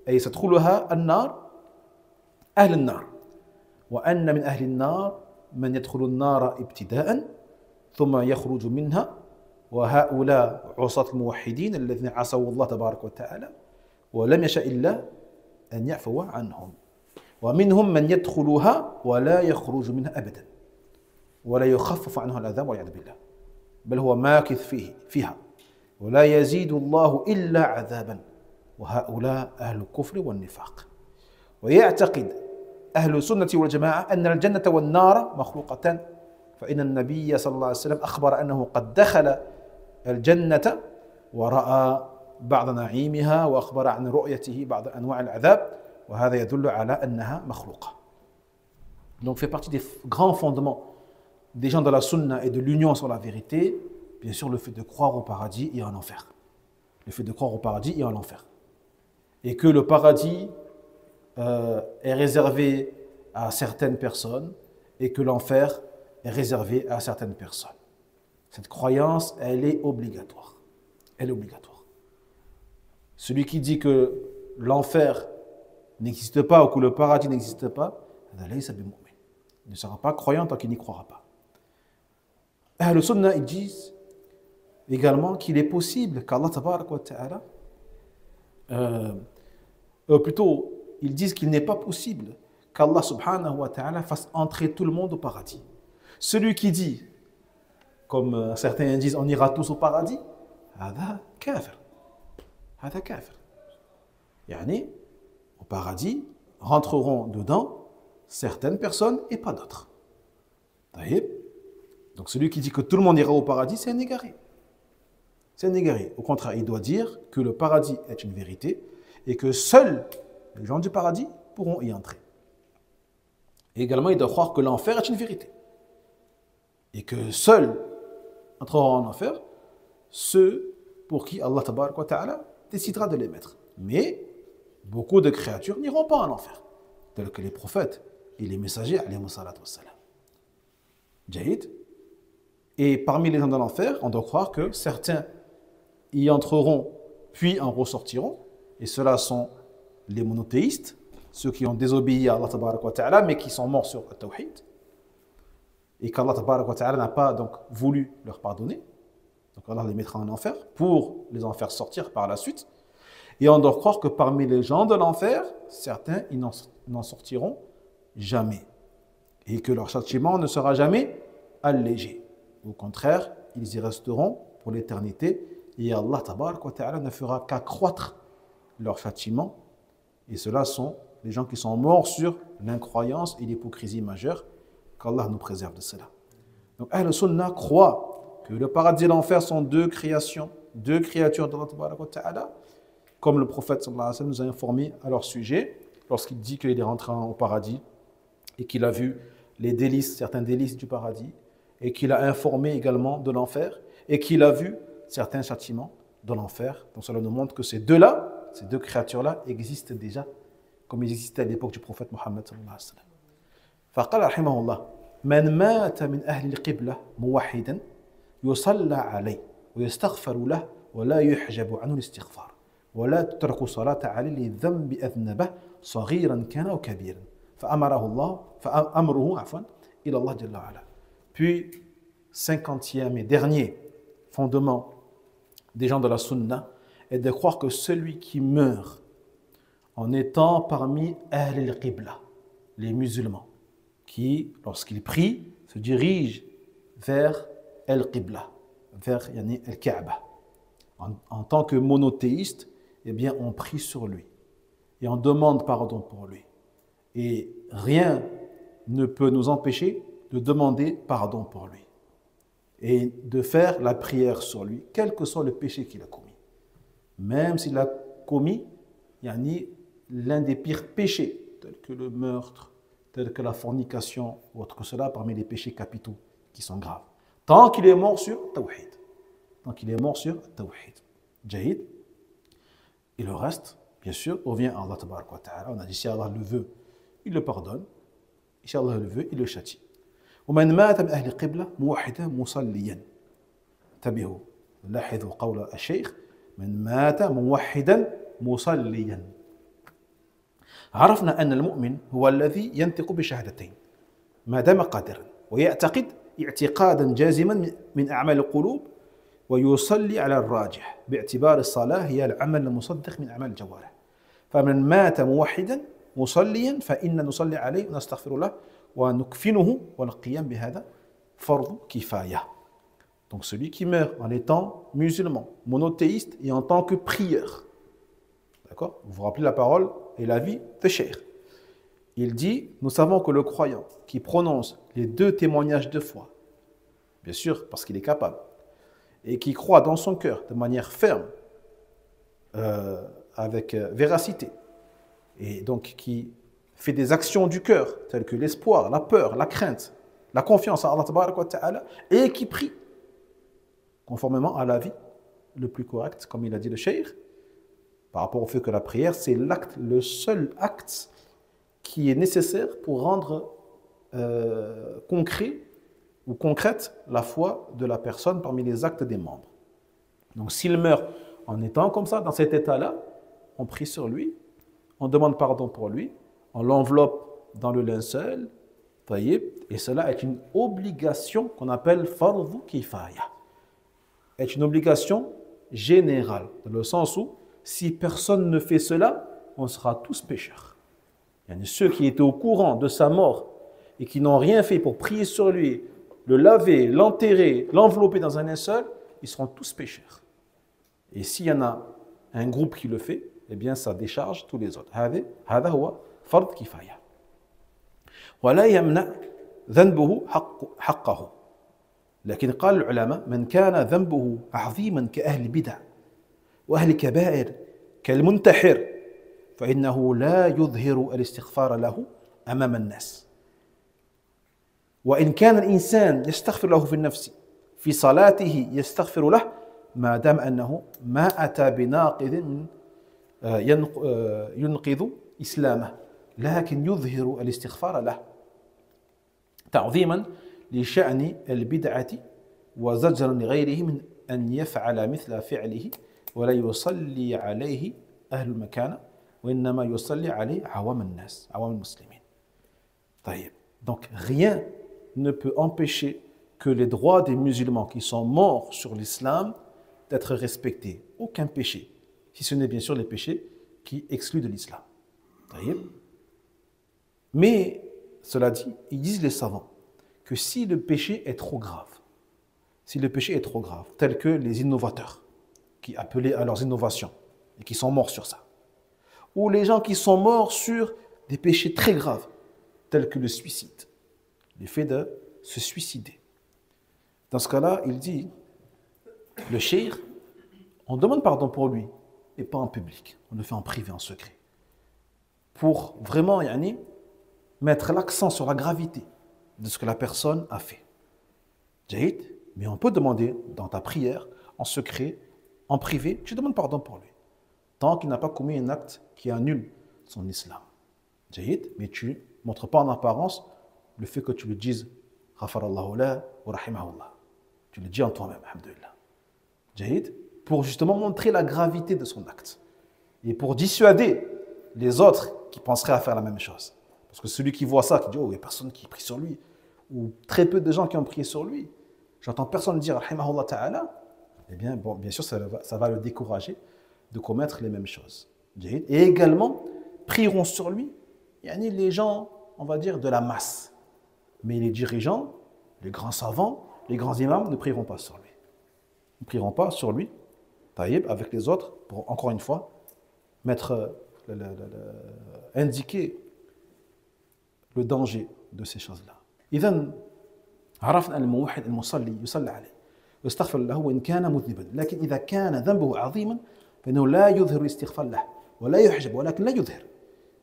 أي سيدخلها النار أهل النار، وأن من أهل النار من يدخل النار ابتداء ثم يخرج منها، وهؤلاء عصاة الموحدين الذين عصوا الله تبارك وتعالى ولم يشاء إلا أن يعفو عنهم، ومنهم من يدخلها ولا يخرج منها أبدا ولا يخفف عنه العذاب والعياذ بالله، بل هو ماكث فيها ولا يزيد الله إلا عذابا، وهؤلاء أهل الكفر والنفاق. ويعتقد أهل السنة والجماعة أن الجنة والنار مخلوقتان، فإن النبي صلى الله عليه وسلم أخبر أنه قد دخل الجنة ورأى بعض نعيمها وأخبر عن رؤيته بعض أنواع العذاب، وهذا يدل على أنها مخلوقة. Donc fait partie des grands fondements des gens de la sunna et de l'union sur la vérité, bien sûr le fait de croire au paradis et en enfer. Le fait de croire au paradis et en enfer. Et que le paradis est réservé à certaines personnes et que l'enfer est réservé à certaines personnes. Cette croyance, elle est obligatoire. Elle est obligatoire. Celui qui dit que l'enfer n'existe pas ou que le paradis n'existe pas, il ne sera pas croyant tant qu'il n'y croira pas. Ahl Sunnah, ils disent également qu'il est possible qu'Allah tabarak wa ta'ala, plutôt, ils disent qu'il n'est pas possible qu'Allah subhanahu wa ta'ala fasse entrer tout le monde au paradis. Celui qui dit, comme certains disent, on ira tous au paradis, هذا كافر. هذا كافر. يعني, au paradis, rentreront dedans certaines personnes et pas d'autres. Donc celui qui dit que tout le monde ira au paradis, c'est un égaré. C'est un égaré. Au contraire, il doit dire que le paradis est une vérité et que seuls les gens du paradis pourront y entrer. Et également, il doit croire que l'enfer est une vérité. Et que seuls entreront en enfer ceux pour qui Allah tabarak wa ta'ala décidera de les mettre. Mais beaucoup de créatures n'iront pas en enfer, tels que les prophètes et les messagers alayhimu salatu wassalam. Jahid. Et parmi les gens de l'enfer, on doit croire que certains y entreront puis en ressortiront, et ceux-là sont les monothéistes, ceux qui ont désobéi à Allah tabarak wa ta'ala mais qui sont morts sur le tawhid. et qu'Allah tabarak wa ta'ala n'a pas donc voulu leur pardonner, donc Allah les mettra en enfer pour les en faire sortir par la suite. Et on doit croire que parmi les gens de l'enfer, certains ils n'en sortiront jamais et que leur châtiment ne sera jamais allégé. Au contraire, ils y resteront pour l'éternité et Allah tabarak wa ta'ala ne fera qu'accroître leur châtiment. Et ceux-là sont les gens qui sont morts sur l'incroyance et l'hypocrisie majeure. Qu'Allah nous préserve de cela. Donc Ahl Sunnah croit que le paradis et l'enfer sont deux créations, deux créatures d'Allah tabarak wa ta'ala, comme le prophète sallallahu alayhi wa sallam nous a informé à leur sujet lorsqu'il dit qu'il est rentré au paradis et qu'il a vu les délices, certains délices du paradis, et qu'il a informé également de l'enfer, et qu'il a vu certains châtiments de l'enfer. Donc cela nous montre que ces deux-là, ces deux créatures-là existent déjà, comme ils existaient à l'époque du prophète Mohammed sallallahu alayhi wa sallam. فقال رحمه الله من مات من أهل القبلة موحدا يصلى عليه ويستغفر له ولا يحجب عنه الاستغفار ولا تترك صلاة عليه لذنب أذنبه صغيرا كان أو كبيرا فأمره إلى الله جل وعلا. Puis, 50e et dernier fondement des gens de la Sunna est de croire que celui qui meurt en étant parmi Ahl al-Qibla, les musulmans, qui, lorsqu'ils prient, se dirigent vers al-Qibla, vers al-Kaaba. En tant que monothéiste, eh bien, on prie sur lui et on demande pardon pour lui. Et rien ne peut nous empêcher de demander pardon pour lui et de faire la prière sur lui, quel que soit le péché qu'il a commis. Même s'il a commis l'un des pires péchés, tels que le meurtre, tels que la fornication, ou autre que cela, parmi les péchés capitaux qui sont graves. Tant qu'il est mort sur Tawhid. Tant qu'il est mort sur Tawhid. Jahid. Et le reste, bien sûr, revient à Allah tabaraka wa ta'ala. On a dit, si Allah le veut, il le pardonne. Si Allah le veut, il le châtie. ومن مات من أهل القبلة موحدا مصليا. انتبهوا لاحظوا قول الشيخ من مات موحدا مصليا. عرفنا أن المؤمن هو الذي ينطق بشهادتين ما دام قادرا ويعتقد اعتقادا جازما من أعمال القلوب ويصلي على الراجح باعتبار الصلاة هي العمل المصدق من أعمال الجوارح. فمن مات موحدا مصليا فإن نصلي عليه ونستغفر له ونكفنه والقيام بهذا فرض كفاية. Donc celui qui meurt en étant musulman, monothéiste et en tant que prieur. D'accord? Vous vous rappelez la parole et la vie de Cheikh. Il dit, nous savons que le croyant qui prononce les deux témoignages de foi, bien sûr parce qu'il est capable, et qui croit dans son cœur de manière ferme, avec véracité, et donc qui fait des actions du cœur, telles que l'espoir, la peur, la crainte, la confiance en Allah tabaraka wa ta'ala, et qui prie, conformément à l'avis le plus correct, comme il a dit le Cheikh, par rapport au fait que la prière, c'est l'acte, le seul acte qui est nécessaire pour rendre concret ou concrète la foi de la personne parmi les actes des membres. Donc s'il meurt en étant comme ça, dans cet état-là, on prie sur lui, on demande pardon pour lui, on l'enveloppe dans le linceul, et cela est une obligation qu'on appelle fardhu kifaya. Est une obligation générale, dans le sens où si personne ne fait cela, on sera tous pécheurs. Il y a ceux qui étaient au courant de sa mort et qui n'ont rien fait pour prier sur lui, le laver, l'enterrer, l'envelopper dans un linceul, ils seront tous pécheurs. Et s'il y en a un groupe qui le fait, eh bien ça décharge tous les autres. هذا هو فرض كفاية. ولا يمنع ذنبه حقه. لكن قال العلماء من كان ذنبه عظيما كأهل البدع وأهل الكبائر كالمنتحر فإنه لا يظهر الاستغفار له أمام الناس. وإن كان الإنسان يستغفر له في النفس في صلاته يستغفر له ما دام أنه ما أتى بناقض ينقض إسلامه لكن يظهر الاستغفار له تعظيما لشأن البدعة وزجرا لغيره من أن يفعل مثل فعله ولا يصلي عليه أهل المكان وإنما يصلي عليه عوام الناس عوام المسلمين. طيب. Donc rien ne peut empêcher que les droits des musulmans qui sont morts sur l'islam d'être respectés. Aucun péché, si ce n'est bien sûr les péchés qui excluent de l'islam. Mais, cela dit, ils disent les savants que si le péché est trop grave, tel que les innovateurs qui appelaient à leurs innovations et qui sont morts sur ça, ou les gens qui sont morts sur des péchés très graves, tels que le suicide, le fait de se suicider. Dans ce cas-là, il dit, le cheikh, on demande pardon pour lui, et pas en public, on le fait en privé, en secret, pour vraiment mettre l'accent sur la gravité de ce que la personne a fait. Jahid, mais on peut demander dans ta prière, en secret, en privé, tu demandes pardon pour lui, tant qu'il n'a pas commis un acte qui annule son islam. Jahid, mais tu ne montres pas en apparence le fait que tu le dises Ghafarallahu la wa rahimahullah. Tu le dis en toi-même, alhamdulillah. Jahid, pour justement montrer la gravité de son acte et pour dissuader les autres qui penseraient à faire la même chose. Parce que celui qui voit ça, qui dit, oh, il n'y a personne qui prie sur lui, ou très peu de gens qui ont prié sur lui, j'entends personne dire rahimahullah ta'ala, eh bien, bon, bien sûr, ça va le décourager de commettre les mêmes choses. Jahid. Et également, prieront sur lui les gens, on va dire, de la masse. Mais les dirigeants, les grands savants, les grands imams ne prieront pas sur lui. Ils ne prieront pas sur lui, taïb, avec les autres, pour, encore une fois, indiquer le danger de ces choses-là. إذن عرفنا أن الموحد المصلي يصلى عليه ويستغفر له وإن كان مذنبا، لكن إذا كان ذنبه عظيما فإنه لا يظهر الاستغفار له ولا يحجب، ولكن لا يظهر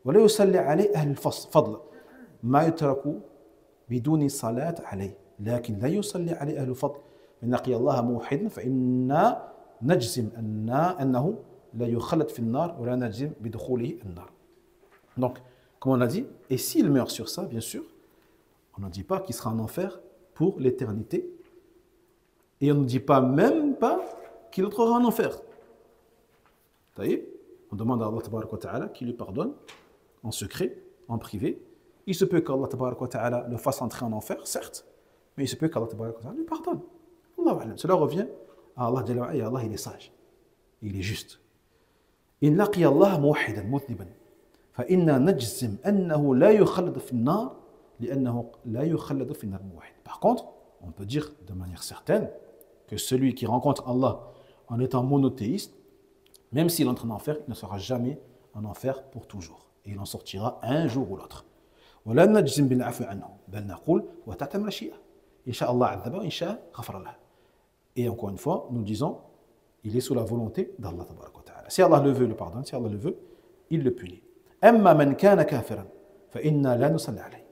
ولا يصلي عليه أهل الفضل ما يترك بدون صلاة عليه، لكن لا يصلي عليه أهل الفضل من لقي الله موحدا فإنا نجزم أنه لا يخلد في النار ولا نجزم بدخوله النار. Donc, comme on a dit, et s'il meurt sur ça, bien sûr, on ne dit pas qu'il sera en enfer pour l'éternité, et on ne dit pas même pas qu'il entrera en enfer. On demande à Allah tabaraka wa ta'ala qu'il lui pardonne en secret, en privé. Il se peut qu'Allah tabaraka wa ta'ala le fasse entrer en enfer, certes, mais il se peut qu'Allah tabaraka wa ta'ala lui pardonne. Cela revient à Allah Jalla wa Ala, et Allah il est sage, il est juste. إن لقي الله موحدا مذنبا فإنا نجزم أنه لا يخلد في النار لأنه لا يخلد في النار موحد. Par contre, on peut dire de manière certaine que celui qui rencontre Allah en étant monothéiste, même s'il entre en enfer, il ne sera jamais en enfer pour toujours. Et il en sortira un jour ou l'autre. ولا نجزم بالعفو عنه بل نقول وتحت المشيئة إن شاء الله عذبه وإن شاء غفر له. Et encore une fois, nous disons, il est sous la volonté d'Allah tabaraka wa ta'ala. Si Allah le veut, il le pardonne. Si Allah le veut, il le punit. أما من كان كافرا فإنا لا نصلي عليه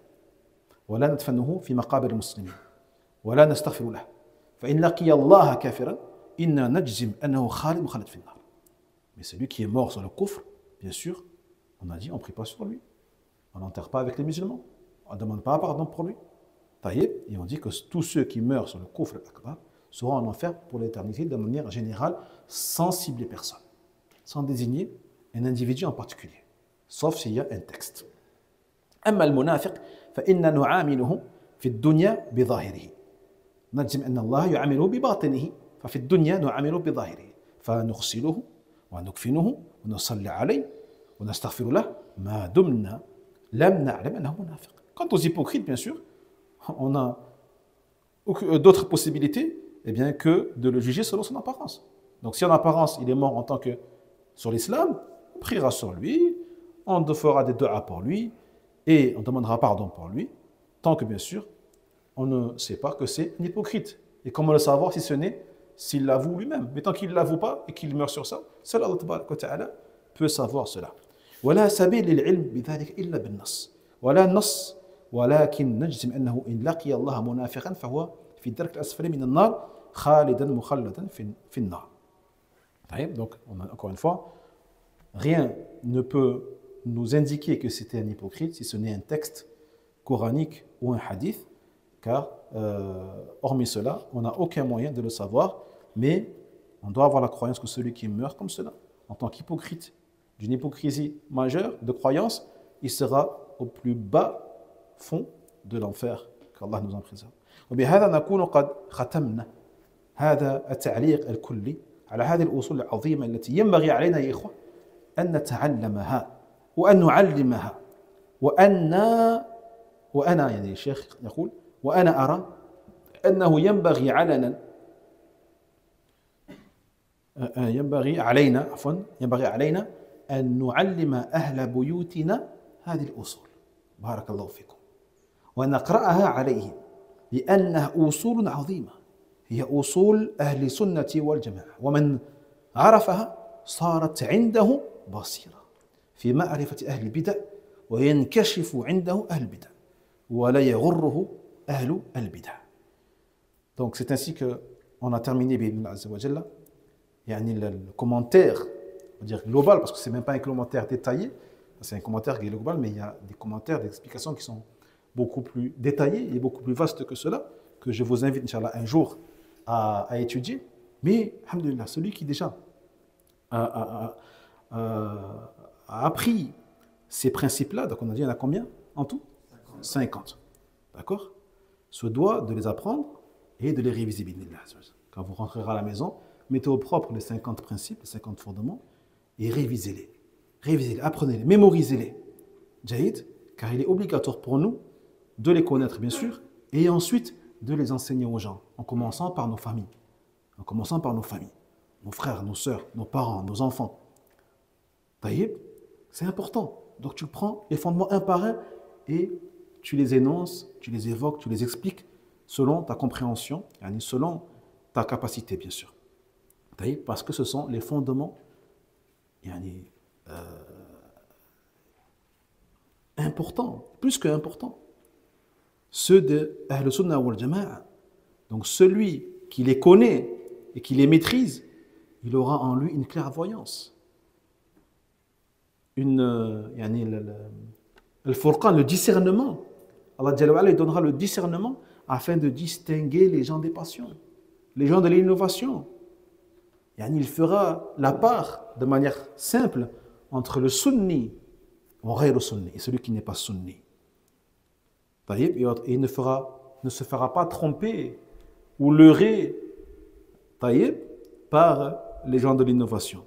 ولا ندفنه في مقابر المسلمين ولا نستغفر له فإن لقي الله كافرا إنا نجزم أنه خالد مخلد في النار. Mais celui qui est mort sur le kufr, bien sûr, on a dit, on ne prie pas sur lui. On n'enterre pas avec les musulmans. On ne demande pas pardon pour lui. Et on dit que tous ceux qui meurent sur le kufr akbar seront en enfer pour l'éternité de manière générale, sans cibler personne, sans désigner un individu en particulier, sauf s'il y a un texte. أما المنافق فإن نعامله في الدنيا بظاهره نجزم أن الله يعامله بباطنه ففي الدنيا نعامله بظاهره فنغسله ونكفنه ونصلي عليه ونستغفر له ما دمنا لم نعلم أنه منافق. Quant aux hypocrites, bien sûr, on a d'autres possibilités que de le juger selon son apparence. Donc si en apparence il est mort en tant que sur l'islam, on priera sur lui, on fera des du'a pour lui et on demandera pardon pour lui, tant que bien sûr on ne sait pas que c'est un hypocrite. Et comment le savoir si ce n'est s'il l'avoue lui-même? Mais tant qu'il ne l'avoue pas et qu'il meurt sur ça, seul Allah tabaraka wa ta'ala peut savoir cela. ولا سبيل للعلم بذلك إلا بالنص ولا نص ولكن نجزم أنه إن لقي الله منافقا فهو في الدرك الأسفل من النار خالدا مخلدا في النار. Donc, encore une fois, rien ne peut nous indiquer que c'était un hypocrite si ce n'est un texte coranique ou un hadith, car hormis cela, on n'a aucun moyen de le savoir, mais on doit avoir la croyance que celui qui meurt comme cela, en tant qu'hypocrite, d'une hypocrisie majeure de croyance, il sera au plus bas fond de l'enfer, qu'Allah nous en préserve. وبهذا نكون قد ختمنا هذا التعليق الكلي على هذه الأصول العظيمة التي ينبغي علينا يا إخوة أن نتعلمها وأن نعلمها وأنا يعني الشيخ يقول وأنا أرى أنه ينبغي علينا أن نعلم أهل بيوتنا هذه الأصول بارك الله فيكم ونقرأها عليهم لأنها أصول عظيمة هي أصول أهل السنة والجماعة ومن عرفها صارت عنده بصيرة في معرفة أهل البدع وينكشف عنده أهل البدع ولا يغره أهل البدع. Donc c'est ainsi qu'on a terminé بإذن الله عز وجل يعني le commentaire on va dire global parce que c'est même pas un commentaire détaillé c'est un commentaire qui est global mais il y a des commentaires des explications qui sont beaucoup plus détaillés et beaucoup plus vastes que cela que je vous invite Inch'Allah un jour à étudier mais alhamdoulilah celui qui déjà a appris ces principes-là donc on a dit il y en a combien en tout 50 d'accord se doit de les apprendre et de les réviser quand vous rentrerez à la maison mettez au propre les 50 principes les 50 fondements et révisez-les apprenez-les mémorisez-les Jahid car il est obligatoire pour nous de les connaître bien sûr et ensuite de les enseigner aux gens en commençant par nos familles nos frères, nos sœurs, nos parents, nos enfants Taïb, c'est important donc tu prends les fondements un par un et tu les énonces, tu les évoques, tu les expliques selon ta compréhension, selon ta capacité bien sûr Taïb, parce que ce sont les fondements importants, plus que importants ceux de Ahl Sunnah wal Jama'a. Donc celui qui les connaît et qui les maîtrise, il aura en lui une clairvoyance. Le furqan, le discernement. Allah Jalla wa Ala, il donnera le discernement afin de distinguer les gens des passions, les gens de l'innovation. Il fera la part de manière simple entre le sunni et celui qui n'est pas sunni. Et il ne se fera pas tromper ou leurrer par les gens de l'innovation.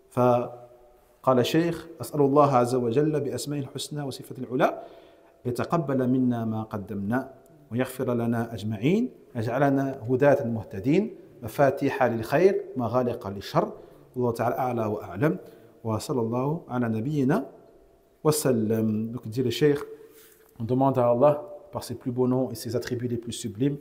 فقال الشيخ أسأل الله عز وجل بأسمائه الحسنى وصفة العلى يتقبل منا ما قدمنا ويغفر لنا أجمعين يجعلنا هداة مهتدين مفاتيح للخير مغالق للشر الله تعالى أعلى وأعلم وصلى الله على نبينا وسلم. Donc dit le Cheikh, on demande à Allah par ses plus beaux noms et ses attributs les plus sublimes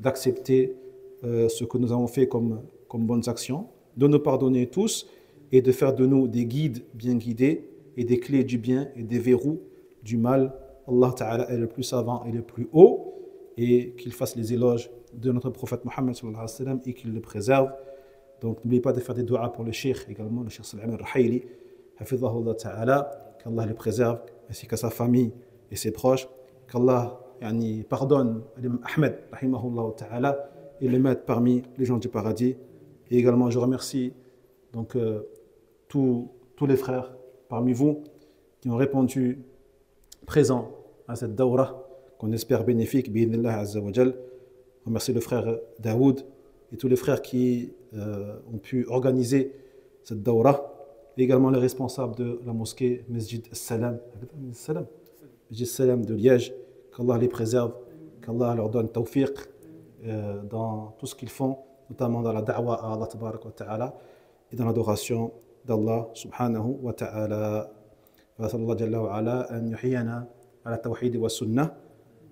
d'accepter ce que nous avons fait comme bonnes actions, de nous pardonner tous et de faire de nous des guides bien guidés et des clés du bien et des verrous du mal. Allah Ta'ala est le plus savant et le plus haut et qu'il fasse les éloges de notre prophète Mohammed sallallahu alayhi wa sallam et qu'il le préserve. Donc n'oubliez pas de faire des doigts pour le cheikh également, le cheikh Salman al-Rahayli, hafidhahullah ta'ala, qu'Allah le préserve ainsi qu'à sa famille et ses proches, qu'Allah pardonne à l'imam Ahmed rahimahullah ta'ala et le mette parmi les gens du paradis. Et également je remercie donc tous les frères parmi vous qui ont répondu présents à cette dawra qu'on espère bénéfique bi'idhnillah azza wa jal. Je remercie le frère Daoud et tous les frères qui ont pu organiser cette dawra et également les responsables de la mosquée Masjid Salam de Liège. Qu'Allah les préserve, qu'Allah leur donne tawfiq dans tout ce qu'ils font, notamment dans la da'wa à Allah tabarak wa ta'ala et dans l'adoration d'Allah subhanahu wa ta'ala. فأسأل الله جل وعلا أن يحيينا على التوحيد والسنة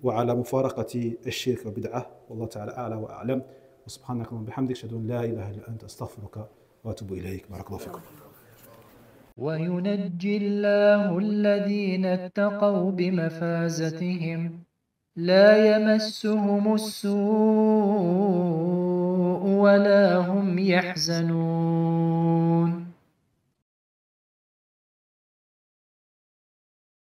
وعلى مفارقة الشرك والبدعة والله تعالى أعلى وأعلم وسبحانك اللهم وبحمدك أشهد أن لا إله إلا أنت أستغفرك وأتوب إليك بارك الله فيكم. وينجي الله الذين اتقوا بمفازتهم لا يمسهم السوء ولا هم يحزنون.